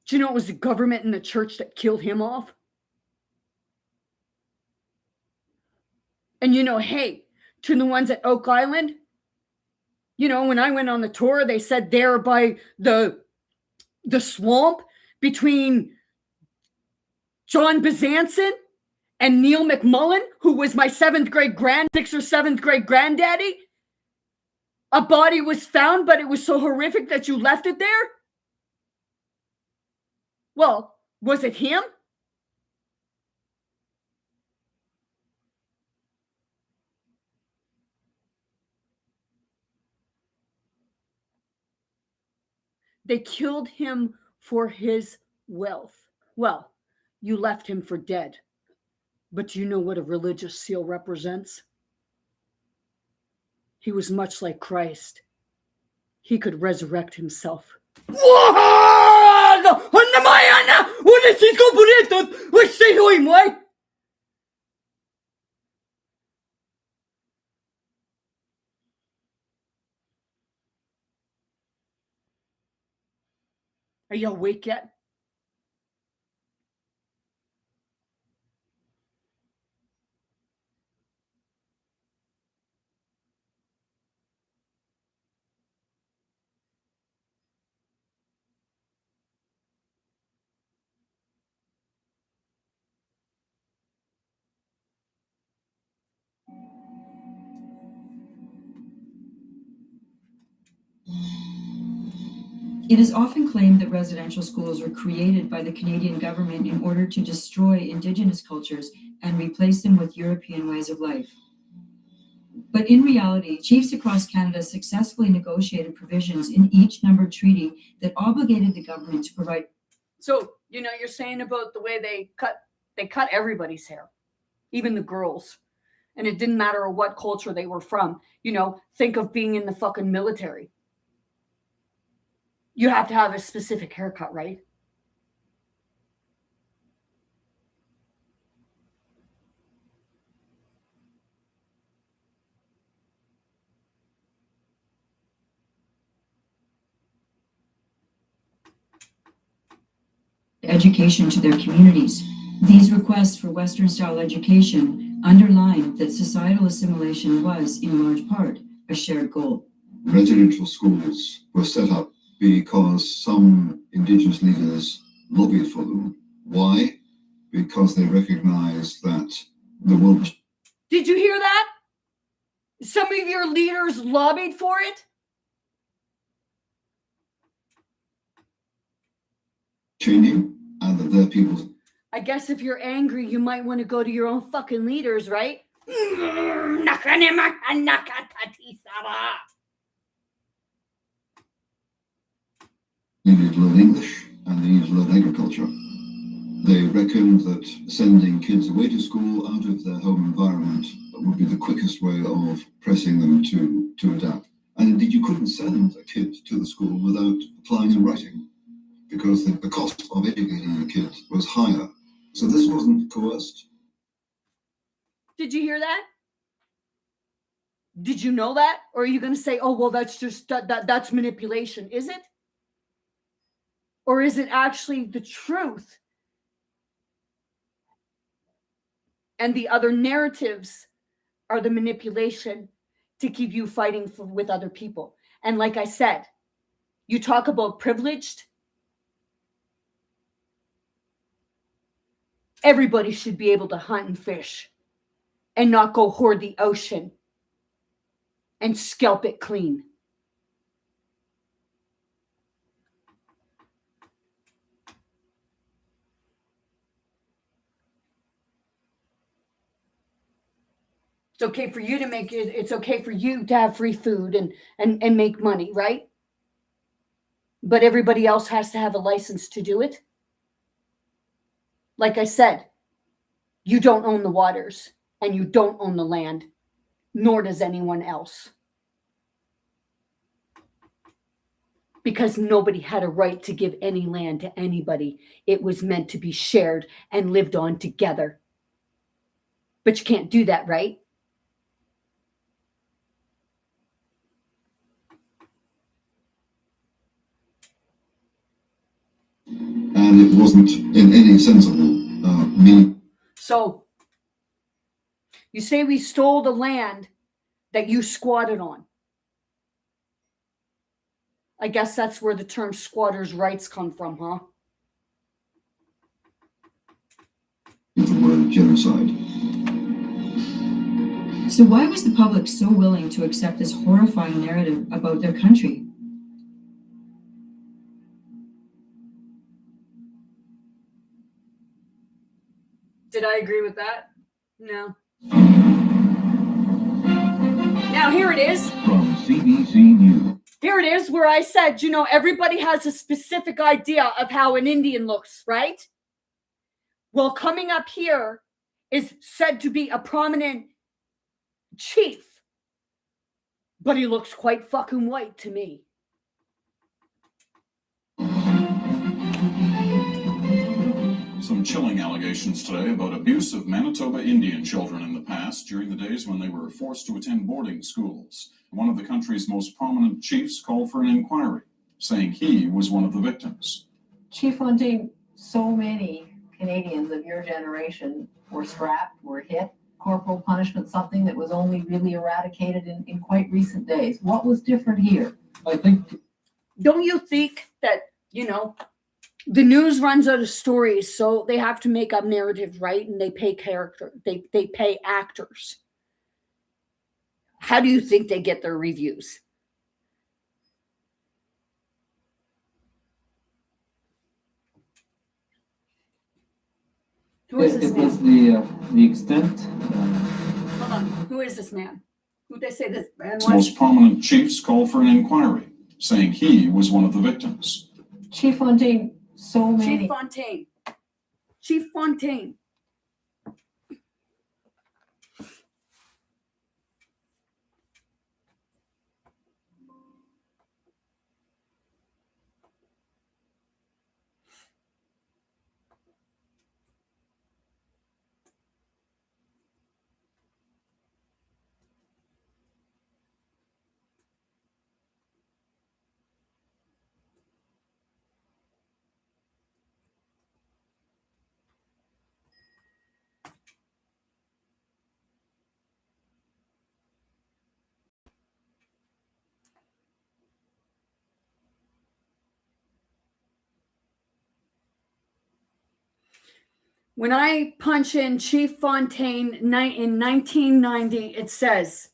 Do you know it was the government and the church that killed him off? And hey, to the ones at Oak Island, when I went on the tour, they said there by the swamp between John Bezanson and Neil McMullen, who was my 6th or 7th grade granddaddy, a body was found, but it was so horrific that you left it there. Well, was it him? They killed him for his wealth. Well, you left him for dead. But do you know what a religious seal represents? He was much like Christ. He could resurrect himself. Are you awake yet?
It is often claimed that residential schools were created by the Canadian government in order to destroy Indigenous cultures and replace them with European ways of life. But in reality, chiefs across Canada successfully negotiated provisions in each numbered treaty that obligated the government to provide.
So, you're saying about the way they cut everybody's hair, even the girls. And it didn't matter what culture they were from. Think of being in the fucking military. You have to have a specific haircut, right?
Education to their communities. These requests for Western-style education underline that societal assimilation was, in large part, a shared goal.
Residential schools were set up because some Indigenous leaders lobbied for them. Why? Because they recognized that the world.
Did you hear that? Some of your leaders lobbied for it?
Changing, and that their people's.
I guess if you're angry, you might want to go to your own fucking leaders, right?
Needed to learn English and they needed to learn agriculture. They reckoned that sending kids away to school out of their home environment would be the quickest way of pressing them to adapt. And indeed, you couldn't send a kid to the school without applying and writing, because the cost of educating a kid was higher. So this wasn't coerced.
Did you hear that? Did you know that? Or are you going to say, oh, well, that's just that's manipulation? Is it? Or is it actually the truth? And the other narratives are the manipulation to keep you fighting with other people. And like I said, you talk about privileged. Everybody should be able to hunt and fish and not go hoard the ocean and scalp it clean. It's okay for you to make it. It's okay for you to have free food and make money, right? But everybody else has to have a license to do it. Like I said, You don't own the waters and you don't own the land, nor does anyone else. Because nobody had a right to give any land to anybody. It was meant to be shared and lived on together. But you can't do that, right?
And it wasn't in any sensible meaning.
So, you say we stole the land that you squatted on. I guess that's where the term squatters' rights come from, huh?
The word genocide.
So why was the public so willing to accept this horrifying narrative about their country?
Did I agree with that? No. Now here it is.
From CBC News.
Here it is where I said, you know, everybody has a specific idea of how an Indian looks, right? Well, coming up here is said to be a prominent chief, but he looks quite fucking white to me.
Some chilling allegations today about abuse of Manitoba Indian children in the past during the days when they were forced to attend boarding schools. One of the country's most prominent chiefs called for an inquiry, saying he was one of the victims.
Chief Fontaine, so many Canadians of your generation were strapped, were hit. Corporal punishment, something that was only really eradicated in quite recent days. What was different here?
I think.
Don't you think that, you know, the news runs out of stories, so they have to make up narratives, right? And they pay they pay actors. How do you think they get their reviews? Who is this man?
It was the extent.
Hold on. Who is this man? Who they say this man was?
Most prominent chiefs called for an inquiry, saying he was one of the victims.
Chief Fontaine, so many.
Chief Fontaine. Chief Fontaine. When I punch in Chief Fontaine in 1990, it says,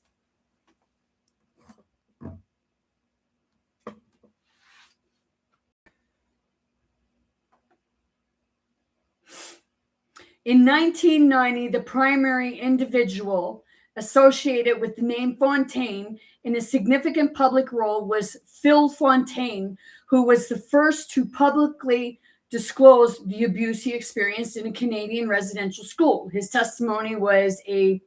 in 1990, the primary individual associated with the name Fontaine in a significant public role was Phil Fontaine, who was the first to publicly disclosed the abuse he experienced in a Canadian residential school. His testimony was a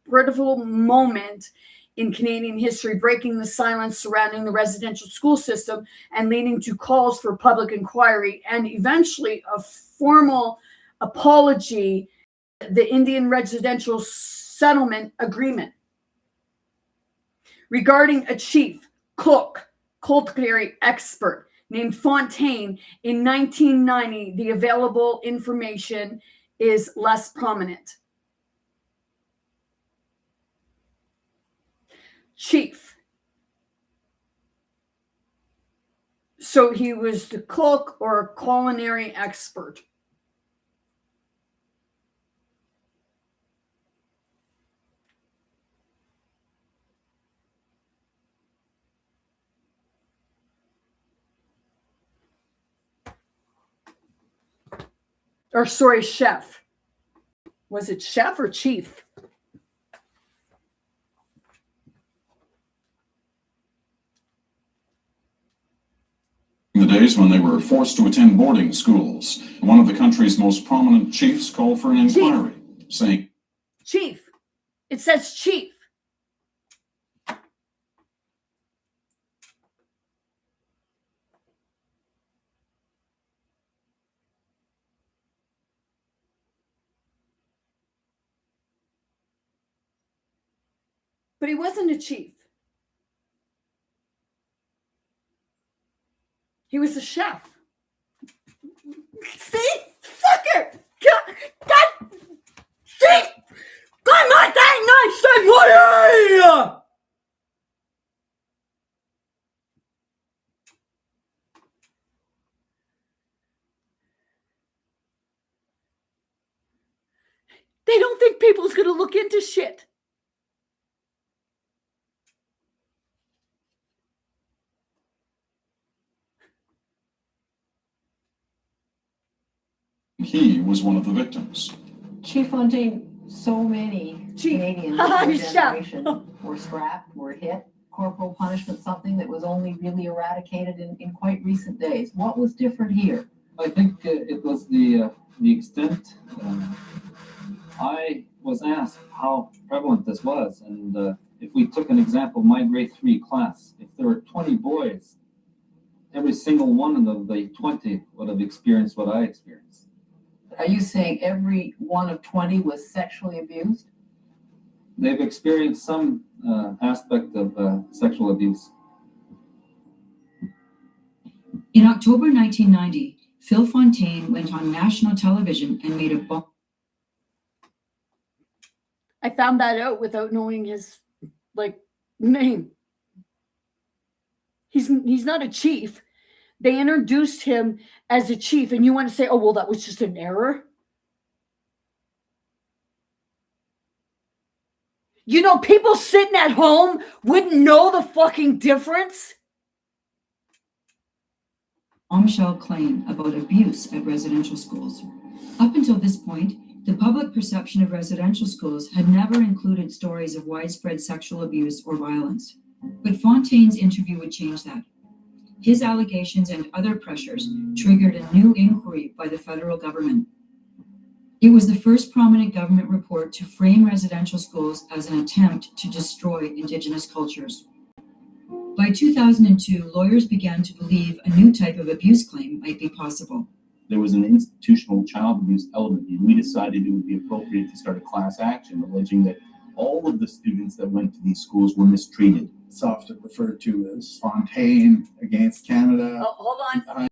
pivotal moment in Canadian history, breaking the silence surrounding the residential school system and leading to calls for public inquiry and eventually a formal apology, the Indian Residential Settlement Agreement. Regarding a chief, cook, culinary expert, named Fontaine in 1990, the available information is less prominent. Chief. So he was the cook or a culinary expert. Or sorry, chef. Was it chef or chief?
In the days when they were forced to attend boarding schools, one of the country's most prominent chiefs called for an inquiry, saying,
Chief. It says chief. But he wasn't a chief. He was a chef. See? Fucker! God! See? I'm not that nice and what? They don't think people's gonna look into shit.
he was one of the victims.
Chief Fontaine, so many Canadians of your generation were strapped, were hit. Corporal punishment, something that was only really eradicated in quite recent days. What was different here?
I think it was the extent. I was asked how prevalent this was, and if we took an example, my grade 3 class, if there were 20 boys, every single one of the 20 would have experienced what I experienced.
Are you saying every one of 20 was sexually abused?
They've experienced some aspect of sexual abuse.
In October 1990, Phil Fontaine went on national television and made a bomb.
I found that out without knowing his name. He's not a chief. They introduced him as a chief, and you want to say, oh, well, that was just an error? You know, people sitting at home wouldn't know the fucking difference.
Bombshell claim about abuse at residential schools. Up until this point, the public perception of residential schools had never included stories of widespread sexual abuse or violence. But Fontaine's interview would change that. His allegations and other pressures triggered a new inquiry by the federal government. It was the first prominent government report to frame residential schools as an attempt to destroy Indigenous cultures. By 2002, lawyers began to believe a new type of abuse claim might be possible.
There was an institutional child abuse element, and we decided it would be appropriate to start a class action alleging that all of the students that went to these schools were mistreated.
It's often referred to as Fontaine against Canada.
Oh, hold on.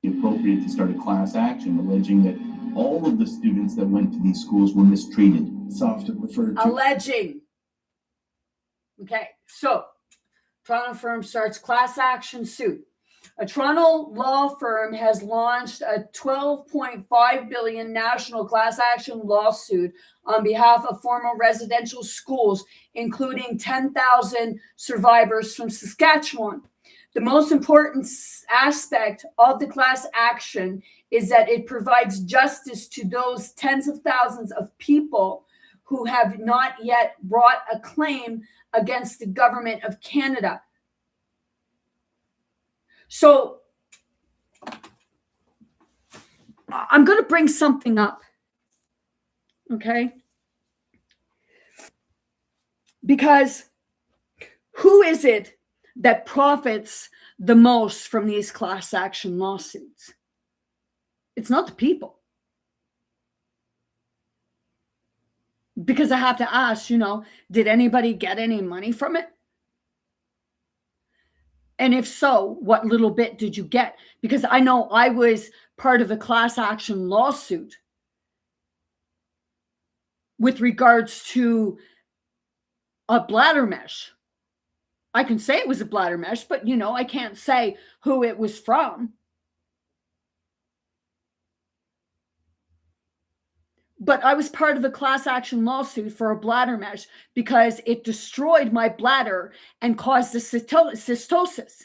Appropriate to start a class action alleging that all of the students that went to these schools were mistreated.
It's often referred to.
Alleging. Okay, so Toronto firm starts class action suit. A Toronto law firm has launched a $12.5 billion national class action lawsuit on behalf of former residential schools, including 10,000 survivors from Saskatchewan. The most important aspect of the class action is that it provides justice to those tens of thousands of people who have not yet brought a claim against the government of Canada. So I'm going to bring something up, okay? Because who is it that profits the most from these class action lawsuits? It's not the people. Because I have to ask, did anybody get any money from it? And if so, what little bit did you get? Because I know I was part of a class action lawsuit with regards to a bladder mesh. I can say it was a bladder mesh, but I can't say who it was from. But I was part of a class action lawsuit for a bladder mesh because it destroyed my bladder and caused the cystosis.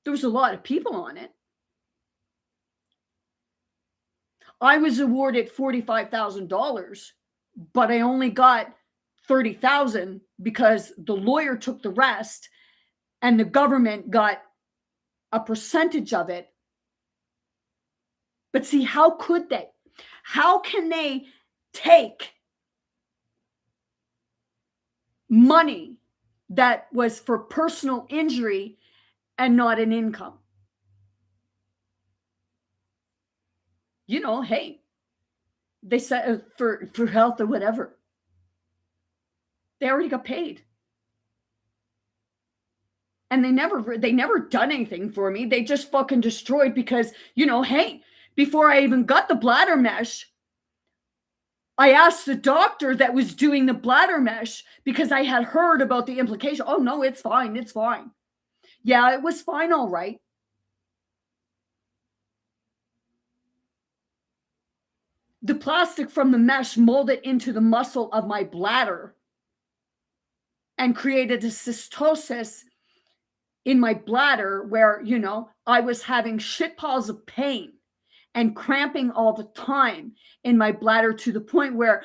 There was a lot of people on it. I was awarded $45,000, but I only got $30,000 because the lawyer took the rest and the government got a percentage of it But see, how could they? How can they take money that was for personal injury and not an income? You know, hey, they said for health or whatever. They already got paid. And they never done anything for me. They just fucking destroyed because, you know, hey, before I even got the bladder mesh, I asked the doctor that was doing the bladder mesh because I had heard about the implication. Oh no, it's fine. It's fine. Yeah, it was fine. All right. The plastic from the mesh molded into the muscle of my bladder and created a cystosis in my bladder where, you know, I was having shit piles of pain and cramping all the time in my bladder to the point where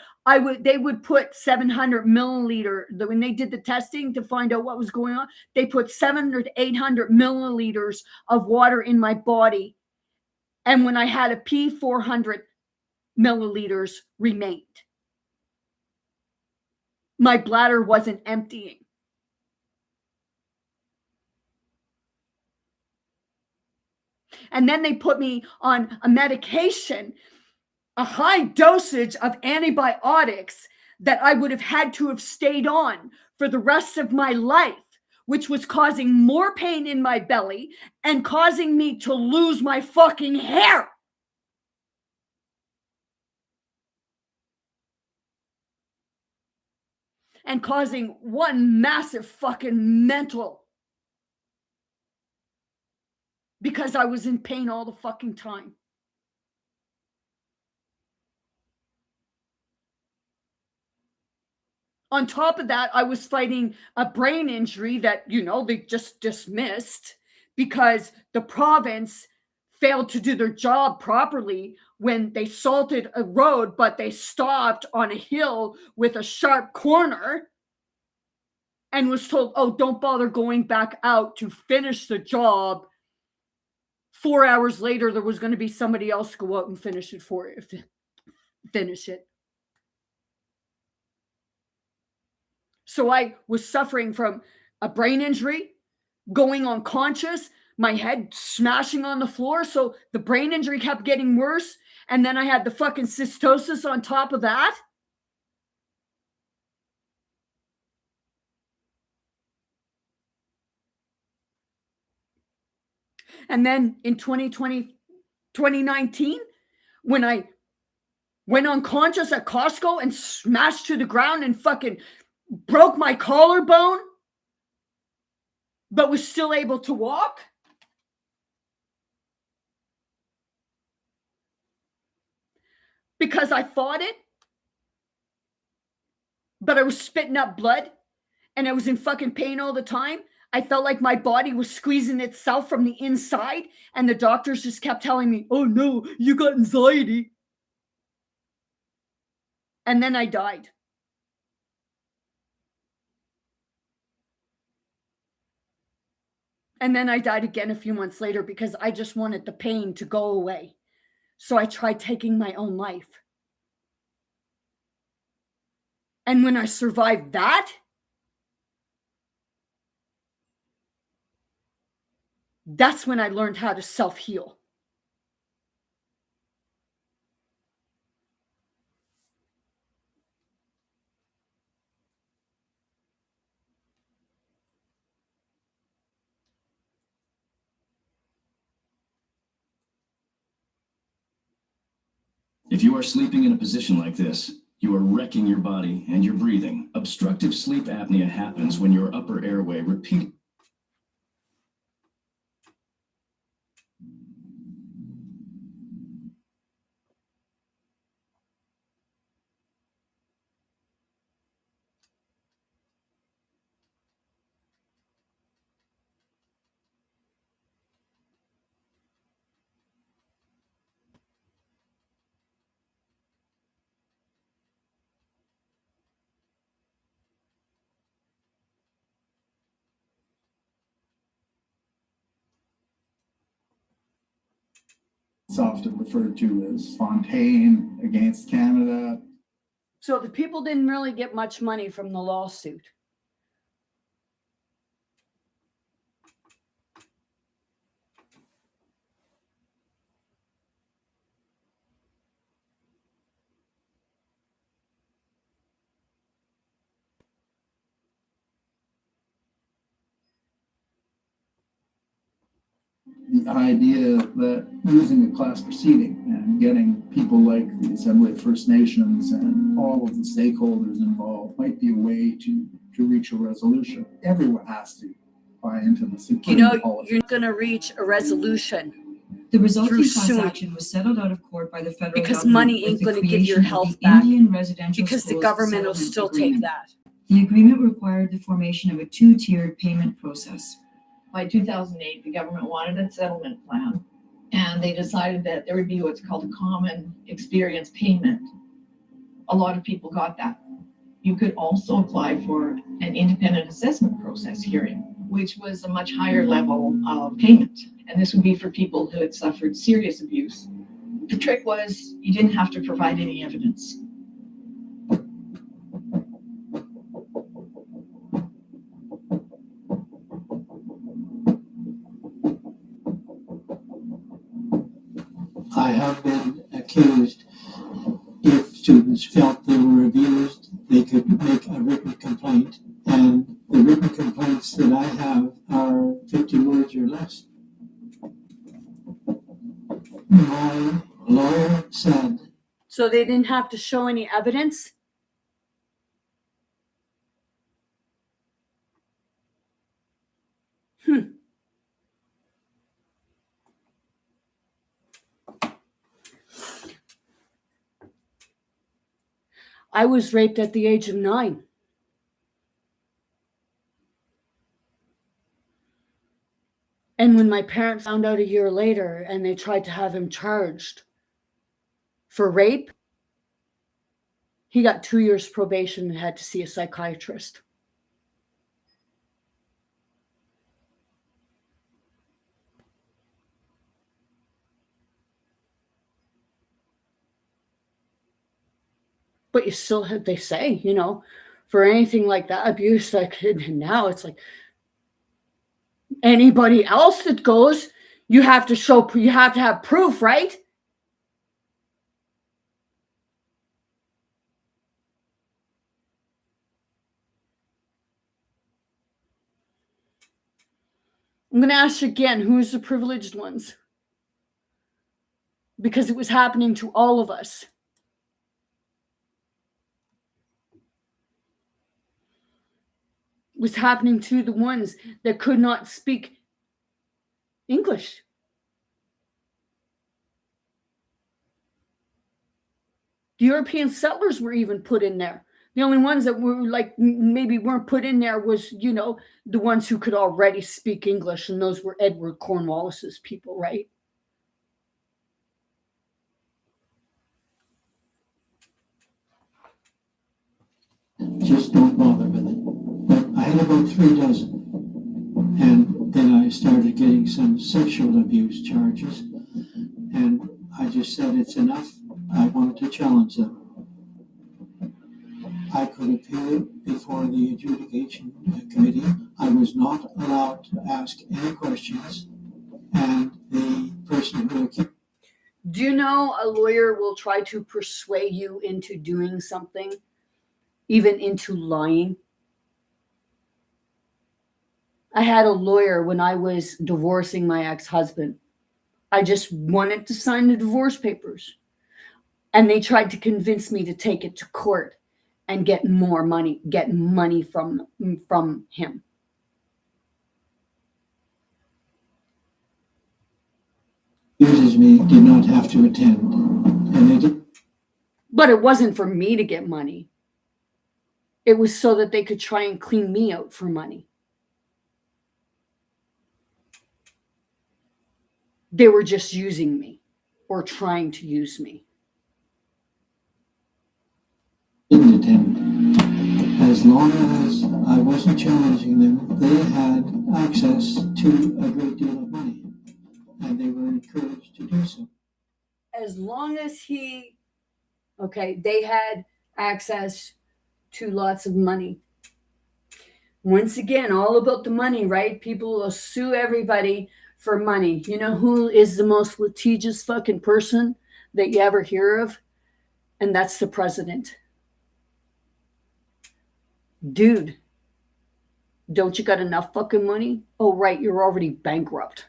they would put 700 milliliter, when they did the testing to find out what was going on, they put 700 to 800 milliliters of water in my body. And when I had a pee, 400 milliliters remained. My bladder wasn't emptying. And then they put me on a medication, a high dosage of antibiotics that I would have had to have stayed on for the rest of my life, which was causing more pain in my belly and causing me to lose my fucking hair. And causing one massive fucking mental, because I was in pain all the fucking time. On top of that, I was fighting a brain injury that, you know, they just dismissed because the province failed to do their job properly when they salted a road, but they stopped on a hill with a sharp corner and was told, oh, don't bother going back out to finish the job. 4 hours later, there was going to be somebody else go out and finish it for you. Finish it. So I was suffering from a brain injury, going unconscious, my head smashing on the floor. So the brain injury kept getting worse. And then I had the fucking cystosis on top of that. And then in 2019, when I went unconscious at Costco and smashed to the ground and fucking broke my collarbone, but was still able to walk. Because I fought it, but I was spitting up blood and I was in fucking pain all the time. I felt like my body was squeezing itself from the inside, and the doctors just kept telling me, oh no, you got anxiety. And then I died. And then I died again a few months later because I just wanted the pain to go away. So I tried taking my own life. And when I survived that, that's when I learned how to self-heal.
If you are sleeping in a position like this, you are wrecking your body and your breathing. Obstructive sleep apnea happens when your upper airway repeatedly.
it's often referred to as Fontaine against Canada.
So the people didn't really get much money from the lawsuit.
The idea that using a class proceeding and getting people like the Assembly of First Nations and all of the stakeholders involved might be a way to reach a resolution. Everyone has to buy into this.
You know, you're going to reach a resolution.
The resulting
Through
class
suing.
action was settled out of court by the federal
Because
government
money
with
ain't
the
going to give your
creation of
health
the
back.
Indian Residential
Because the
Schools
government will
Settlement
still
Agreement.
take that.
The agreement required the formation of a two-tiered payment process.
By 2008, the government wanted a settlement plan, and they decided that there would be what's called a common experience payment. A lot of people got that. You could also apply for an independent assessment process hearing, which was a much higher level of payment. And this would be for people who had suffered serious abuse. The trick was you didn't have to provide any evidence.
I have been accused. If students felt they were abused, they could make a written complaint, and the written complaints that I have are 50 words or less. My lawyer said,
So they didn't have to show any evidence? I was raped at the age of 9. And when my parents found out a year later and they tried to have him charged for rape, he got 2 years probation and had to see a psychiatrist. But you still have, they say, you know, for anything like that abuse, like now it's like anybody else that goes, you have to show, you have to have proof, right? I'm going to ask you again, who's the privileged ones? Because it was happening to all of us. It was happening to the ones that could not speak English. The European settlers were even put in there. The only ones that were like maybe weren't put in there was, you know, the ones who could already speak English, and those were Edward Cornwallis's people, right?
just don't bother with it. But I had about 3 dozen. And then I started getting some sexual abuse charges. And I just said, it's enough. I wanted to challenge them. I could appear before the adjudication committee. I was not allowed to ask any questions. And the person who accused.
Do you know a lawyer will try to persuade you into doing something, even into lying? I had a lawyer when I was divorcing my ex-husband. I just wanted to sign the divorce papers. And they tried to convince me to take it to court and get more money, get money from him.
Accuses me did not have to attend. And they did.
But it wasn't for me to get money. It was so that they could try and clean me out for money. They were just using me or trying to use me.
Didn't attend. As long as I wasn't challenging them, they had access to a great deal of money. And they were encouraged to do so.
as long as they had access to lots of money. Once again, all about the money, right? People will sue everybody for money. You know who is the most litigious fucking person that you ever hear of? And that's the president. Dude, don't you got enough fucking money? Oh, right, you're already bankrupt.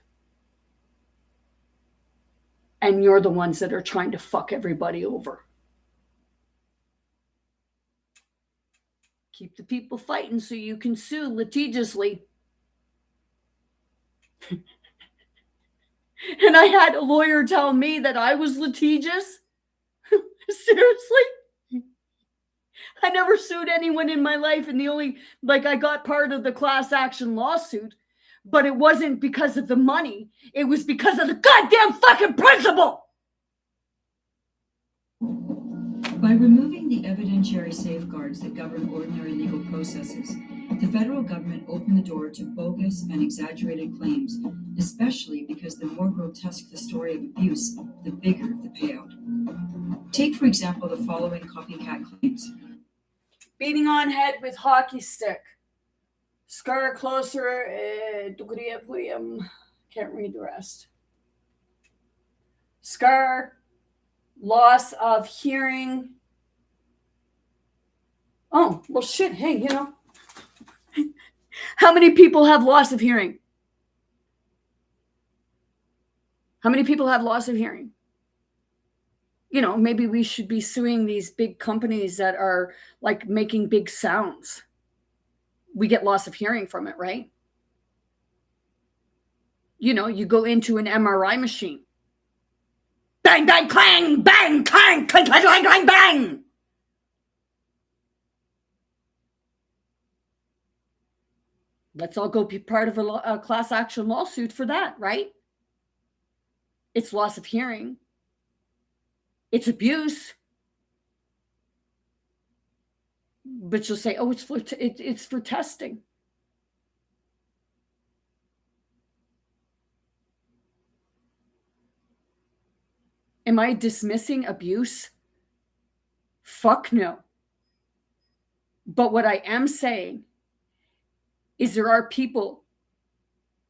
And you're the ones that are trying to fuck everybody over. Keep the people fighting so you can sue litigiously. And I had a lawyer tell me that I was litigious. Seriously? I never sued anyone in my life, and I got part of the class action lawsuit, but it wasn't because of the money. It was because of the goddamn fucking principle.
By removing the evidentiary safeguards that govern ordinary legal processes, the federal government opened the door to bogus and exaggerated claims, especially because the more grotesque the story of abuse, the bigger the payout. Take, for example, the following copycat claims.
Beating on head with hockey stick. Scar closer. Can't read the rest. Scar. Loss of hearing. Oh, well, shit. Hey, how many people have loss of hearing? How many people have loss of hearing? Maybe we should be suing these big companies that are like making big sounds. We get loss of hearing from it, right? You go into an MRI machine. Bang, bang, clang, bang, clang, clang, clang, clang, clang, bang. Let's all go be part of a class action lawsuit for that, right? It's loss of hearing. It's abuse. But you'll say, oh, it's for testing. Am I dismissing abuse? Fuck no. But what I am saying is there are people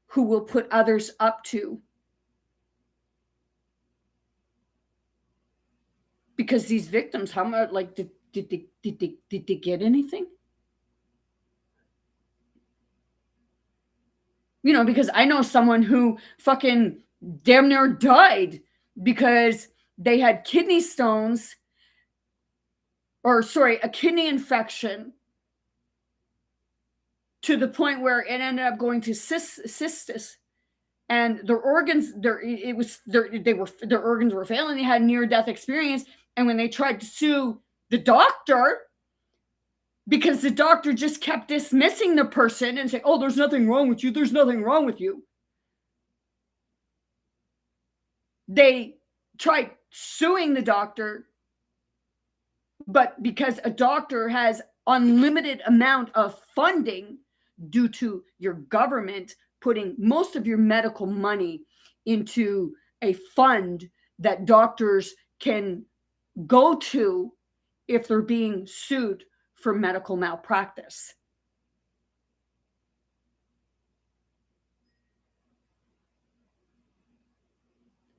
who will put others up to, because these victims, how much, did they get anything? Because I know someone who fucking damn near died because they had kidney stones, a kidney infection, to the point where it ended up going to cystis, and their organs, their organs were failing. They had near-death experience, and when they tried to sue the doctor, because the doctor just kept dismissing the person and saying, "Oh, there's nothing wrong with you. There's nothing wrong with you." They tried suing the doctor, but because a doctor has unlimited amount of funding due to your government putting most of your medical money into a fund that doctors can go to if they're being sued for medical malpractice.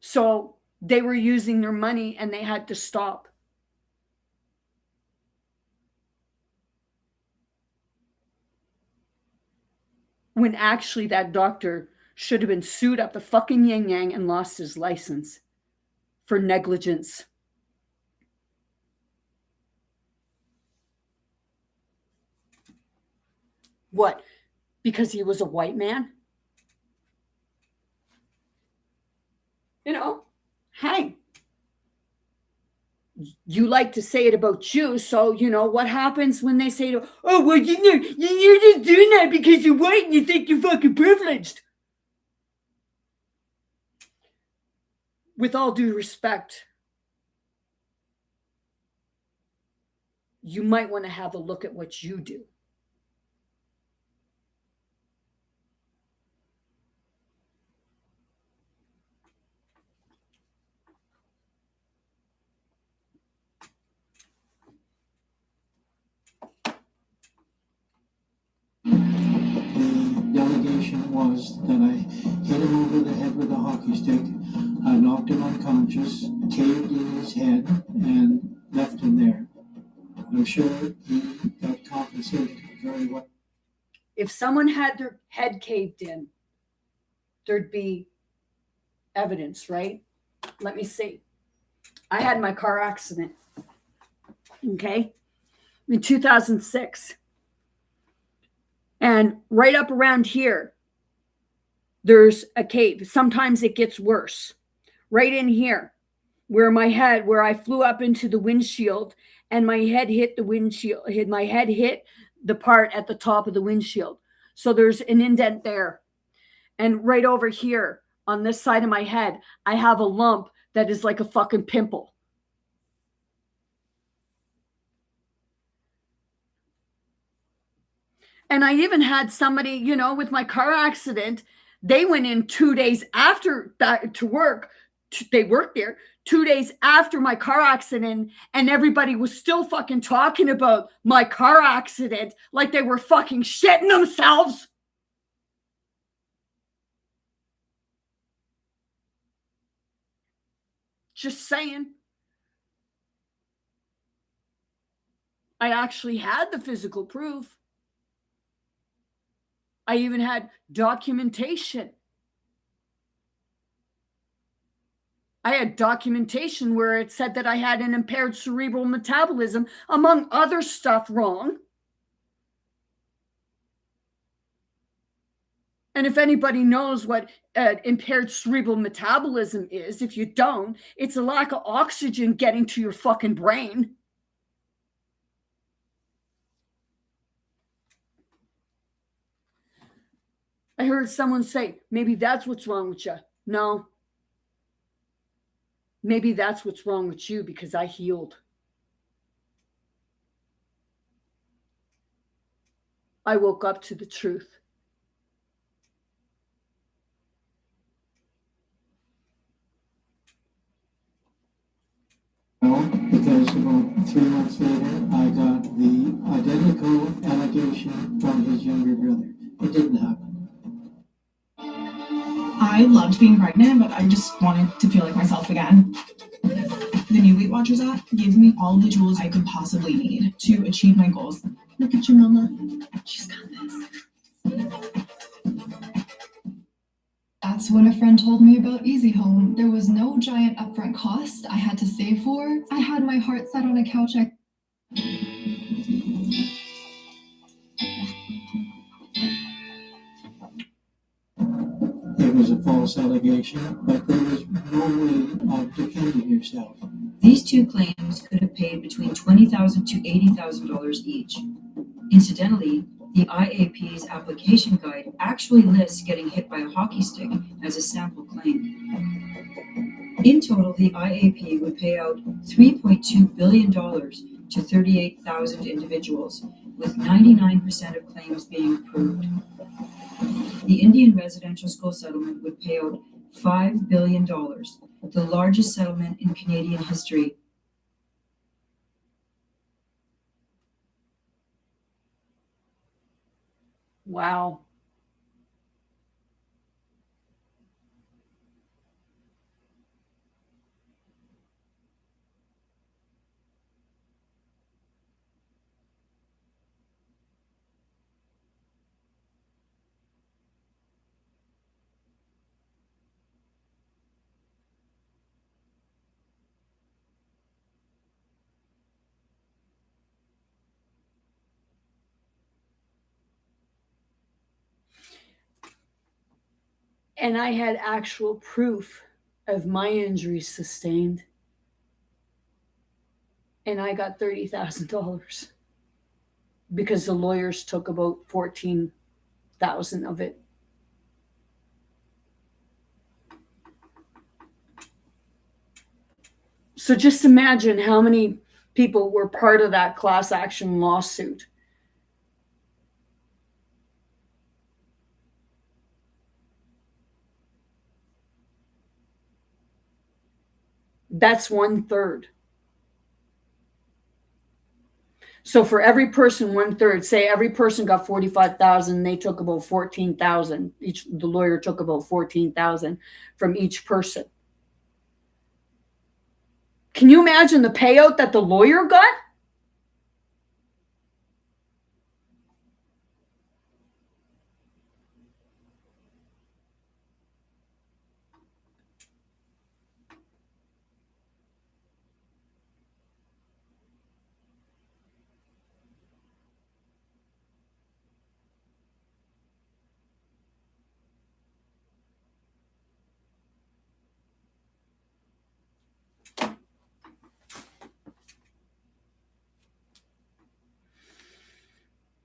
So they were using their money and they had to stop. When actually that doctor should have been sued up the fucking yin yang and lost his license for negligence. What? Because he was a white man? Hey, you like to say it about you, so what happens when they say, "Oh, well, you're just doing that because you're white and you think you're fucking privileged." With all due respect, you might want to have a look at what you do.
was that I hit him over the head with a hockey stick, I knocked him unconscious, caved in his head, and left him there. I'm sure he got compensated very well.
If someone had their head caved in, there'd be evidence, right? Let me see. I had my car accident, okay, in 2006. And right up around here, there's a cave. Sometimes it gets worse. Right in here, where I flew up into the windshield and my head hit the windshield, my head hit the part at the top of the windshield. So there's an indent there. And right over here on this side of my head, I have a lump that is like a fucking pimple. And I even had somebody, with my car accident, they went in 2 days after that to work. They worked there 2 days after my car accident, and everybody was still fucking talking about my car accident like they were fucking shitting themselves. Just saying. I actually had the physical proof. I even had documentation. I had documentation where it said that I had an impaired cerebral metabolism, among other stuff wrong. And if anybody knows what impaired cerebral metabolism is, if you don't, it's a lack of oxygen getting to your fucking brain. I heard someone say, maybe that's what's wrong with you. No. Maybe that's what's wrong with you, because I healed. I woke up to the truth.
Well, because about 3 months later, I got the identical allegation from his younger brother. It didn't happen.
I loved being pregnant, but I just wanted to feel like myself again. The new Weight Watchers app gives me all the tools I could possibly need to achieve my goals. Look at your mama. She's got this.
That's when a friend told me about Easy Home. There was no giant upfront cost I had to save for. I had my heart set on a couch.
It was a false allegation, but there was no way of defending yourself.
These two claims could have paid between $20,000 to $80,000 each. Incidentally, the IAP's application guide actually lists getting hit by a hockey stick as a sample claim. In total, the IAP would pay out $3.2 billion to 38,000 individuals, with 99% of claims being approved. The Indian residential school settlement would pay out $5 billion, the largest settlement in Canadian history.
Wow. And I had actual proof of my injuries sustained. And I got $30,000 because the lawyers took about 14,000 of it. So just imagine how many people were part of that class action lawsuit. That's 1/3. So for every person, 1/3, say every person got 45,000, they took about 14,000. The lawyer took about 14,000 from each person. Can you imagine the payout that the lawyer got?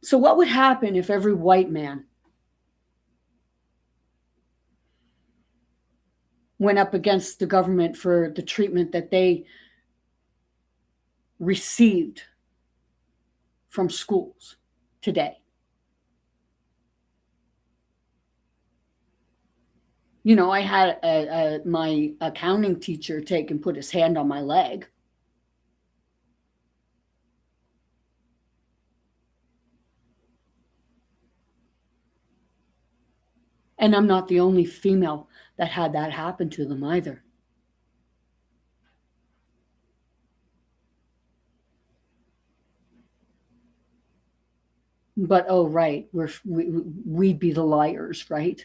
So what would happen if every white man went up against the government for the treatment that they received from schools today? You know, I had my accounting teacher take and put his hand on my leg. And I'm not the only female that had that happen to them either. But, oh, right, we'd be the liars, right?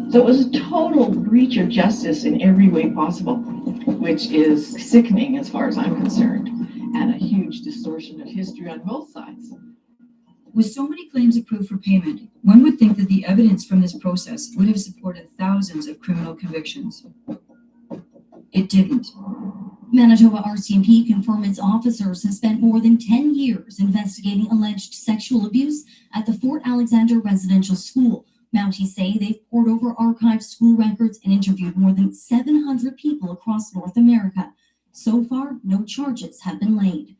So it was a total breach of justice in every way possible, which is sickening as far as I'm concerned, and a huge distortion of history on both sides.
With so many claims approved for payment, one would think that the evidence from this process would have supported thousands of criminal convictions. It didn't.
Manitoba RCMP confirmed its officers have spent more than 10 years investigating alleged sexual abuse at the Fort Alexander Residential School. Mounties say they've pored over archived school records and interviewed more than 700 people across North America. So far, no charges have been laid.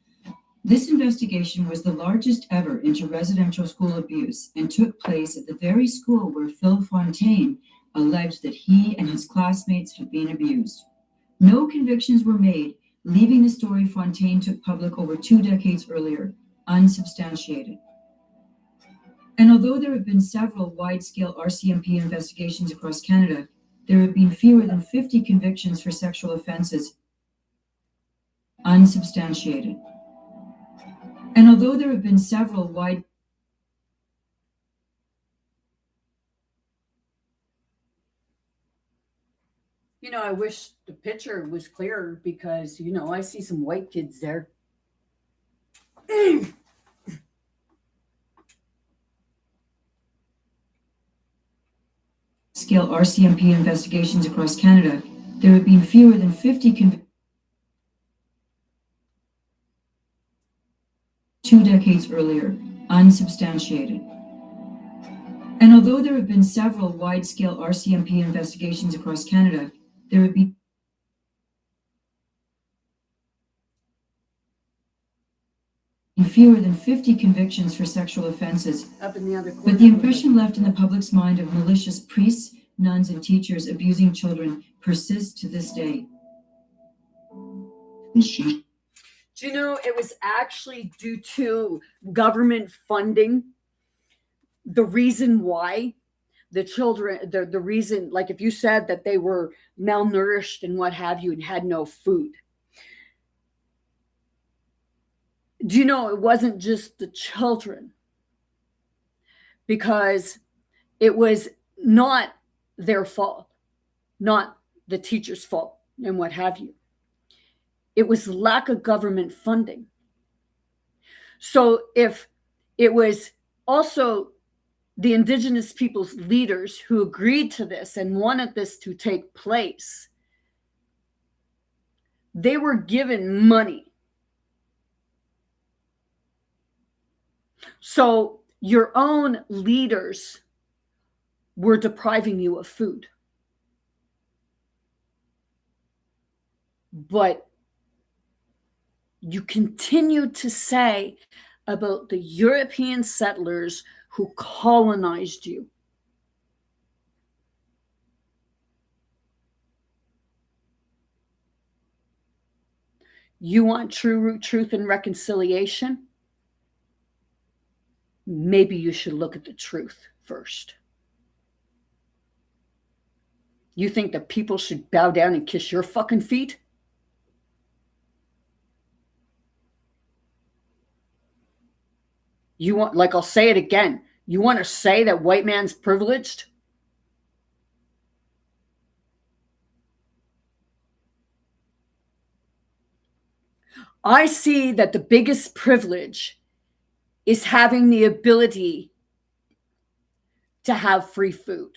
This investigation was the largest ever into residential school abuse and took place at the very school where Phil Fontaine alleged that he and his classmates had been abused. No convictions were made, leaving the story Fontaine took public over 2 decades earlier unsubstantiated. And although there have been several wide-scale RCMP investigations across Canada, there have been fewer than 50 convictions for sexual offenses unsubstantiated. And although there have been several wide
You know, I wish the picture was clearer because, you know, I see some white kids there.
scale RCMP investigations across Canada, there have been fewer than 50 convictions 2 decades earlier, unsubstantiated. And although there have been several wide-scale RCMP investigations across Canada, there have been fewer than 50 convictions for sexual offenses.
Up in the other corner.
But the impression left in the public's mind of malicious priests, nuns, and teachers abusing children persists to this day.
Do you know it was actually due to government funding? The reason why the children, the reason, like if you said that they were malnourished and what have you and had no food. Do you know it wasn't just the children? Because it was not their fault, not the teacher's fault and what have you. It was lack of government funding. So if it was also the Indigenous people's leaders who agreed to this and wanted this to take place, they were given money. So your own leaders were depriving you of food. But you continue to say about the European settlers who colonized you. You want true truth and reconciliation? Maybe you should look at the truth first. You think that people should bow down and kiss your fucking feet? You want, like, I'll say it again. You want to say that white man's privileged? I see that the biggest privilege is having the ability to have free food.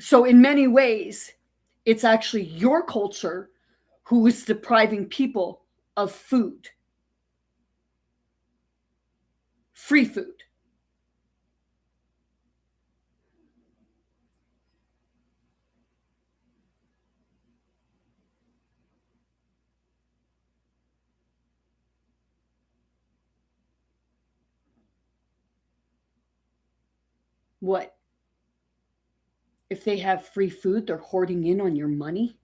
So in many ways, it's actually your culture who is depriving people of food. Free food. What? If they have free food, they're hoarding in on your money?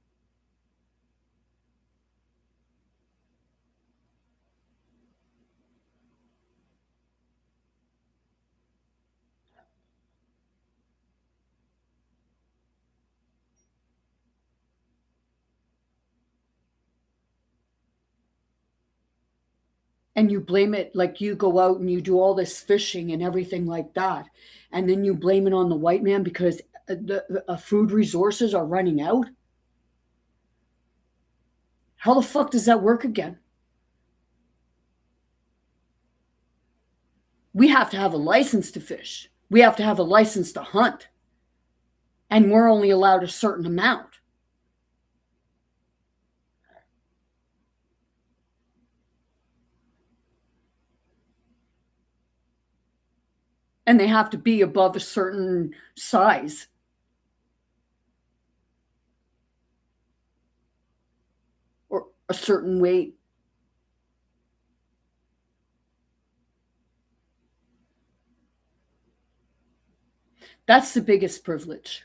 And you blame it, like you go out and you do all this fishing and everything like that. And then you blame it on the white man because the food resources are running out. How the fuck does that work again? We have to have a license to fish. We have to have a license to hunt. And we're only allowed a certain amount. And they have to be above a certain size. Or a certain weight. That's the biggest privilege.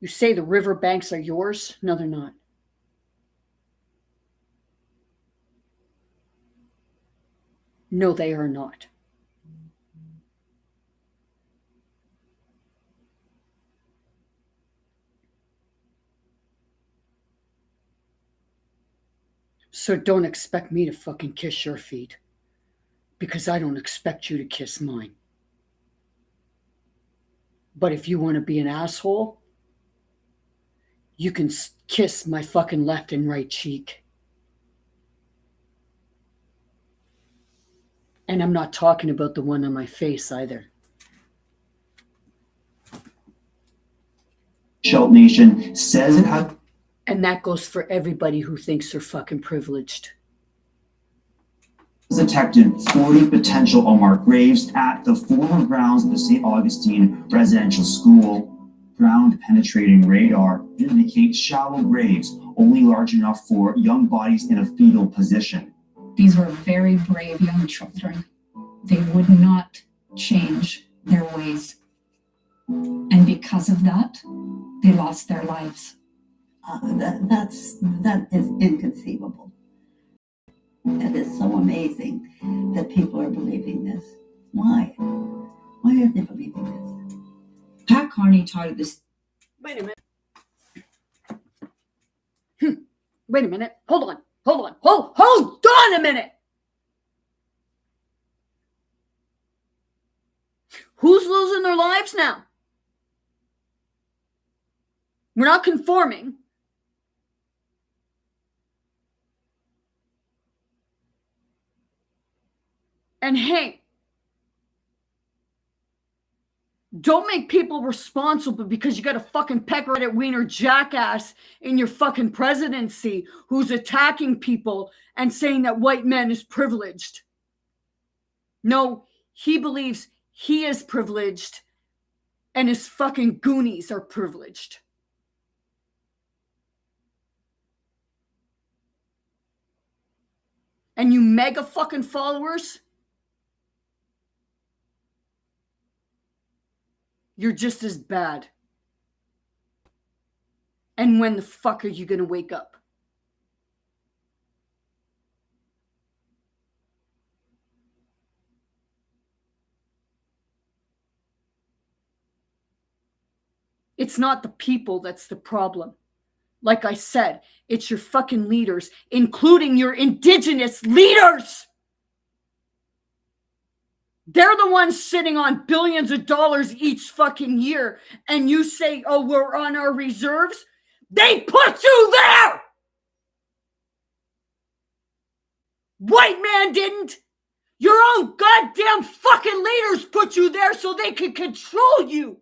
You say the riverbanks are yours? No, they're not. No, they are not. So don't expect me to fucking kiss your feet. Because I don't expect you to kiss mine. But if you want to be an asshole, you can kiss my fucking left and right cheek. And I'm not talking about the one on my face either.
Shelt Nation says it has.
And that goes for everybody who thinks they're fucking privileged.
Detected 40 potential unmarked graves at the former grounds of the St. Augustine Residential School. Ground-penetrating radar indicates shallow graves, only large enough for young bodies in a fetal position.
These were very brave young children. They would not change their ways. And because of that, they lost their lives.
That is inconceivable. It is so amazing that people are believing this. Why? Why are they believing this?
Pat Carney taught this.
Wait a minute. Wait a minute. Hold on a minute. Who's losing their lives now? We're not conforming. And hey, Don't make people responsible because you got a fucking pecker at wiener jackass in your fucking presidency who's attacking people and saying that white men is privileged. No, he believes he is privileged and his fucking goonies are privileged. And you mega fucking followers, you're just as bad. And when the fuck are you gonna wake up? It's not the people that's the problem. Like I said, it's your fucking leaders, including your indigenous leaders. They're the ones sitting on billions of dollars each fucking year. And you say, oh, we're on our reserves. They put you there. White man didn't. Your own goddamn fucking leaders put you there so they could control you.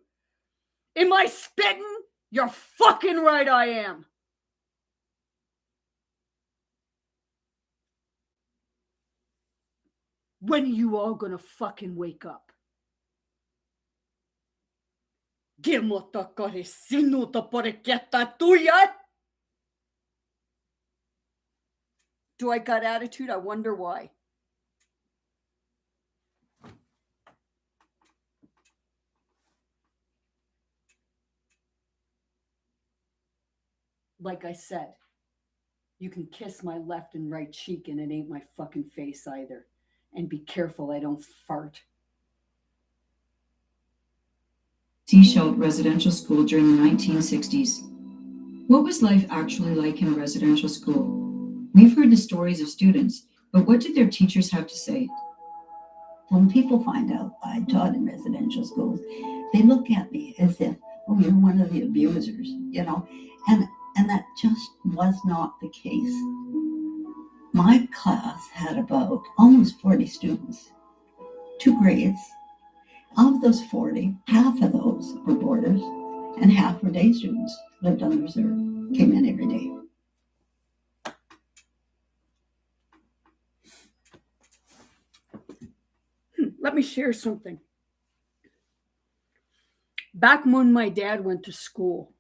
Am I spitting? You're fucking right I am. When are you all gonna fucking wake up? Do I got attitude? I wonder why. Like I said, you can kiss my left and right cheek and it ain't my fucking face either. And be careful I don't fart.
Seashell Residential School during the 1960s. What was life actually like in a residential school? We've heard the stories of students, but what did their teachers have to say?
When people find out I taught in residential schools, they look at me as if, oh, you're one of the abusers, you know, and that just was not the case. My class had about almost 40 students, 2 grades. Of those 40, half of those were boarders and half were day students, lived on the reserve, came in every day.
Let me share something. Back when my dad went to school,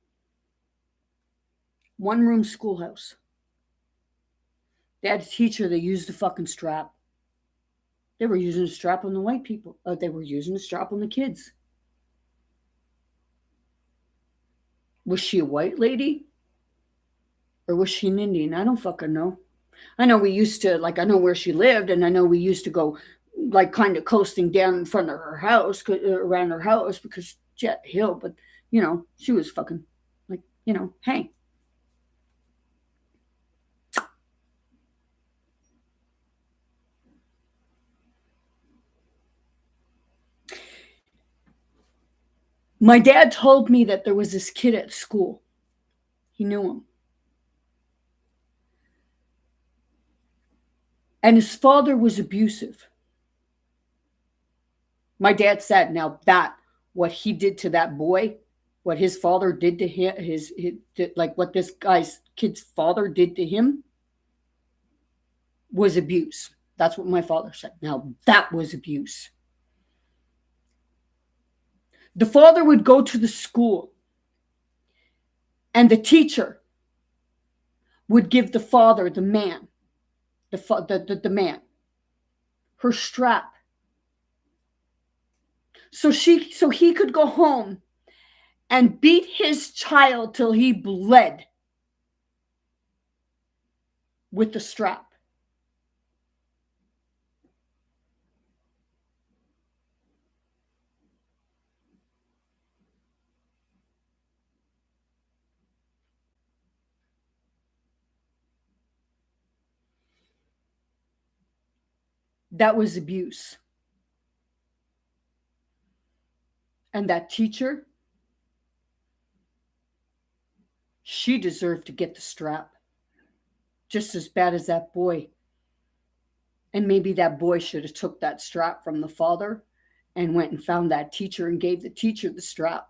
1-room schoolhouse. They had a teacher that used the fucking strap. They were using a strap on the white people. They were using a strap on the kids. Was she a white lady? Or was she an Indian? I don't fucking know. I know we used to, I know where she lived, and I know we used to go, kind of coasting down in front of her house, around her house, because Jet Hill, but, she was fucking, hey. My dad told me that there was this kid at school. He knew him. And his father was abusive. My dad said, now that, what he did to that boy, what his father did to him, what this kid's father did to him was abuse. That's what my father said. Now that was abuse. The father would go to the school and the teacher would give the father, the man, the man, her strap. So he could go home and beat his child till he bled with the strap. That was abuse. And that teacher, she deserved to get the strap. Just as bad as that boy. And maybe that boy should have took that strap from the father and went and found that teacher and gave the teacher the strap.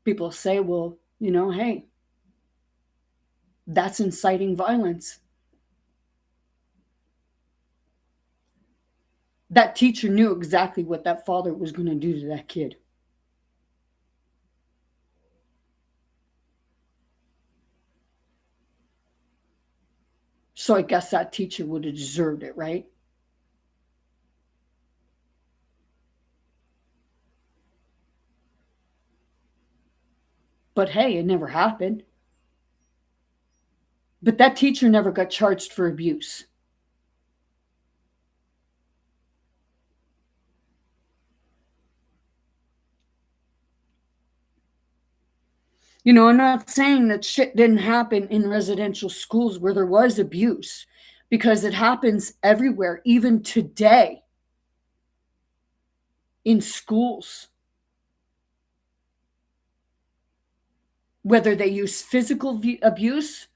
People say, well, you know, hey, that's inciting violence. That teacher knew exactly what that father was going to do to that kid. So I guess that teacher would have deserved it, right? But hey, it never happened. But that teacher never got charged for abuse. You know, I'm not saying that shit didn't happen in residential schools where there was abuse, because it happens everywhere, even today in schools. Whether they use physical abuse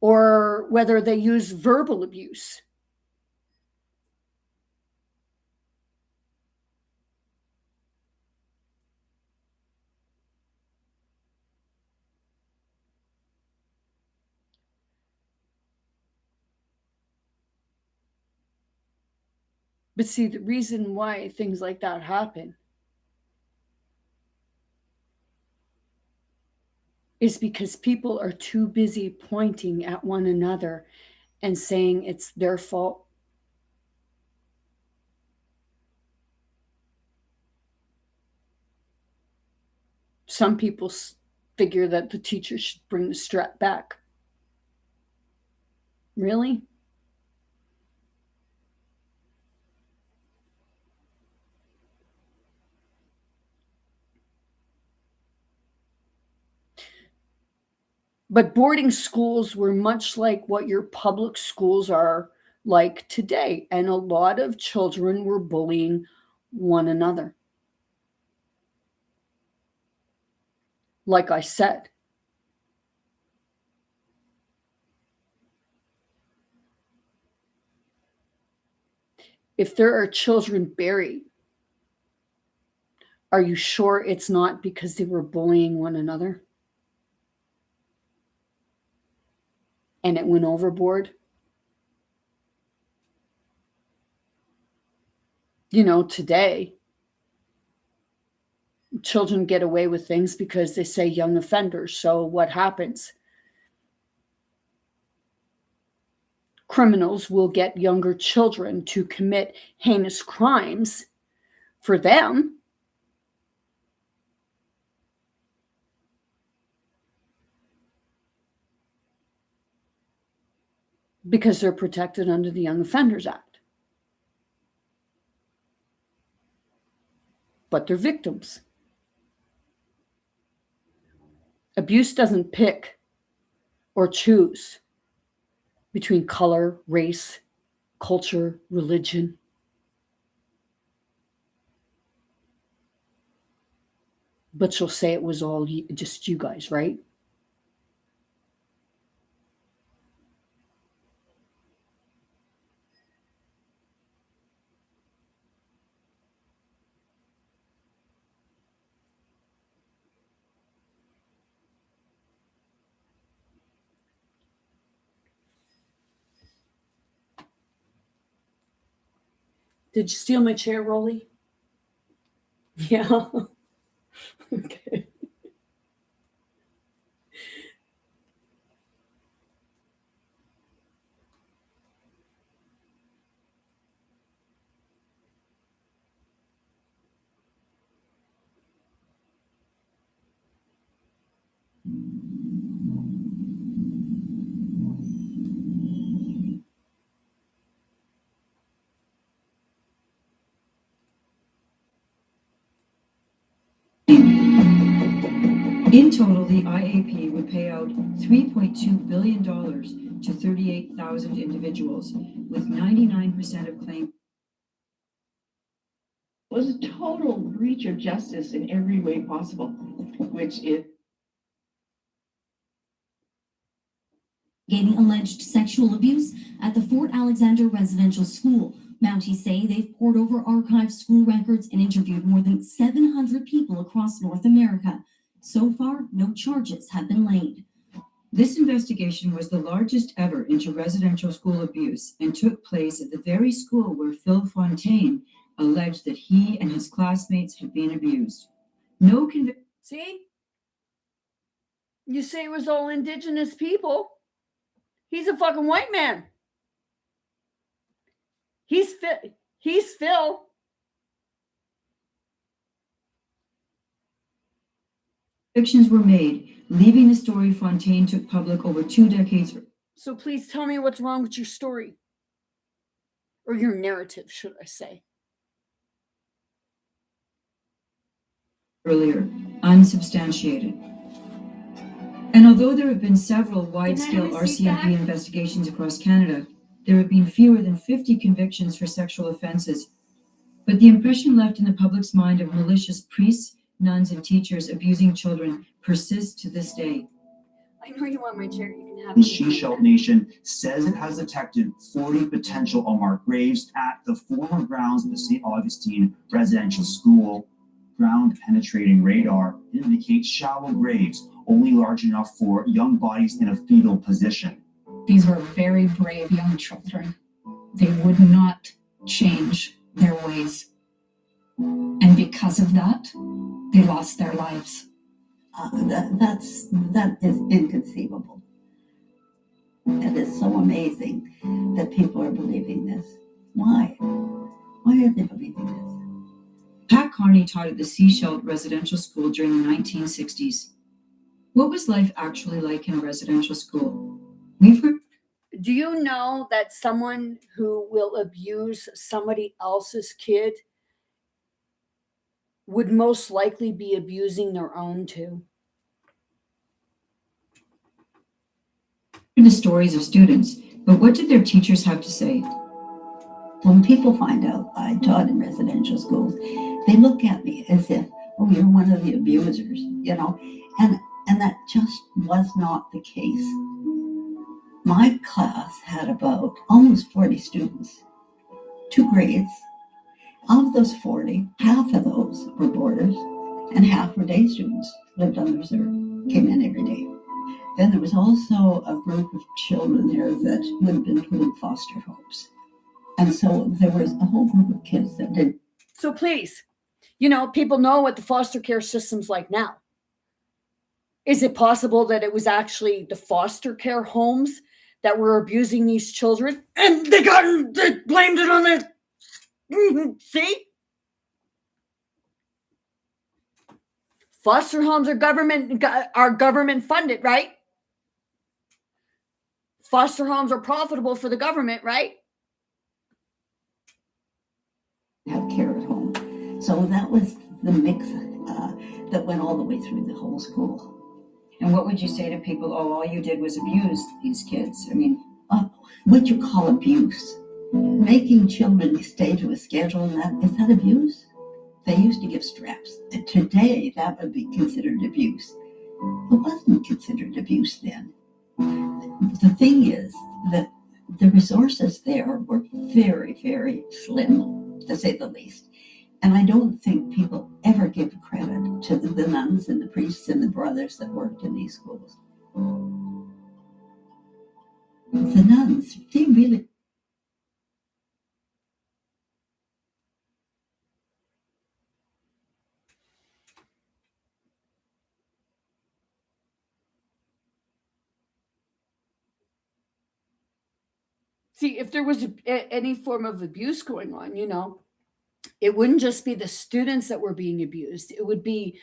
or whether they use verbal abuse. But see, the reason why things like that happen is because people are too busy pointing at one another and saying it's their fault. Some people figure that the teacher should bring the strap back. Really? But boarding schools were much like what your public schools are like today. And a lot of children were bullying one another. Like I said, if there are children buried, are you sure it's not because they were bullying one another? And it went overboard? You know, today, children get away with things because they say young offenders. So what happens? Criminals will get younger children to commit heinous crimes for them. Because they're protected under the Young Offenders Act. But they're victims. Abuse doesn't pick or choose between color, race, culture, religion. But you'll say it was all just you guys, right? Did you steal my chair, Rolly? Yeah. Okay.
In total, the IAP would pay out $3.2 billion to 38,000 individuals, with 99% of claims.
It was a total breach of justice in every way possible, which is
investigating alleged sexual abuse at the Fort Alexander Residential School. Mounties say they've pored over archived school records and interviewed more than 700 people across North America. So far, no charges have been laid.
This investigation was the largest ever into residential school abuse and took place at the very school where Phil Fontaine alleged that he and his classmates had been abused. No conviction.
See? You say it was all indigenous people. He's a fucking white man. He's Phil.
Convictions were made, leaving the story Fontaine took public over 2 decades.
So please tell me what's wrong with your story. Or your narrative, should I say.
Earlier, unsubstantiated. And although there have been several wide-scale RCMP investigations across Canada, there have been fewer than 50 convictions for sexual offenses. But the impression left in the public's mind of malicious priests, nuns, and teachers abusing children persists to this day.
I know you want my chair. You can have
The
it.
She-Shell Nation says it has detected 40 potential unmarked graves at the former grounds of the St. Augustine Residential School. Ground-penetrating radar indicates shallow graves, only large enough for young bodies in a fetal position.
These were very brave young children. They would not change their ways. And because of that, they lost their lives.
That is inconceivable. It is so amazing that people are believing this. Why? Why are they believing this?
Pat Carney taught at the Seashell Residential School during the 1960s. What was life actually like in a residential school? We've heard.
Do you know that someone who will abuse somebody else's kid would most likely be abusing their own too?
The stories of students, but what did their teachers have to say?
When people find out I taught in residential schools, they look at me as if, oh, you're one of the abusers, you know, and that just was not the case. My class had about almost 40 students, 2 grades. Of those 40, half of those were boarders and half were day students, lived on the reserve, came in every day. Then there was also a group of children there that would have been put in foster homes. And so there was a whole group of kids that did.
So please, you know, people know what the foster care system's like now. Is it possible that it was actually the foster care homes that were abusing these children and they blamed it on the, see? Foster homes are government funded, right? Foster homes are profitable for the government, right?
Have care at home. So that was the mix that went all the way through the whole school.
And what would you say to people, oh, all you did was abuse these kids? I mean,
what you call abuse. Making children stay to a schedule, and is that abuse? They used to give straps. Today, that would be considered abuse. It wasn't considered abuse then. The thing is that the resources there were very, very slim, to say the least. And I don't think people ever give credit to the nuns and the priests and the brothers that worked in these schools. The nuns, they really...
See, if there was any form of abuse going on, you know, it wouldn't just be the students that were being abused. It would be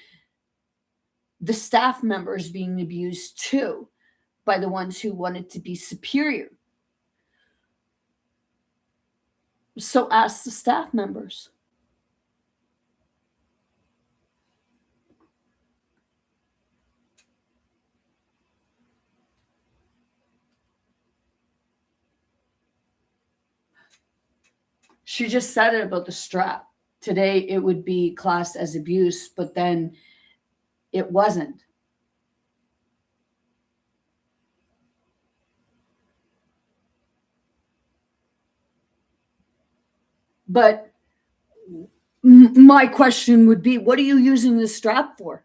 the staff members being abused too by the ones who wanted to be superior. So ask the staff members. She just said it about the strap. Today, it would be classed as abuse, but then it wasn't. But my question would be, what are you using the strap for?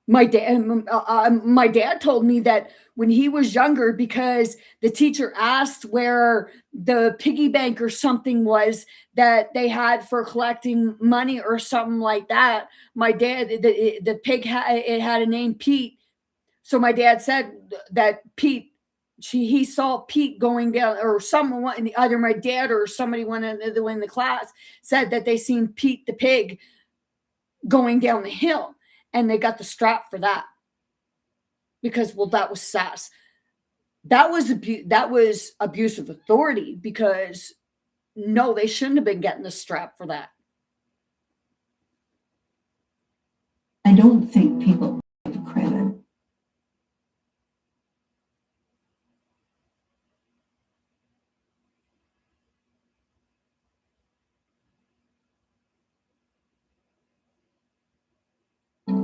My dad told me that when he was younger, because the teacher asked where the piggy bank or something was that they had for collecting money or something like that, my dad, the pig had a name Pete. So my dad said that Pete, he saw Pete going down, or someone, either my dad or somebody went in the class said that they seen Pete the pig going down the hill, and they got the strap for that. Because, well, that was sass. That was abuse of authority, because no, they shouldn't have been getting the strap for that.
I don't think people give credit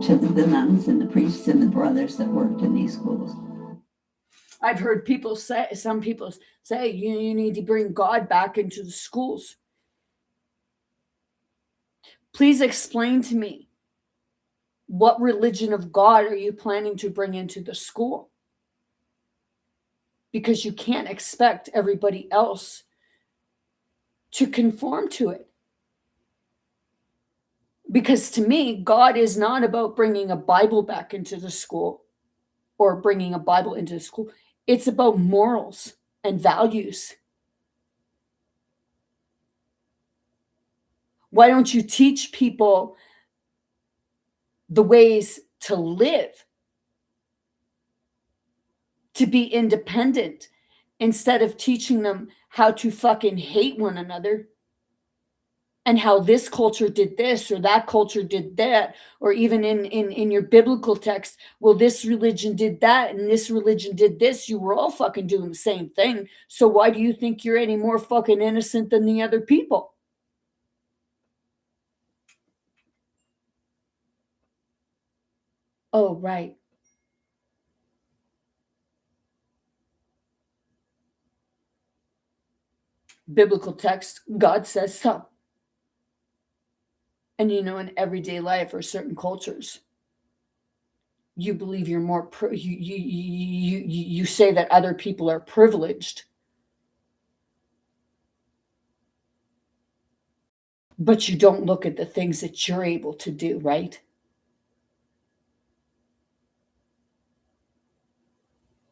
to the nuns and the priests and the brothers that worked in these schools.
I've heard some people say, you need to bring God back into the schools. Please explain to me, what religion of God are you planning to bring into the school? Because you can't expect everybody else to conform to it. Because to me, God is not about bringing a Bible back into the school or bringing a Bible into the school. It's about morals and values. Why don't you teach people the ways to live, to be independent, instead of teaching them how to fucking hate one another and how this culture did this or that culture did that, or even in your biblical text, well, this religion did that and this religion did this. You were all fucking doing the same thing. So why do you think you're any more fucking innocent than the other people? Oh, right. Biblical text, God says so. And in everyday life or certain cultures, you believe you're more, you say that other people are privileged. But you don't look at the things that you're able to do, right?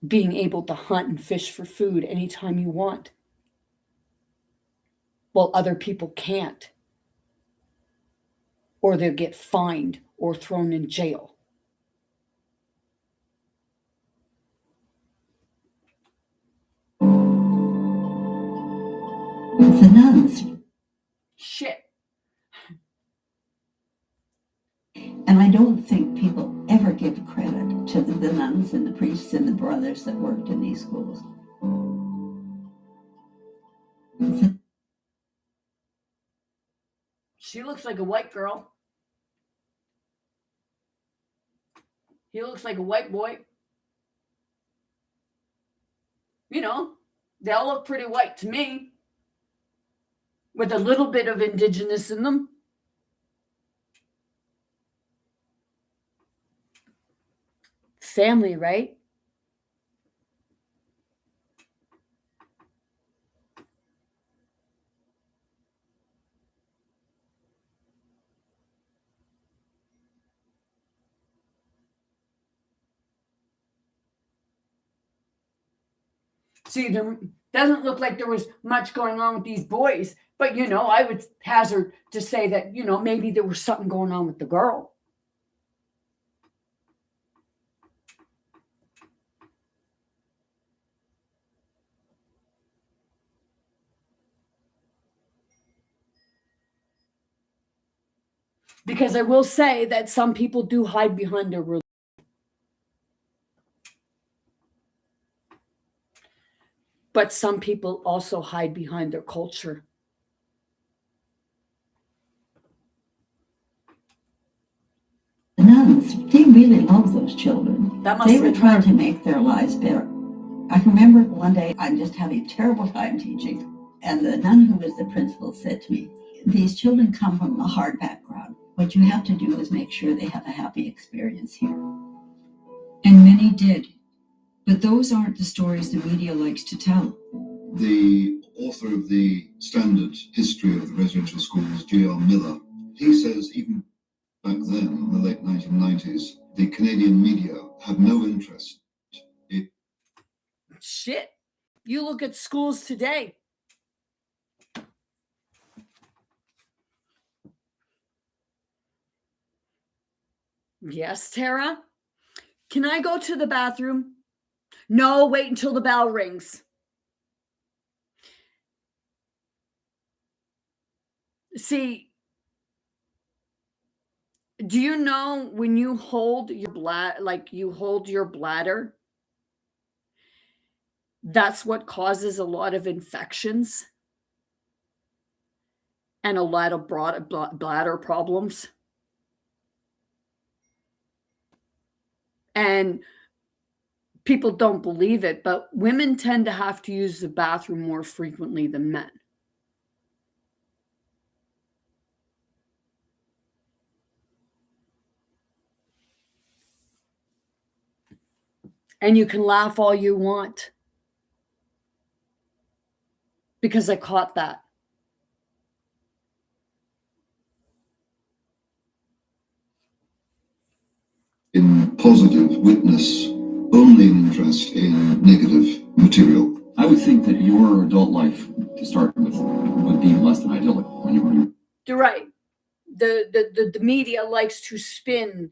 Being able to hunt and fish for food anytime you want, while other people can't. Or they'll get fined or thrown in jail.
It's the nuns.
Shit.
And I don't think people ever give credit to the nuns and the priests and the brothers that worked in these schools.
She looks like a white girl. He looks like a white boy. They all look pretty white to me, with a little bit of indigenous in them. Family, right? See, there doesn't look like there was much going on with these boys, but I would hazard to say that maybe there was something going on with the girl. Because I will say that some people do hide behind their religion. But some people also hide behind their culture.
The nuns, they really loved those children.
That must
They were
have
trying to make their lives better. I can remember one day I'm just having a terrible time teaching. And the nun who was the principal said to me, these children come from a hard background. What you have to do is make sure they have a happy experience here.
And many did. But those aren't the stories the media likes to tell.
The author of the standard history of the residential schools, J.R. Miller, he says even back then, in the late 1990s, the Canadian media had no interest.
Shit. You look at schools today. Yes, Tara? Can I go to the bathroom? No, wait until the bell rings. See, do you know when you hold your bladder, that's what causes a lot of infections and a lot of bladder problems? And people don't believe it, but women tend to have to use the bathroom more frequently than men. And you can laugh all you want, because I caught that.
In positive, witness only an interest in negative material.
I would think that your adult life, to start with, would be less than idyllic when you were.
You're right. The media likes to spin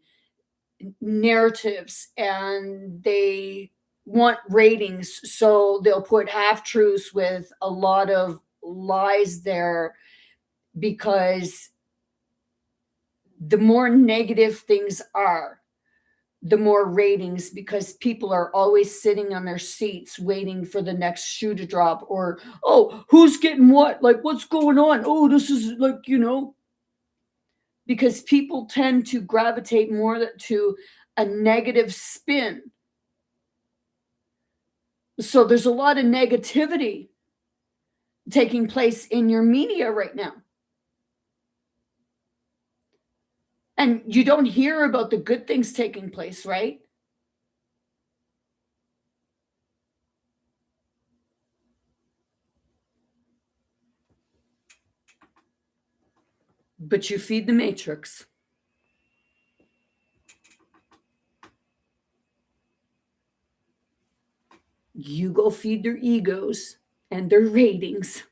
narratives, and they want ratings, so they'll put half-truths with a lot of lies there, because the more negative things are, the more ratings, because people are always sitting on their seats waiting for the next shoe to drop, or, oh, who's getting what? Like, what's going on? Oh, this is like, because people tend to gravitate more to a negative spin. So there's a lot of negativity taking place in your media right now. And you don't hear about the good things taking place, right? But you feed the matrix. You go feed their egos and their ratings.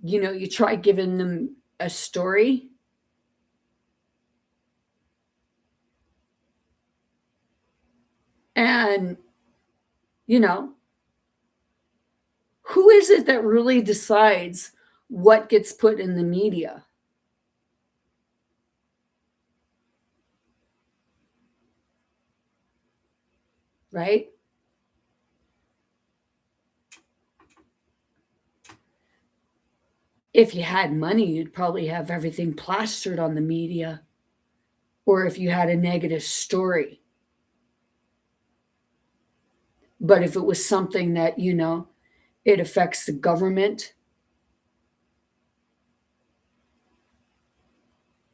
You try giving them a story, and who is it that really decides what gets put in the media? Right? If you had money, you'd probably have everything plastered on the media, or if you had a negative story. But if it was something that, it affects the government,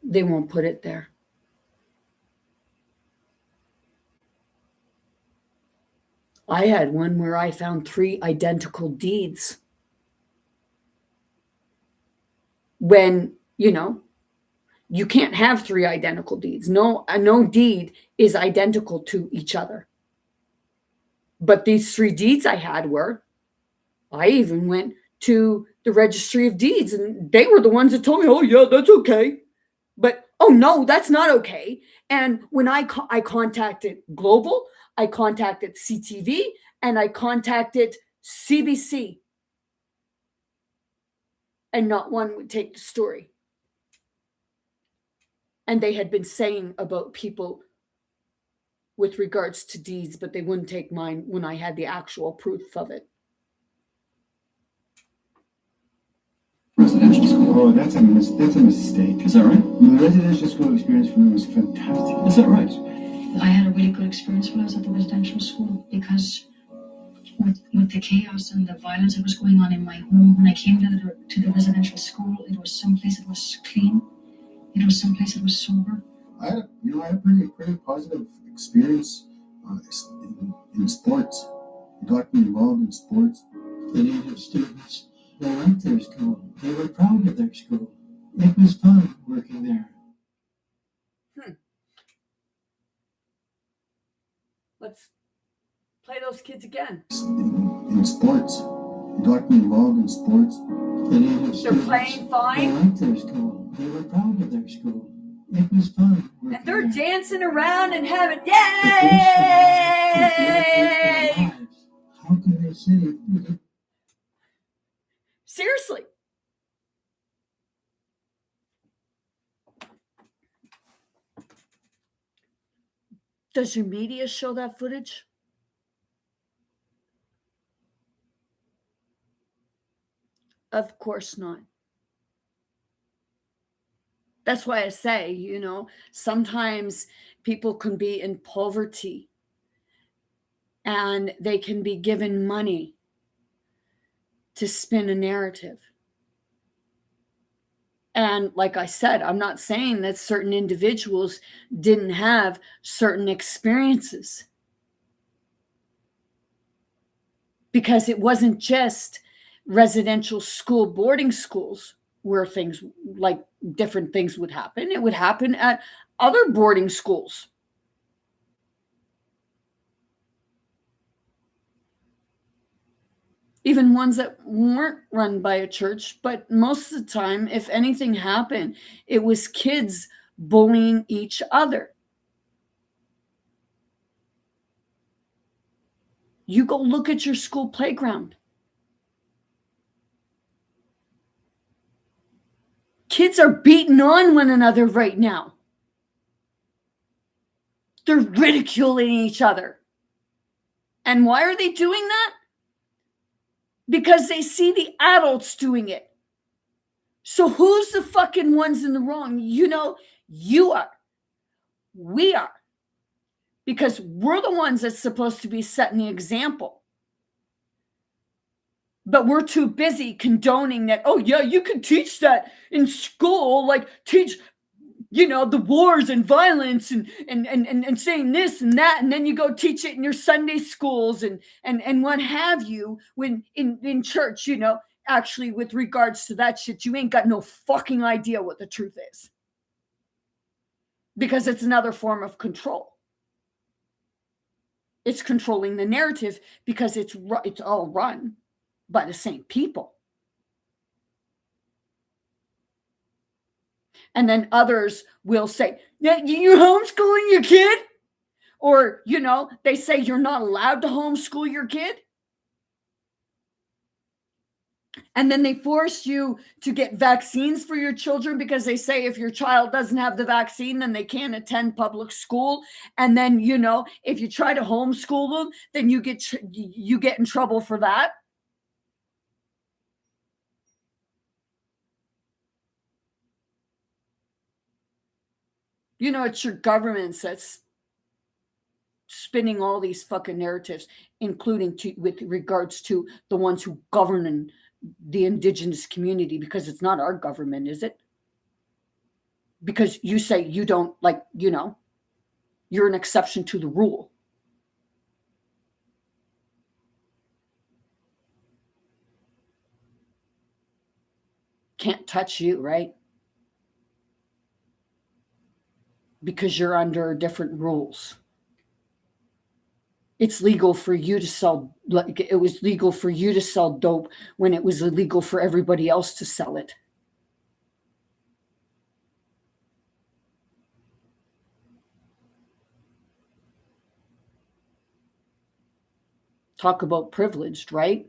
they won't put it there. I had one where I found 3 identical deeds. When, you can't have 3 identical deeds. No deed is identical to each other. But these 3 deeds I had were. I even went to the registry of deeds, and they were the ones that told me, oh, yeah, that's okay. But, oh, no, that's not okay. And when I contacted Global, I contacted CTV, and I contacted CBC. And not one would take the story. And they had been saying about people with regards to deeds, but they wouldn't take mine when I had the actual proof of it.
Residential school.
Oh, that's a mistake.
Is that right?
The residential school experience for me was fantastic.
Is that right?
I had a really good experience when I was at the residential school, because
with the chaos and the violence that was going on in my home. When I came to the residential school, it was someplace that was clean. It was someplace that was sober.
I had a pretty positive experience in sports. It got me involved in sports.
The Native students, they liked their school. They were proud of their school. It was fun working there.
Let's play those kids again.
In sports. It got me involved in sports.
The Native
They're playing fine.
They liked their school. They were proud of their school. It was fun.
And they're dancing around and having, yay!
How can they say?
Seriously. Does your media show that footage? Of course not. That's why I say, sometimes people can be in poverty and they can be given money to spin a narrative. And like I said, I'm not saying that certain individuals didn't have certain experiences, because it wasn't just residential school, boarding schools where things like different things would happen. It would happen at other boarding schools. Even ones that weren't run by a church, but most of the time, if anything happened, it was kids bullying each other. You go look at your school playground. Kids are beating on one another right now. They're ridiculing each other. And why are they doing that? Because they see the adults doing it. So who's the fucking ones in the wrong? You are. We are. Because we're the ones that's supposed to be setting the example. But we're too busy condoning that, oh yeah, you can teach that in school, like teach, the wars and violence and saying this and that, and then you go teach it in your Sunday schools and what have you, when in church, actually with regards to that shit, you ain't got no fucking idea what the truth is. Because it's another form of control. It's controlling the narrative because it's all run by the same people. And then others will say, yeah, you're homeschooling your kid? Or, they say you're not allowed to homeschool your kid. And then they force you to get vaccines for your children because they say if your child doesn't have the vaccine, then they can't attend public school. And then, if you try to homeschool them, then you get in trouble for that. It's your governments that's spinning all these fucking narratives, including with regards to the ones who govern the indigenous community, because it's not our government, is it? Because you say you don't you're an exception to the rule. Can't touch you, right? Because you're under different rules. It's legal for you to sell, like it was legal for you to sell dope when it was illegal for everybody else to sell it. Talk about privileged, right?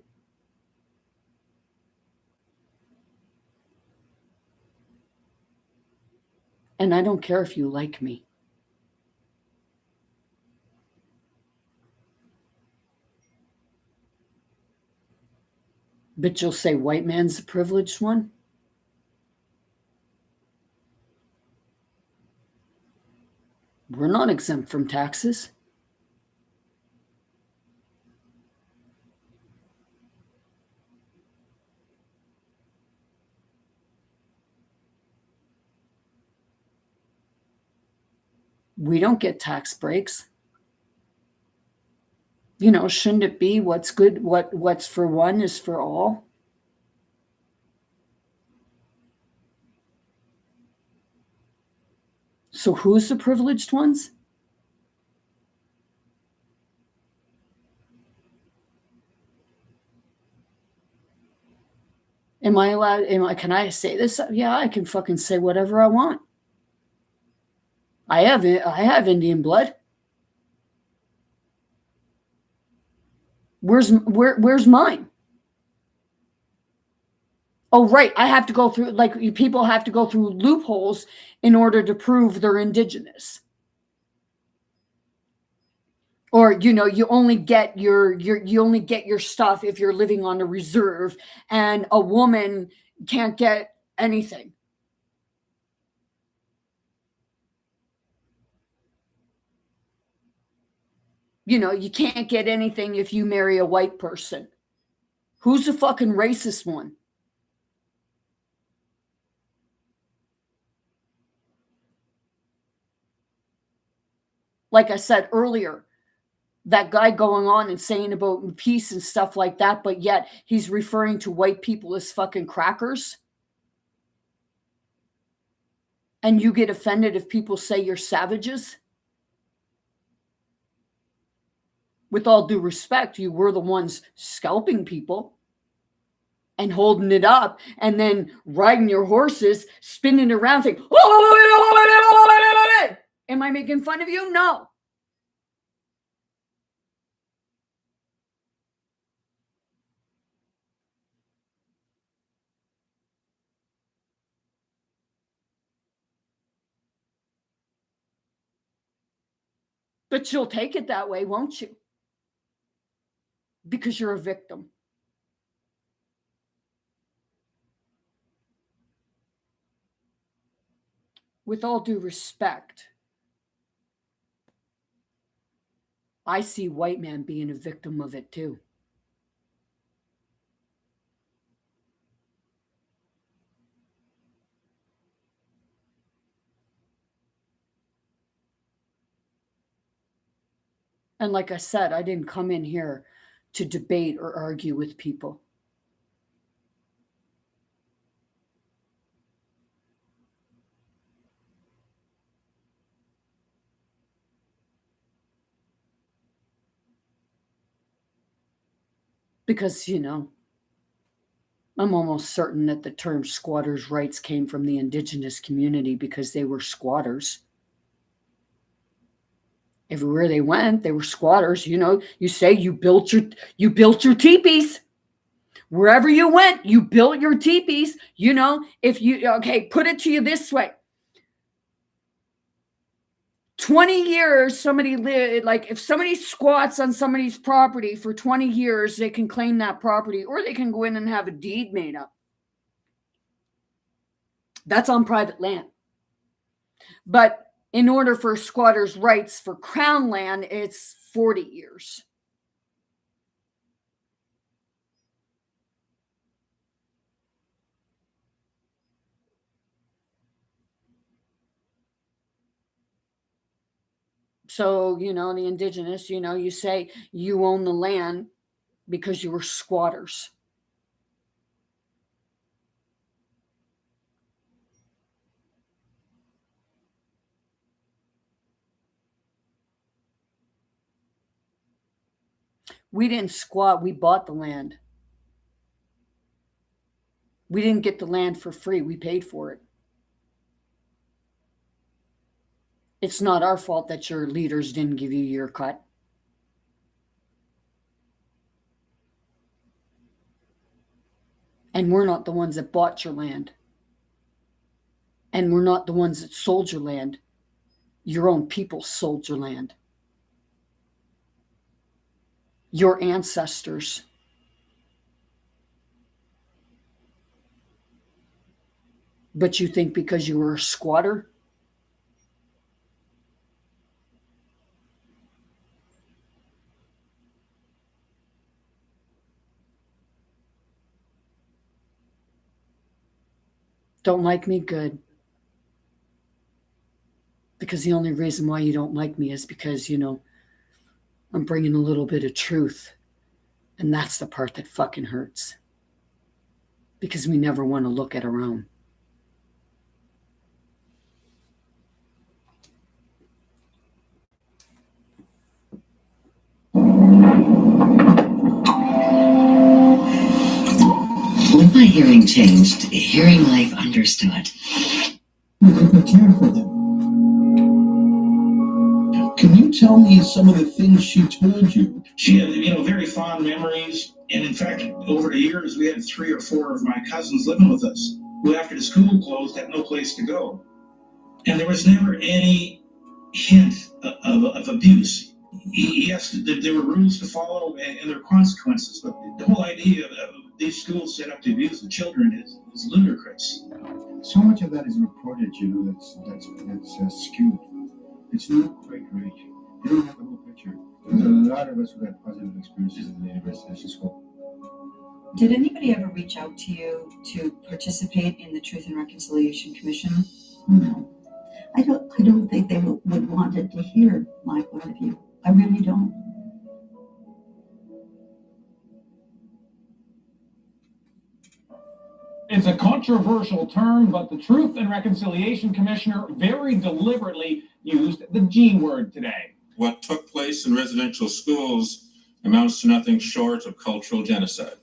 And I don't care if you like me. But you'll say white man's the privileged one? We're not exempt from taxes. We don't get tax breaks. You know, shouldn't it be what's good, what's for one is for all? So who's the privileged ones? Am I allowed, can I say this? Yeah, I can fucking say whatever I want. I have Indian blood. Where's mine? Oh, right. I have to go through, like, people have to go through loopholes in order to prove they're indigenous. Or, you know, you only get your stuff if you're living on a reserve, and a woman can't get anything. You know, you can't get anything if you marry a white person. Who's the fucking racist one? Like I said earlier, that guy going on and saying about peace and stuff like that, but yet he's referring to white people as fucking crackers. And you get offended if people say you're savages? With all due respect, you were the ones scalping people and holding it up and then riding your horses, spinning around saying, oh, am I making fun of you? No. But you'll take it that way, won't you? Because you're a victim. With all due respect, I see white man being a victim of it too. And like I said, I didn't come in here to debate or argue with people. Because, you know, I'm almost certain that the term squatters' rights came from the indigenous community because they were squatters. Everywhere they went, they were squatters. You know, you say you built your teepees. Wherever you went, you built your teepees. You know, put it to you this way. 20 years, somebody lived, like if somebody squats on somebody's property for 20 years, they can claim that property, or they can go in and have a deed made up. That's on private land. But in order for squatters' rights for crown land, it's 40 years. So, you know, the indigenous, you know, you say you own the land because you were squatters. We didn't squat, we bought the land. We didn't get the land for free, we paid for it. It's not our fault that your leaders didn't give you your cut. And we're not the ones that bought your land. And we're not the ones that sold your land. Your own people sold your land. Your ancestors. But you think because you were a squatter? Don't like me? Good. Because the only reason why you don't like me is because, you know, I'm bringing a little bit of truth. And that's the part that fucking hurts. Because we never want to look at our own.
When my hearing changed, hearing life understood.
You didn't care for them.
Can you tell me some of the things she told you?
She had, very fond memories. And in fact, over the years, we had 3 or 4 of my cousins living with us who, after the school closed, had no place to go. And there was never any hint of abuse. Yes, there were rules to follow and there were consequences, but the whole idea of these schools set up to abuse the children is ludicrous.
So much of that is reported, that's skewed. It's not quite right. You don't have the whole picture. There's a lot of us who had positive experiences in the residential school.
Did anybody ever reach out to you to participate in the Truth and Reconciliation Commission?
No. I don't think they would wanted to hear my point of view. I really don't.
It's a controversial term, but the Truth and Reconciliation Commissioner very deliberately used the G word today.
What took place in residential schools amounts to nothing short of cultural genocide.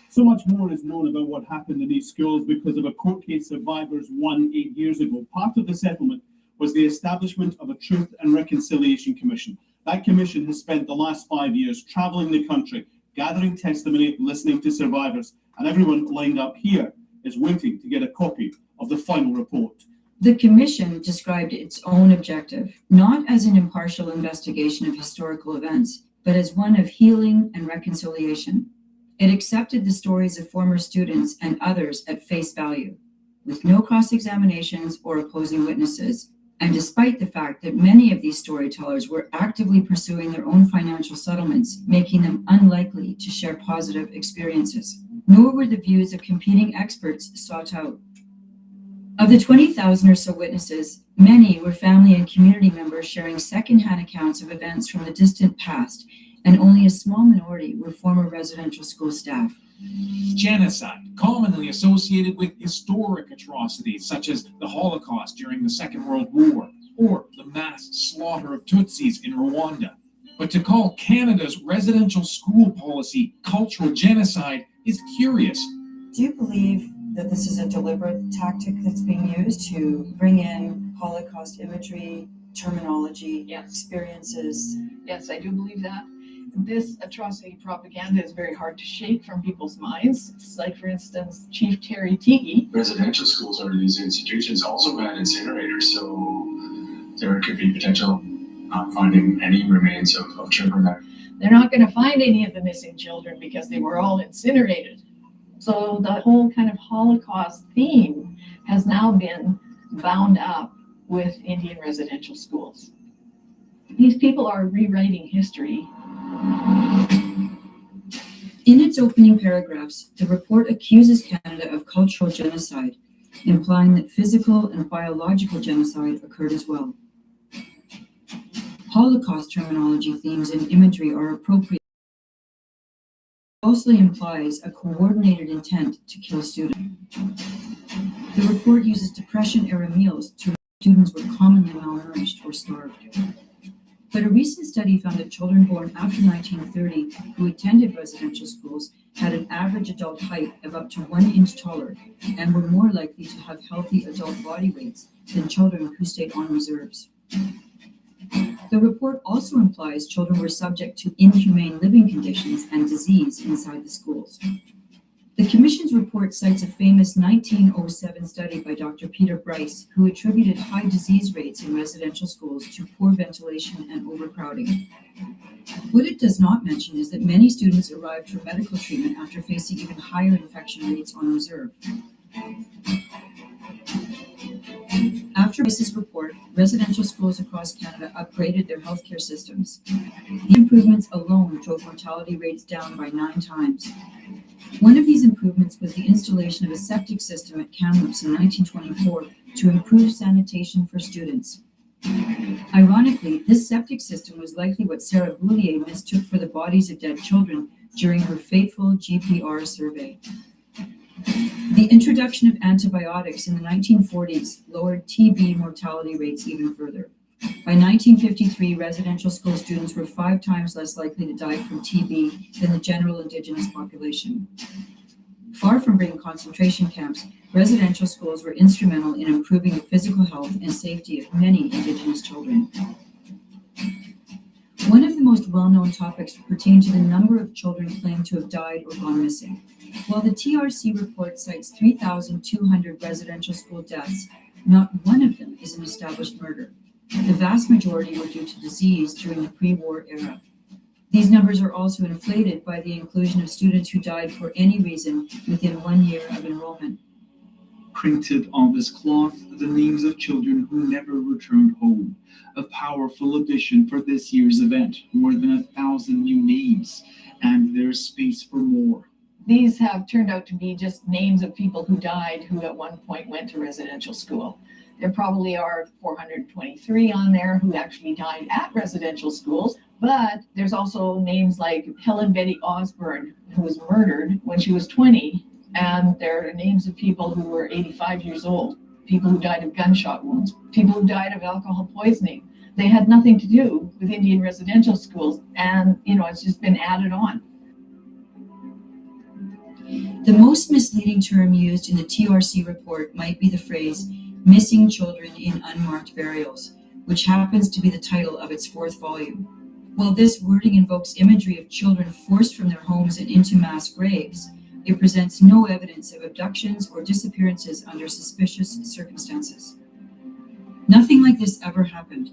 So much more is known about what happened in these schools because of a court case survivors won 8 years ago. Part of the settlement was the establishment of a Truth and Reconciliation Commission. That commission has spent the last 5 years traveling the country, gathering testimony, listening to survivors, and everyone lined up here is waiting to get a copy of the final report.
The commission described its own objective, not as an impartial investigation of historical events, but as one of healing and reconciliation. It accepted the stories of former students and others at face value, with no cross-examinations or opposing witnesses, and despite the fact that many of these storytellers were actively pursuing their own financial settlements, making them unlikely to share positive experiences. Nor were the views of competing experts sought out. Of the 20,000 or so witnesses, many were family and community members sharing secondhand accounts of events from the distant past, and only a small minority were former residential school staff.
Genocide, commonly associated with historic atrocities such as the Holocaust during the Second World War or the mass slaughter of Tutsis in Rwanda. But to call Canada's residential school policy cultural genocide is curious.
Do you believe that this is a deliberate tactic that's being used to bring in Holocaust imagery, terminology, experiences?
Yes, I do believe that. This atrocity propaganda is very hard to shake from people's minds. It's like, for instance, Chief Terry Teague.
Residential schools under these institutions also had incinerators, so there could be potential not finding any remains of children there.
They're not going to find any of the missing children because they were all incinerated. So the whole kind of Holocaust theme has now been bound up with Indian residential schools. These people are rewriting history.
In its opening paragraphs, the report accuses Canada of cultural genocide, implying that physical and biological genocide occurred as well. Holocaust terminology, themes, and imagery are appropriate. It also implies a coordinated intent to kill students. The report uses Depression-era meals to students were commonly malnourished or starved. But a recent study found that children born after 1930 who attended residential schools had an average adult height of up to 1 inch taller and were more likely to have healthy adult body weights than children who stayed on reserves. The report also implies children were subject to inhumane living conditions and disease inside the schools. The Commission's report cites a famous 1907 study by Dr. Peter Bryce, who attributed high disease rates in residential schools to poor ventilation and overcrowding. What it does not mention is that many students arrived for medical treatment after facing even higher infection rates on reserve. After Bryce's report, residential schools across Canada upgraded their healthcare systems. The improvements alone drove mortality rates down by 9 times. One of these improvements was the installation of a septic system at Kamloops in 1924 to improve sanitation for students. Ironically, this septic system was likely what Sarah Boulier mistook for the bodies of dead children during her fateful GPR survey. The introduction of antibiotics in the 1940s lowered TB mortality rates even further. By 1953, residential school students were 5 times less likely to die from TB than the general Indigenous population. Far from being concentration camps, residential schools were instrumental in improving the physical health and safety of many Indigenous children. One of the most well-known topics pertained to the number of children claimed to have died or gone missing. While the TRC report cites 3,200 residential school deaths, not one of them is an established murder. The vast majority were due to disease during the pre-war era. These numbers are also inflated by the inclusion of students who died for any reason within 1 year of enrollment.
Printed on this cloth the names of children who never returned home. A powerful addition for this year's event. More than 1,000 new names, and there's space for more.
These have turned out to be just names of people who died who at one point went to residential school. There probably are 423 on there who actually died at residential schools, but there's also names like Helen Betty Osborne, who was murdered when she was 20, and there are names of people who were 85 years old, people who died of gunshot wounds, people who died of alcohol poisoning. They had nothing to do with Indian residential schools, and it's just been added on.
The most misleading term used in the TRC report might be the phrase "missing children in unmarked burials," which happens to be the title of its 4th volume. While this wording invokes imagery of children forced from their homes and into mass graves, it presents no evidence of abductions or disappearances under suspicious circumstances. Nothing like this ever happened.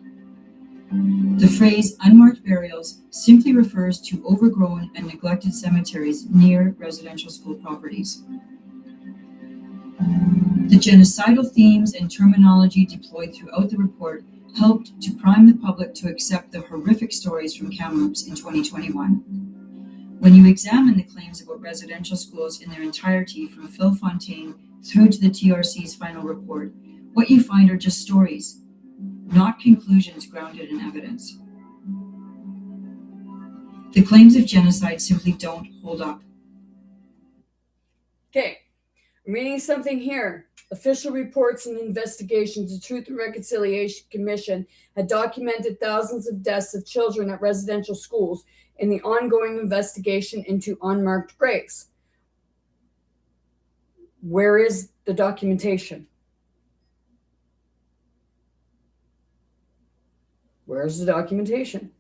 The phrase "unmarked burials" simply refers to overgrown and neglected cemeteries near residential school properties. The genocidal themes and terminology deployed throughout the report helped to prime the public to accept the horrific stories from Kamloops in 2021. When you examine the claims about residential schools in their entirety from Phil Fontaine through to the TRC's final report, what you find are just stories, not conclusions grounded in evidence. The claims of genocide simply don't hold up.
Okay, I'm reading something here. Official reports and investigations, the Truth and Reconciliation Commission had documented thousands of deaths of children at residential schools in the ongoing investigation into unmarked graves. Where is the documentation? Where's the documentation?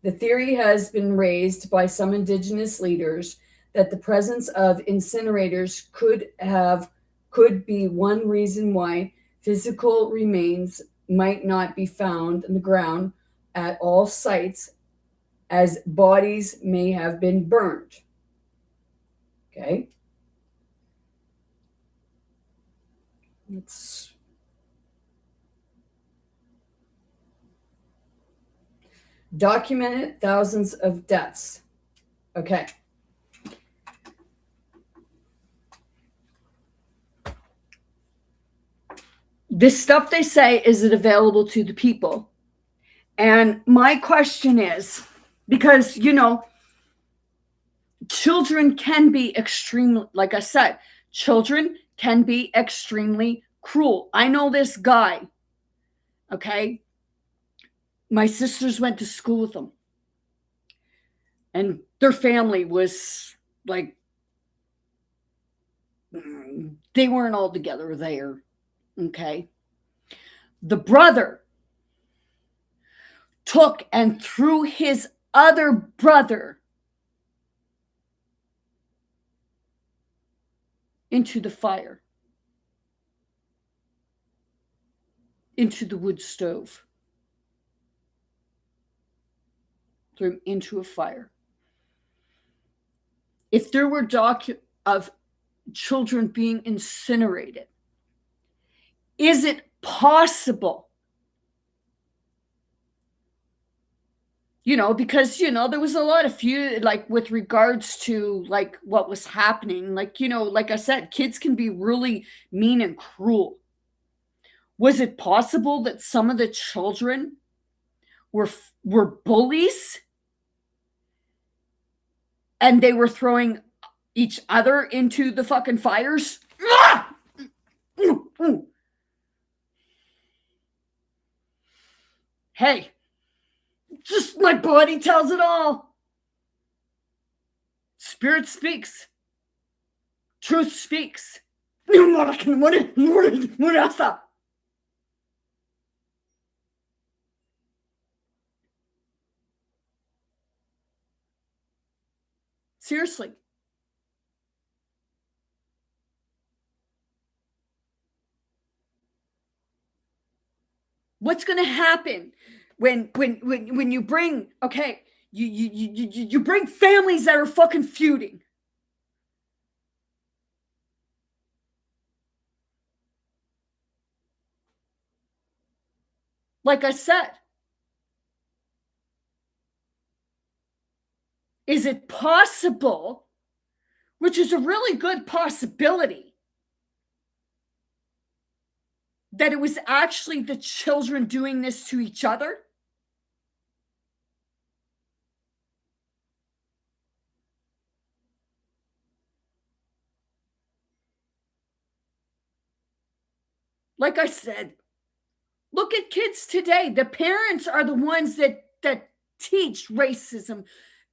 The theory has been raised by some Indigenous leaders that the presence of incinerators could be one reason why physical remains might not be found in the ground at all sites, as bodies may have been burned. Okay. Let's documented thousands of deaths. Okay. This stuff they say, is it available to the people? And my question is, because, children can be extremely, like I said, children can be extremely cruel. I know this guy, okay? My sisters went to school with them. And their family was like, they weren't all together there, okay? The brother took and threw his other brother into the fire, into the wood stove, threw him into a fire. If there were of children being incinerated, is it possible? because, there was a lot of like with regards to like what was happening, like, like I said, kids can be really mean and cruel. Was it possible that some of the children were bullies and they were throwing each other into the fucking fires? Ah! Hey, just my body tells it all. Spirit speaks. Truth speaks. Seriously. What's going to happen when you bring, okay, you bring families that are fucking feuding? Like I said, is it possible, which is a really good possibility, that it was actually the children doing this to each other? Like I said, look at kids today. The parents are the ones that teach racism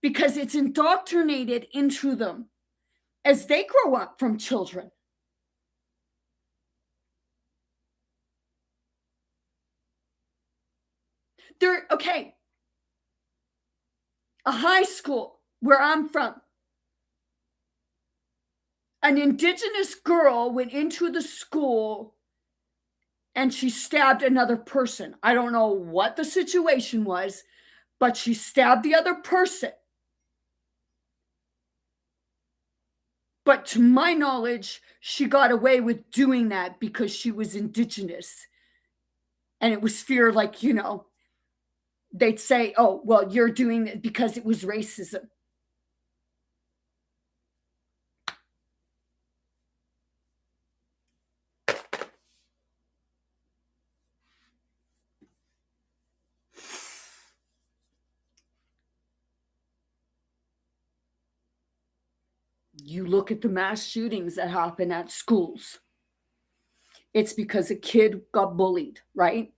because it's indoctrinated into them as they grow up from children. Okay, a high school where I'm from, an Indigenous girl went into the school and she stabbed another person. I don't know what the situation was, but she stabbed the other person. But to my knowledge, she got away with doing that because she was Indigenous. And it was fear, like, they'd say, oh, well, you're doing it because it was racism. You look at the mass shootings that happen at schools. It's because a kid got bullied, right?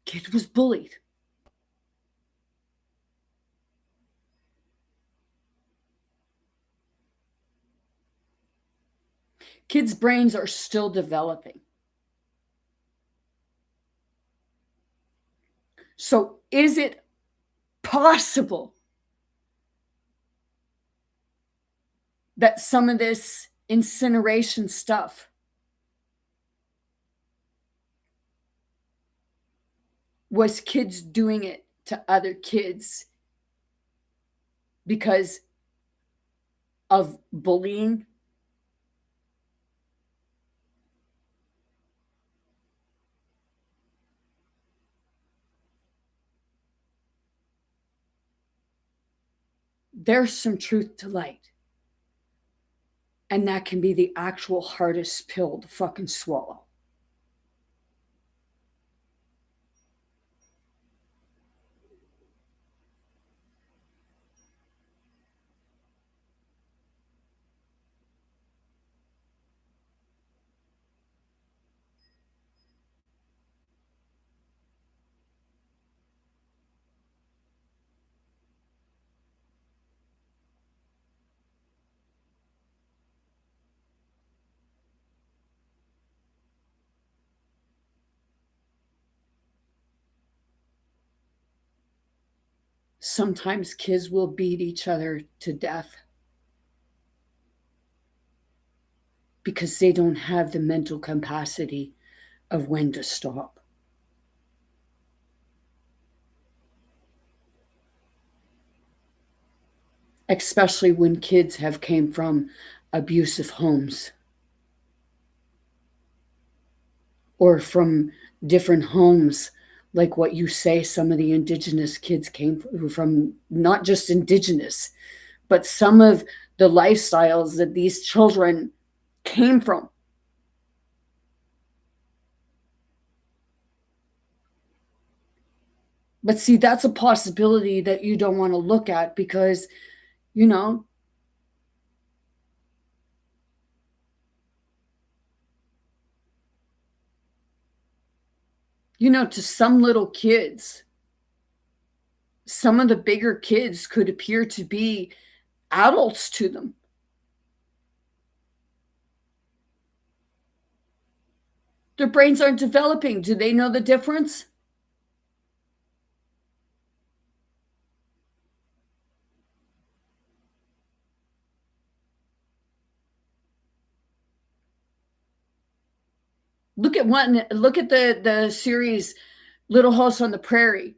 Kid was bullied. Kids' brains are still developing. So is it possible that some of this incineration stuff was kids doing it to other kids because of bullying? There's some truth to light. And that can be the actual hardest pill to fucking swallow. Sometimes kids will beat each other to death because they don't have the mental capacity of when to stop. Especially when kids have came from abusive homes or from different homes, like what you say some of the indigenous kids came from, not just indigenous, but some of the lifestyles that these children came from. But see, that's a possibility that you don't want to look at because, you know, to some little kids, some of the bigger kids could appear to be adults to them. Their brains aren't developing. Do they know the difference? Look at the series Little House on the Prairie.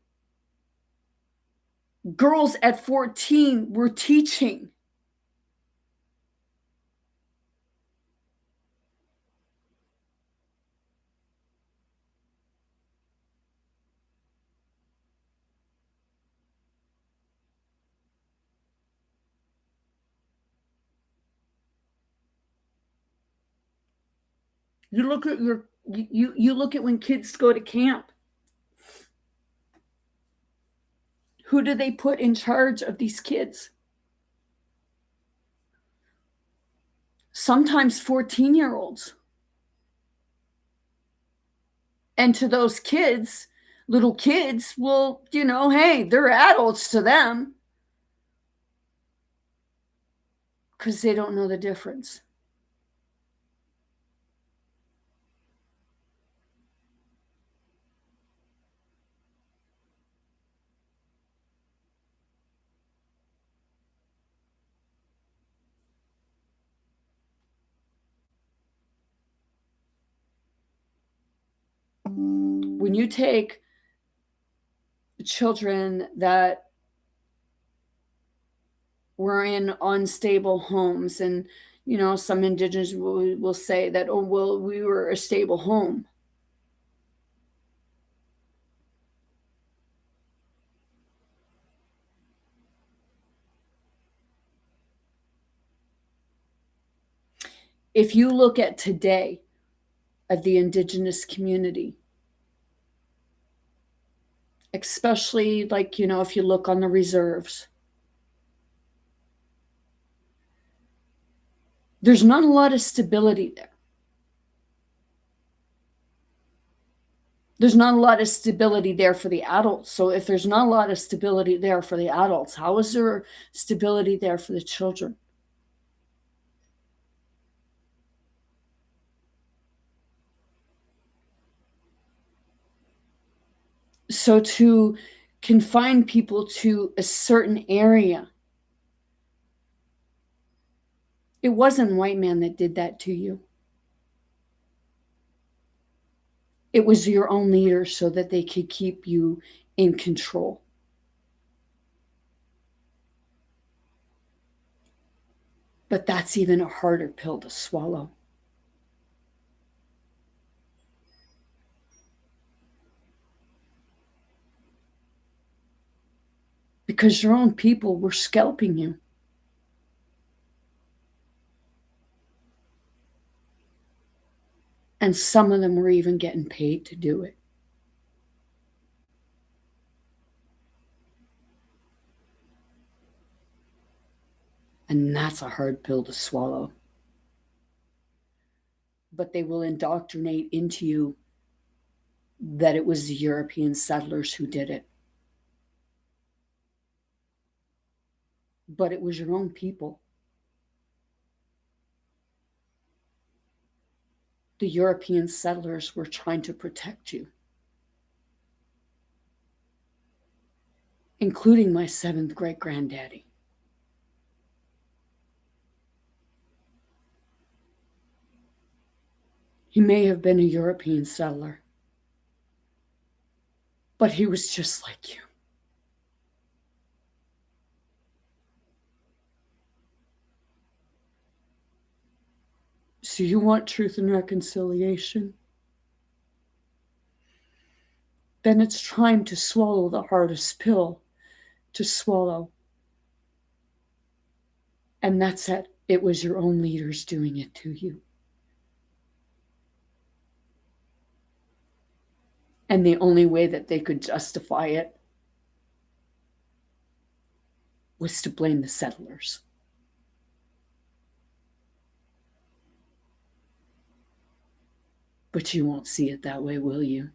Girls at 14 were teaching. You look at you look at when kids go to camp. Who do they put in charge of these kids? Sometimes 14-year-olds. And to those kids, little kids, well, hey, they're adults to them because they don't know the difference. When you take children that were in unstable homes, and some indigenous will say that, oh, well, we were a stable home. If you look at today of the indigenous community, especially like, if you look on the reserves, there's not a lot of stability there. There's not a lot of stability there for the adults. So if there's not a lot of stability there for the adults, how is there stability there for the children? So to confine people to a certain area, it wasn't white man that did that to you. It was your own leaders so that they could keep you in control. But that's even a harder pill to swallow. Because your own people were scalping you. And some of them were even getting paid to do it. And that's a hard pill to swallow. But they will indoctrinate into you that it was the European settlers who did it. But it was your own people. The European settlers were trying to protect you, including my 7th great-granddaddy. He may have been a European settler, but he was just like you. So you want truth and reconciliation? then it's time to swallow the hardest pill to swallow. And that's it. It was your own leaders doing it to you. And the only way that they could justify it was to blame the settlers. But you won't see it that way, will you?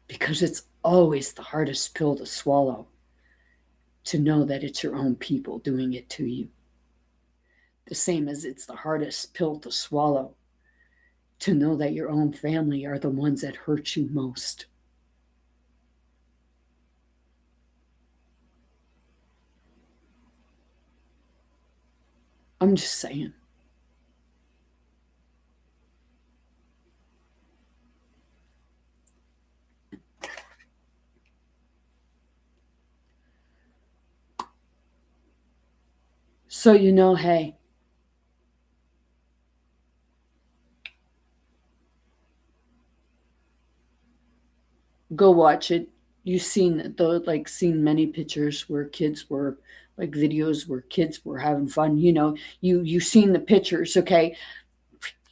Because it's always the hardest pill to swallow, to know that it's your own people doing it to you. The same as it's the hardest pill to swallow, to know that your own family are the ones that hurt you most. I'm just saying. So you know, hey, go watch it. You've seen seen many pictures where kids were, like videos where kids were having fun. You know, you've seen the pictures, okay?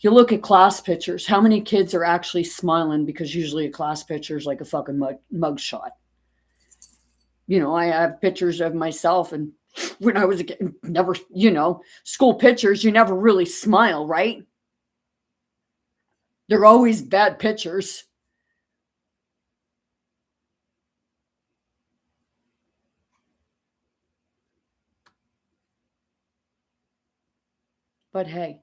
You look at class pictures. How many kids are actually smiling? Because usually a class picture is like a fucking mug shot. You know, I have pictures of myself, and when I was a kid, never, school pictures, you never really smile, right? They're always bad pictures. But hey,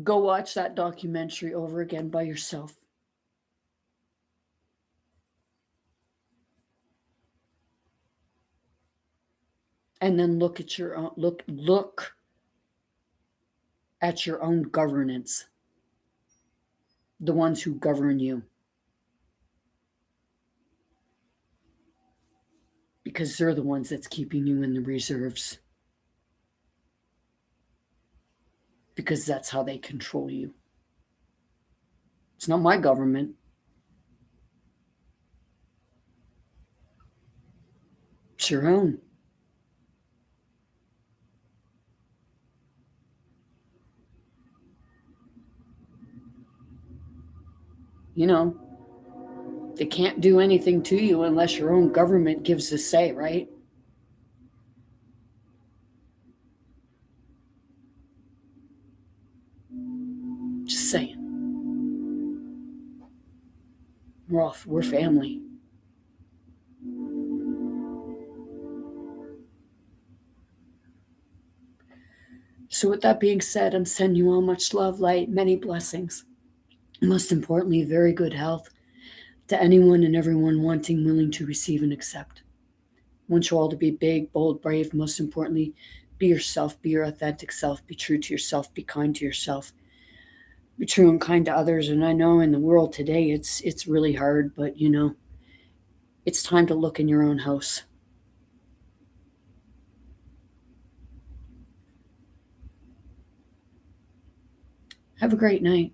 go watch that documentary over again by yourself. And then look at your own, look at your own governance, the ones who govern you. Because they're the ones that's keeping you in the reserves. Because that's how they control you. It's not my government. It's your own. You know, they can't do anything to you unless your own government gives a say, right? Just saying. We're family. So with that being said, I'm sending you all much love, light, many blessings. Most importantly, very good health to anyone and everyone wanting, willing to receive and accept. I want you all to be big, bold, brave. Most importantly, be yourself, be your authentic self, be true to yourself, be kind to yourself, be true and kind to others. And I know in the world today, it's really hard, but it's time to look in your own house. Have a great night.